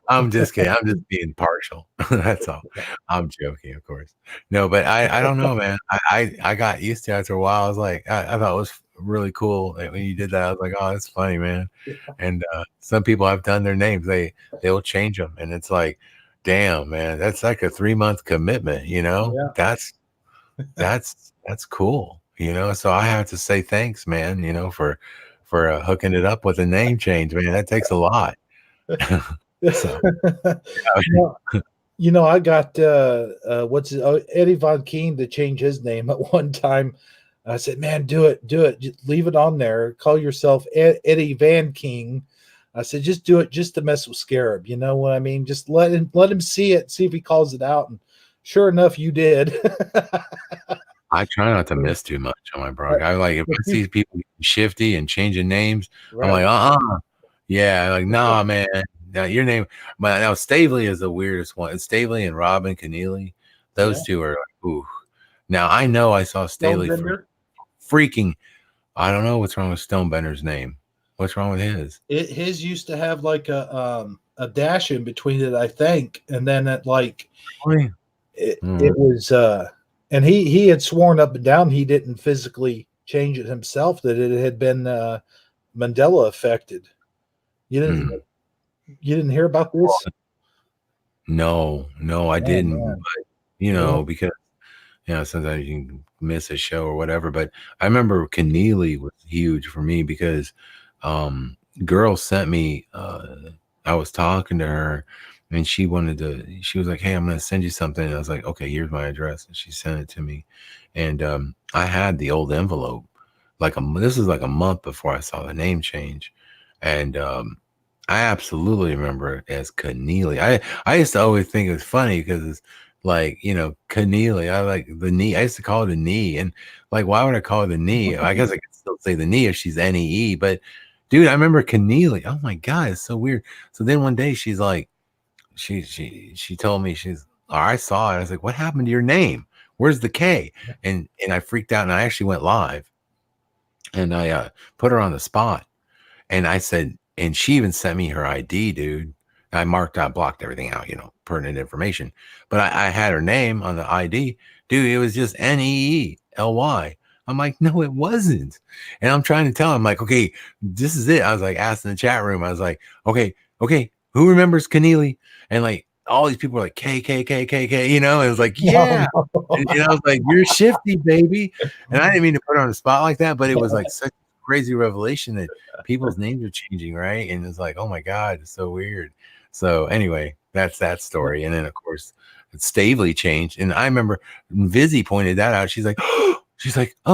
I'm just kidding. I'm just being partial. That's all. I'm joking, of course. No, but I don't know, man. I got used to it after a while. I was like, I thought it was really cool when you did that. I was like, oh, that's funny, man. And some people have done their names. They will change them, and it's like, damn, man, that's like a 3-month commitment. That's cool. So I have to say thanks, man. For hooking it up with a name change, man. That takes a lot. So, I got Eddie Von Keen to change his name at one time. I said, man, do it. Just leave it on there. Call yourself Eddie Van King. I said, just do it just to mess with Scarab. You know what I mean? Just let him see it, see if he calls it out. And sure enough, you did. I try not to miss too much on my blog. I like if I see people shifty and changing names, I'm like, yeah, like nah, man. Now your name, now Stavely is the weirdest one. It's Stavely and Robin Keneally. Those two are like, ooh. Now I know I saw Stavely freaking. I don't know what's wrong with Stonebender's name. What's wrong with his? His used to have like a dash in between it, I think, and then it like it was. And he had sworn up and down he didn't physically change it himself, that it had been Mandela affected. You didn't hear about this? No, I didn't. But, because sometimes you can miss a show or whatever. But I remember Keneally was huge for me because girl sent me. I was talking to her. And she was like, hey, I'm going to send you something. And I was like, okay, here's my address. And she sent it to me. And I had the old envelope. This was like a month before I saw the name change. And I absolutely remember it as Keneally. I used to always think it was funny because it's like, Keneally. I like the knee. I used to call it a knee. And like, why would I call it a knee? I guess I could still say the knee if she's NEE. But dude, I remember Keneally. Oh my God, it's so weird. So then one day she's like, she told me, I saw it. I was like, what happened to your name? Where's the K? And I freaked out and I actually went live and I put her on the spot and I said, and she even sent me her ID, dude. I blocked everything out, pertinent information, but I had her name on the ID, dude. It was just NEE. L-Y. I'm like, no, it wasn't. And I'm trying to tell him, like, okay, this is it. I was like, asking the chat room. I was like, okay, who remembers Keneally? And like, all these people were like, K. You know, it was like, yeah. And I was like, you're shifty, baby. And I didn't mean to put her on the spot like that, but it was like such a crazy revelation that people's names are changing, right? And it's like, oh my God, it's so weird. So anyway, that's that story. And then of course, Stavely changed. And I remember Vizzy pointed that out. She's like, oh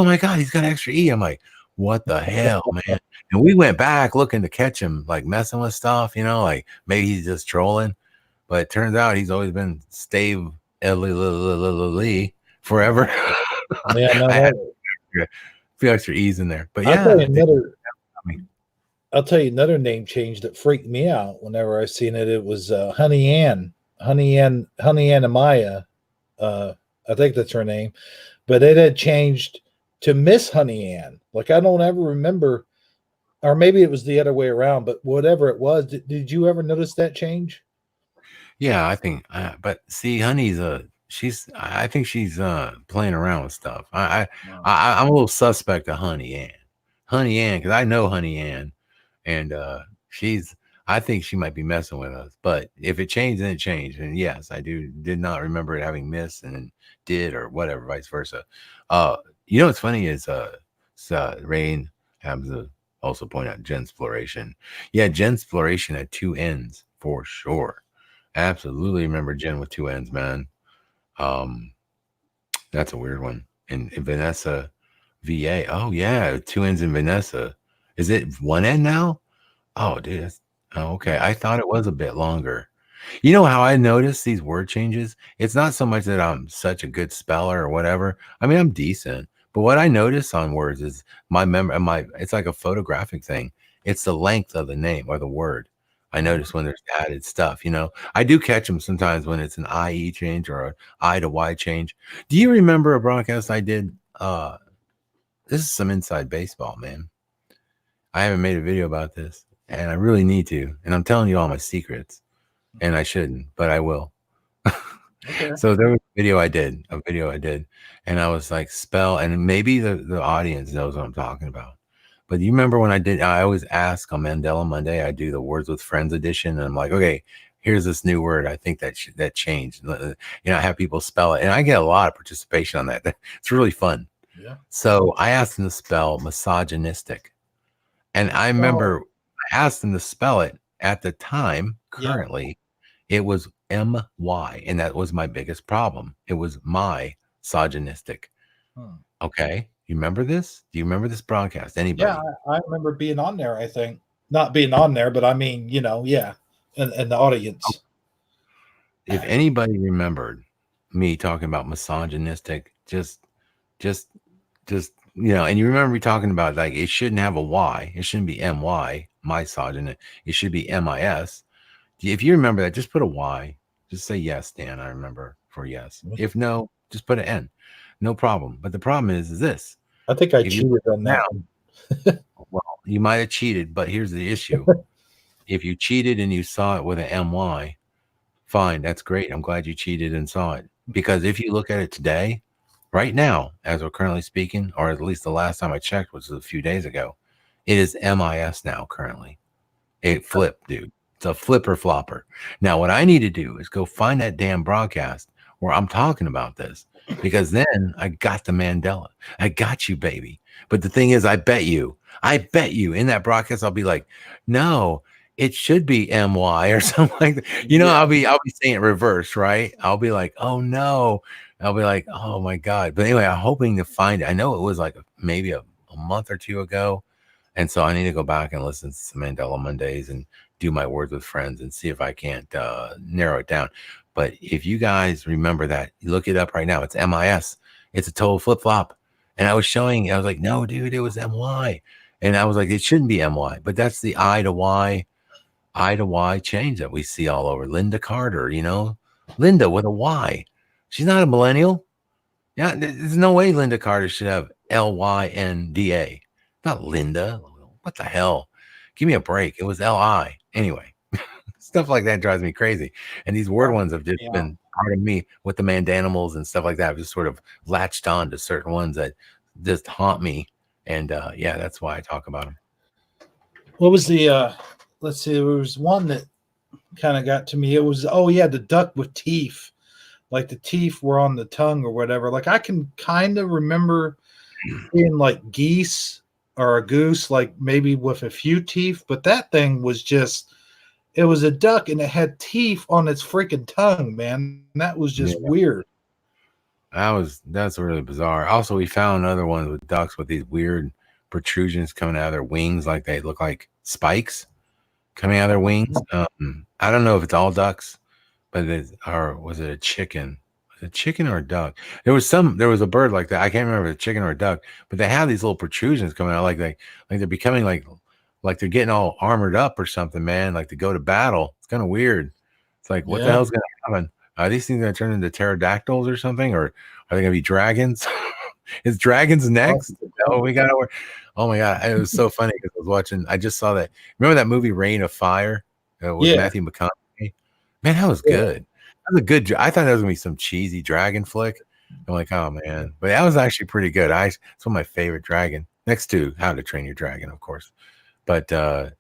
my God, he's got an extra E. I'm like, what the hell, man? And we went back looking to catch him, like messing with stuff, you know, like maybe he's just trolling. But it turns out he's always been Stave forever. Yeah, no, I had a few extra E's in there. But yeah, I'll tell you another name change that freaked me out whenever I seen it. It was Honey Ann Amaya. I think that's her name. But it had changed to Miss Honey Ann. Like, I don't ever remember, or maybe it was the other way around, but whatever it was, did you ever notice that change? Yeah, I think, but see, Honey's I think she's playing around with stuff. I'm a little suspect of Honey Ann, because I know Honey Ann, and I think she might be messing with us. But if it changed, then it changed. And yes, I did not remember it having missed and then did, or whatever, vice versa. You know what's funny is Rain happens to also point out Gensploration. Yeah, Gensploration had 2 N's for sure. Absolutely remember Jen with 2 N's, man. That's a weird one. And Vanessa VA. Oh yeah, 2 N's in Vanessa. Is it 1 N now? Oh, dude. Okay. I thought it was a bit longer. You know how I noticed these word changes? It's not so much that I'm such a good speller or whatever. I mean, I'm decent. But what I notice on words is it's like a photographic thing. It's the length of the name or the word. I notice when there's added stuff, you know. I do catch them sometimes when it's an IE change or an I to Y change. Do you remember a broadcast I did? This is some inside baseball, man. I haven't made a video about this, and I really need to. And I'm telling you all my secrets, and I shouldn't, but I will. Okay. So there was a video I did, and I was like, spell, and maybe the audience knows what I'm talking about. But you remember when I always ask on Mandela Monday, I do the Words with Friends edition, and I'm like, okay, here's this new word. I think that changed. You know, I have people spell it, and I get a lot of participation on that. It's really fun. Yeah. So I asked them to spell misogynistic, and I remember I asked them to spell it at the time. Currently, it was M-Y, and that was my biggest problem. It was my misogynistic. Okay. You remember this? Do you remember this broadcast? Anybody? Yeah, I remember being on there, I think. Not being on there, but I mean, you know, yeah. And the audience. If anybody remembered me talking about misogynistic, just you know, and you remember me talking about, like, it shouldn't have a Y. It shouldn't be M-Y, misogynist. It should be M-I-S. If you remember that, just put a Y. Just say yes, Dan. I remember for yes. If no, just put an N. No problem. But the problem is this. I think I cheated on that. Well, you might have cheated, but here's the issue. If you cheated and you saw it with an M-Y, fine. That's great. I'm glad you cheated and saw it. Because if you look at it today, right now, as we're currently speaking, or at least the last time I checked, which was a few days ago, it is M-I-S now currently. It flipped, dude. It's a flipper flopper. Now, what I need to do is go find that damn broadcast where I'm talking about this, because then I got the Mandela. I got you, baby. But the thing is, I bet you in that broadcast, I'll be like, no, it should be M-Y or something like that. You know, I'll be saying it reverse, right? I'll be like, oh no. I'll be like, oh my God. But anyway, I'm hoping to find it. I know it was like maybe a month or two ago. And so I need to go back and listen to some Mandela Mondays and do my Words with Friends and see if I can't narrow it down. But if you guys remember that, you look it up right now. It's M-I-S. It's a total flip-flop. And I was like, no, dude, it was M-Y. And I was like, it shouldn't be M-Y. But that's the I to Y change that we see all over. Linda Carter, you know? Linda with a Y. She's not a millennial. Yeah, there's no way Linda Carter should have L-Y-N-D-A. Not Linda. What the hell? Give me a break. It was L-I. Anyway, stuff like that drives me crazy. And these word ones have just been part of me with the Mandanimals and stuff like that. I've just sort of latched on to certain ones that just haunt me. And yeah, that's why I talk about them. What was the let's see, there was one that kind of got to me. It was the duck with teeth. Like the teeth were on the tongue or whatever. Like I can kind of remember being like geese or a goose, like maybe with a few teeth, but that thing was just, it was a duck and it had teeth on its freaking tongue, man. That was just weird. That's really bizarre. Also, we found other ones with ducks with these weird protrusions coming out of their wings, like they look like spikes coming out of their wings. I don't know if it's all ducks, but was it a chicken? Was it a chicken or a duck? There was a bird like that. I can't remember if it's a chicken or a duck, but they have these little protrusions coming out, like they're becoming like they're getting all armored up or something, man. Like to go to battle. It's kind of weird. It's like, what the hell's gonna happen? Are these things gonna turn into pterodactyls or something, or are they gonna be dragons? Is dragons next? Oh, we gotta work. Oh my god, it was so funny because I just saw that. Remember that movie Reign of Fire with Matthew McConaughey? Man, that was good. That was a good. I thought that was gonna be some cheesy dragon flick. I'm like, oh man, but that was actually pretty good. It's one of my favorite dragon, next to How to Train Your Dragon, of course. But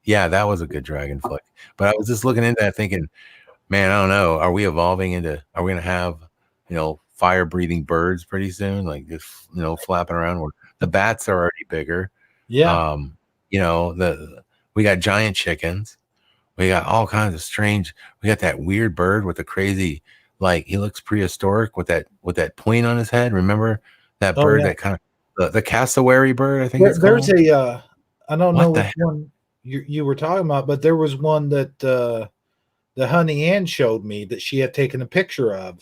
yeah, that was a good dragon flick. But I was just looking into that, thinking, man, I don't know. Are we evolving into? Are we gonna have, fire breathing birds pretty soon? Like just flapping around. Where the bats are already bigger. Yeah. We got giant chickens. We got all kinds of strange. We got that weird bird with the crazy, like he looks prehistoric with that point on his head. Remember that bird that kind of the cassowary bird? I think there's a. I don't know which one you were talking about, but there was one that the Honey Ann showed me that she had taken a picture of,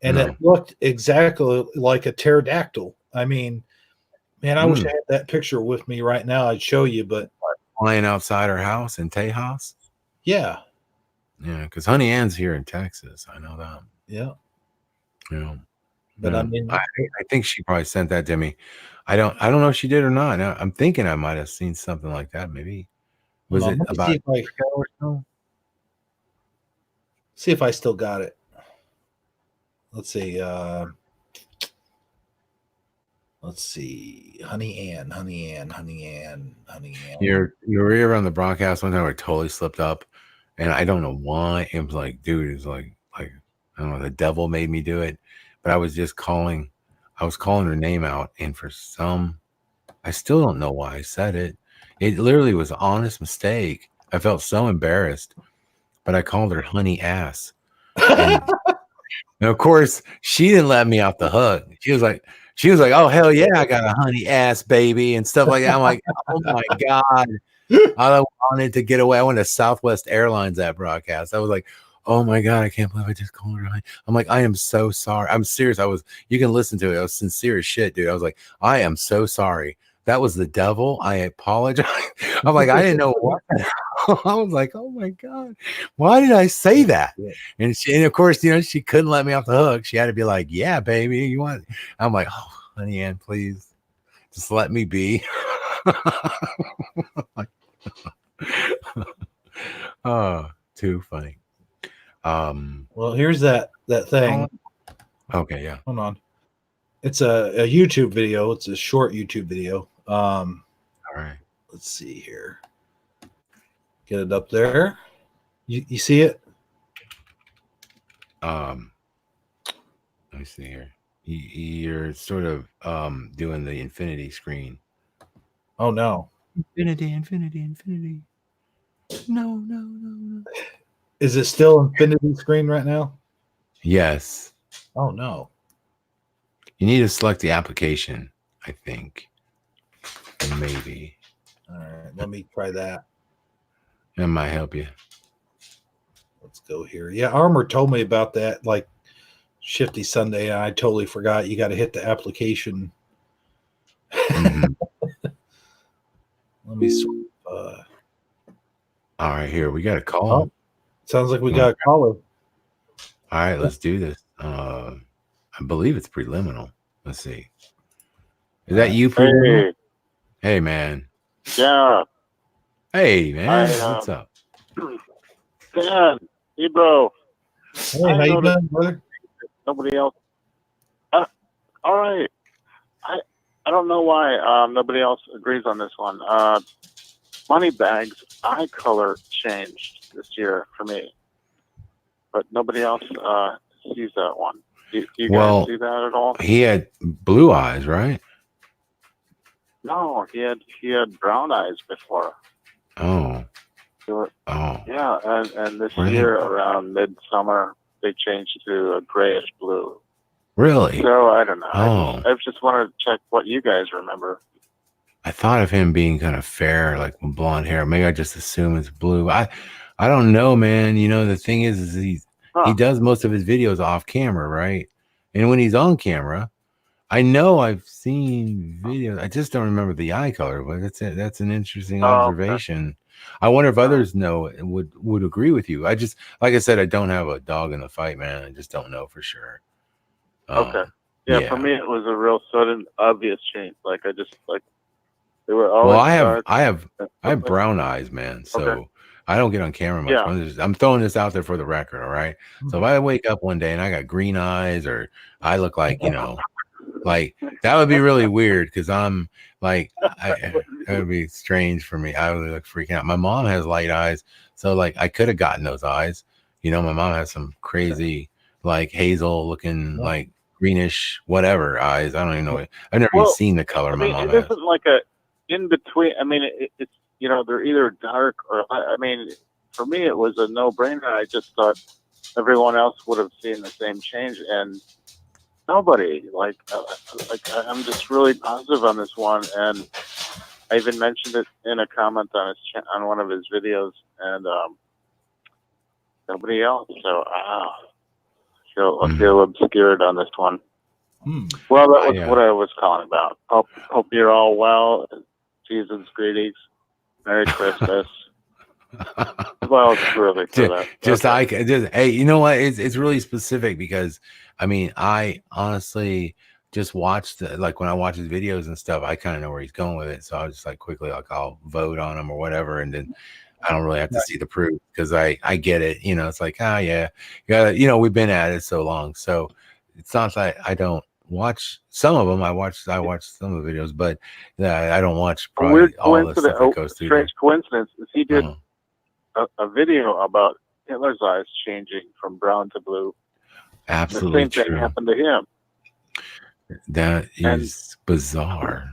and it looked exactly like a pterodactyl. I mean, man, I wish I had that picture with me right now. I'd show you, but flying outside her house in Tejas. Yeah, because Honey Ann's here in Texas. I know that. Yeah, but I mean, I think she probably sent that to me. I don't know if she did or not. I'm thinking I might have seen something like that. Maybe was it about? See if I still got it. Let's see. Let's see. Honey Ann. You were here on the broadcast one time where I totally slipped up, and I don't know why. It was like, dude, it's like I don't know, the devil made me do it. But I was just calling. I was calling her name out, and I still don't know why I said it. It literally was an honest mistake. I felt so embarrassed, but I called her Honey Ass. And of course, she didn't let me off the hook. She was like, oh, hell yeah, I got a honey ass baby and stuff like that. I'm like, oh my God. I wanted to get away. I went to Southwest Airlines that broadcast. I was like, oh my God, I can't believe I just called her honey. I'm like, I am so sorry. I'm serious. You can listen to it. I was sincere as shit, dude. I was like, I am so sorry. That was the devil. I apologize. I'm like, I didn't know what. I was like, oh my God, why did I say that? And of course, she couldn't let me off the hook. She had to be like, yeah, baby, you want? I'm like, oh, Honey Ann, please, just let me be. Oh, too funny. Well, here's that thing. Okay, yeah. Hold on. It's a YouTube video. It's a short YouTube video. All right. Let's see here. Get it up there. You see it? Let me see here. You're sort of doing the infinity screen. Oh no. Infinity. No. Is it still infinity screen right now? Yes. Oh no. You need to select the application, I think. Maybe. All right, let me try that. That might help you. Let's go here. Yeah, Armor told me about that like Shifty Sunday, and I totally forgot. You got to hit the application. Mm-hmm. Let me all right, here we got a call. Oh, sounds like we got a caller. All right, let's do this. I believe it's preliminal. Let's see. Is that you, preliminal? Hey, man. Yeah. Hey, man. What's up? Dan, hey, bro. Hey, how you doing, brother? nobody else. All right. I don't know why nobody else agrees on this one. Moneybag's eye color changed this year for me, but nobody else sees that one. Do you guys see that at all? He had blue eyes, right? No, he had brown eyes before. Oh. Yeah, and this Really? year around midsummer they changed to a grayish blue. Really? So I don't know. Oh. I just wanted to check what you guys remember. I thought of him being kind of fair, like with blonde hair. Maybe I just assume it's blue. I don't know, man. You know, the thing is he does most of his videos off camera, right? And when he's on camera, I know I've seen videos. I just don't remember the eye color, but that's an interesting observation. Okay. I wonder if others know and would agree with you. I just, like I said, I don't have a dog in the fight, man. I just don't know for sure. Okay. Yeah, for me it was a real sudden, obvious change. Like I just like they were always. Well, I have brown eyes, man. So I don't get on camera much. Yeah. I'm throwing this out there for the record, all right? So if I wake up one day and I got green eyes, or I look like, you know, like that would be really weird because I'm like, that would be strange for me. I would look freaking out. My mom has light eyes, so like I could have gotten those eyes. You know, my mom has some crazy, like hazel looking, like greenish, whatever eyes. I don't even know. I've never even seen the color my mom has. It isn't like a in between. I mean, it's, you know, they're either dark or, I mean, for me, it was a no-brainer. I just thought everyone else would have seen the same change, and nobody. Like I'm just really positive on this one, and I even mentioned it in a comment on on one of his videos, and nobody else. So I feel obscured on this one. Well, that was what I was calling about. Hope you're all well. Season's greetings. Merry Christmas. Well, it's really for that. Hey, you know what? It's really specific because I mean, I honestly just watched like when I watch his videos and stuff, I kind of know where he's going with it. So I'll just like quickly like I'll vote on him or whatever, and then I don't really have to see the proof because I get it. You know, it's like, yeah, you know, we've been at it so long. So it's not like I don't watch some of them. I watch some of the videos, but I don't watch probably all the stuff that goes through. Strange coincidence is he did a video about Hitler's eyes changing from brown to blue. Absolutely, the same thing happened to him. That is bizarre.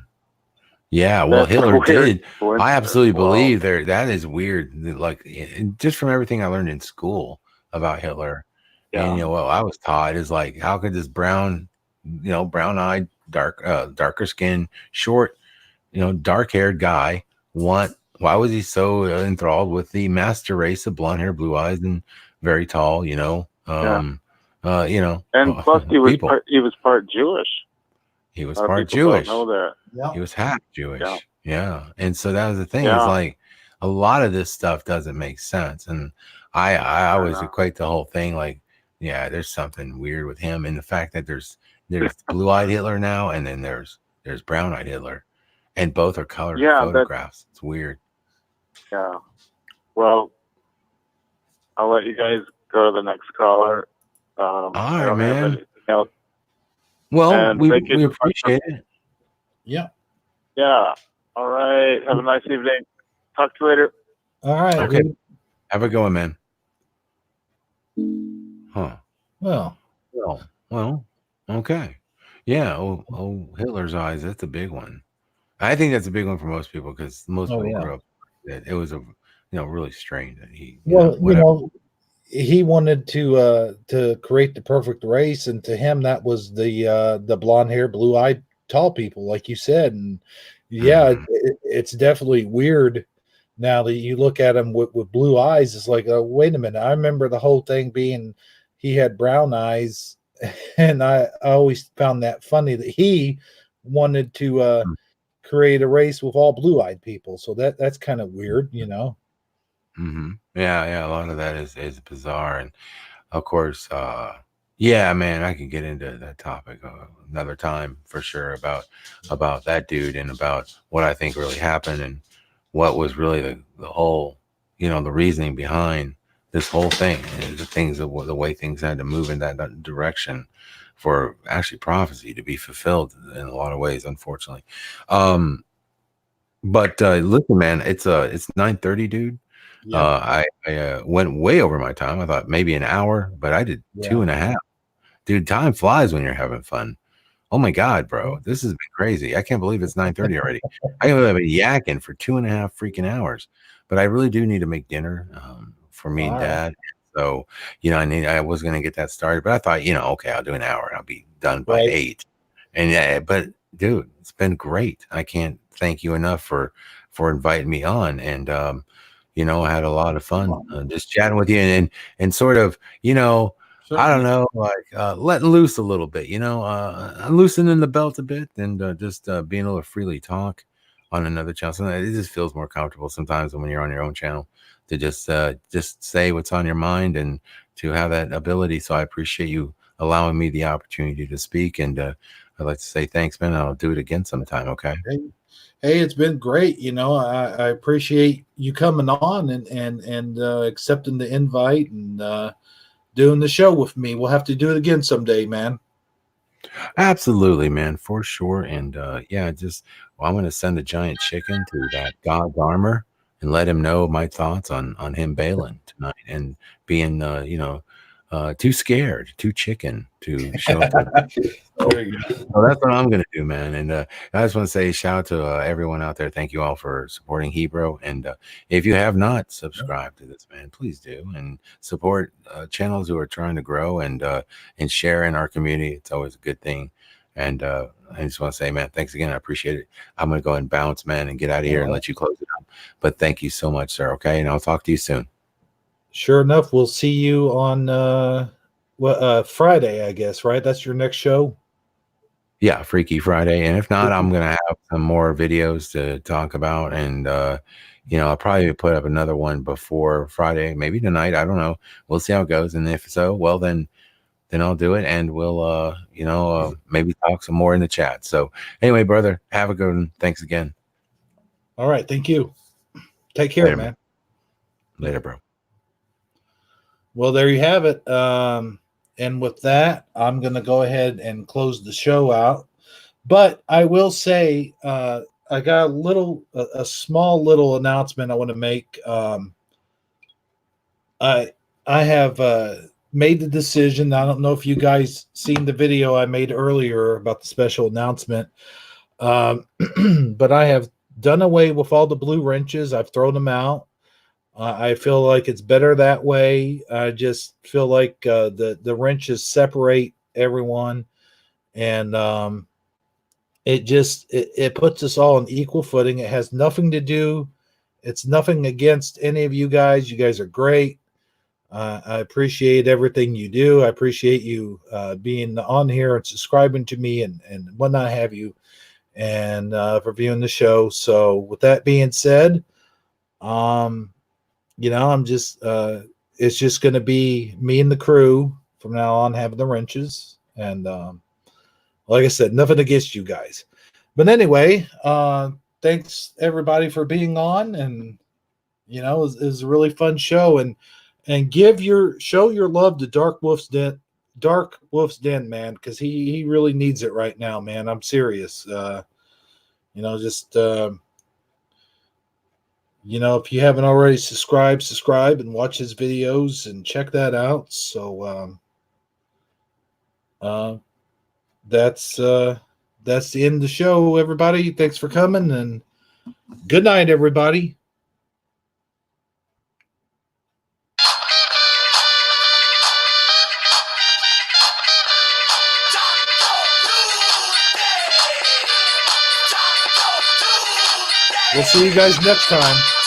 Yeah, well, Hitler did. I absolutely believe there. That is weird. Like just from everything I learned in school about Hitler, and you know what I was taught is like, how could this brown, you know, brown-eyed, darker skin, short, you know, dark-haired guy why was he so enthralled with the master race of blonde hair, blue eyes, and very tall, you know, you know, and plus he was part Jewish. He was part Jewish. Know that. Yeah. He was half Jewish. Yeah. And so that was the thing. It's like a lot of this stuff doesn't make sense. And I always equate the whole thing like, yeah, there's something weird with him. And the fact that there's blue-eyed Hitler now, and then there's brown-eyed Hitler, and both are colored photographs. It's weird. Yeah. Well, I'll let you guys go to the next caller. All right, man. Well, we appreciate it. Yeah. Yeah. All right. Have a nice evening. Talk to you later. All right. Okay. Have a good one, man. Huh. Well. Okay. Yeah. Oh, Hitler's eyes. That's a big one. I think that's a big one for most people because most people grew up. It was really strange that he. He wanted to create the perfect race, and to him that was the blonde hair, blue eyed, tall people, like you said. And it's definitely weird now that you look at him with blue eyes. It's like, wait a minute. I remember the whole thing being he had brown eyes, and I always found that funny that he wanted to create a race with all blue eyed people. So that's kind of weird, you know. Mm-hmm. Yeah. A lot of that is bizarre, and of course, man, I can get into that topic another time for sure about that dude and about what I think really happened and what was really the whole, you know, the reasoning behind this whole thing, and the way things had to move in that direction for actually prophecy to be fulfilled in a lot of ways, unfortunately. But listen, man, it's 9:30, dude. Yeah. I went way over my time. I thought maybe an hour, but I did 2.5. Dude, time flies when you're having fun. Oh my God, bro, this has been crazy. I can't believe it's 9:30 already. I have been yakking for 2.5 freaking hours, but I really do need to make dinner for me and All right. Dad. So, I was gonna get that started, but I thought, okay, I'll do an hour and I'll be done by Right. 8. And but dude, it's been great. I can't thank you enough for inviting me on. And I had a lot of fun just chatting with you and sort of, I don't know, like letting loose a little bit, loosening the belt a bit and just being able to freely talk on another channel. Sometimes it just feels more comfortable sometimes when you're on your own channel to just say what's on your mind and to have that ability. So I appreciate you allowing me the opportunity to speak. And I'd like to say thanks, man. I'll do it again sometime. Okay. Hey, it's been great. I appreciate you coming on and accepting the invite and doing the show with me. We'll have to do it again someday, man. Absolutely, man, for sure. And I'm going to send a giant chicken to that God's armor and let him know my thoughts on him bailing tonight and being too scared, too chicken to show up. There you go. So that's what I'm going to do, man. And I just want to say shout out to everyone out there. Thank you all for supporting Hebrew. And if you have not subscribed to this, man, please do and support channels who are trying to grow and share in our community. It's always a good thing. And I just want to say, man, thanks again. I appreciate it. I'm going to go and bounce, man, and get out of here and let you close it up. But thank you so much, sir. Okay. And I'll talk to you soon. Sure enough, we'll see you on Friday, I guess, right? That's your next show? Yeah, Freaky Friday. And if not, I'm going to have some more videos to talk about. And, I'll probably put up another one before Friday, maybe tonight. I don't know. We'll see how it goes. And if so, well, then I'll do it. And we'll, maybe talk some more in the chat. So anyway, brother, have a good one. Thanks again. All right. Thank you. Take care, man. Later, bro. Well, there you have it. And with that, I'm going to go ahead and close the show out. But I will say, I got a small little announcement I want to make. I have made the decision. I don't know if you guys seen the video I made earlier about the special announcement, but I have done away with all the blue wrenches. I've thrown them out. I feel like it's better that way. I just feel like the wrenches separate everyone, and it puts us all on equal footing. It has nothing to do. It's nothing against any of you guys. You guys are great. I appreciate everything you do. I appreciate you being on here and subscribing to me and whatnot have you, and for viewing the show. So with that being said, I'm just it's just going to be me and the crew from now on having the wrenches. And like I said, nothing against you guys. But anyway, thanks everybody for being on. And, it was a really fun show. And show your love to Dark Wolf's Den, man, because he really needs it right now, man. I'm serious. If you haven't already subscribe and watch his videos and check that out. So that's the end of the show, everybody. Thanks for coming, and good night, everybody. We'll see you guys next time.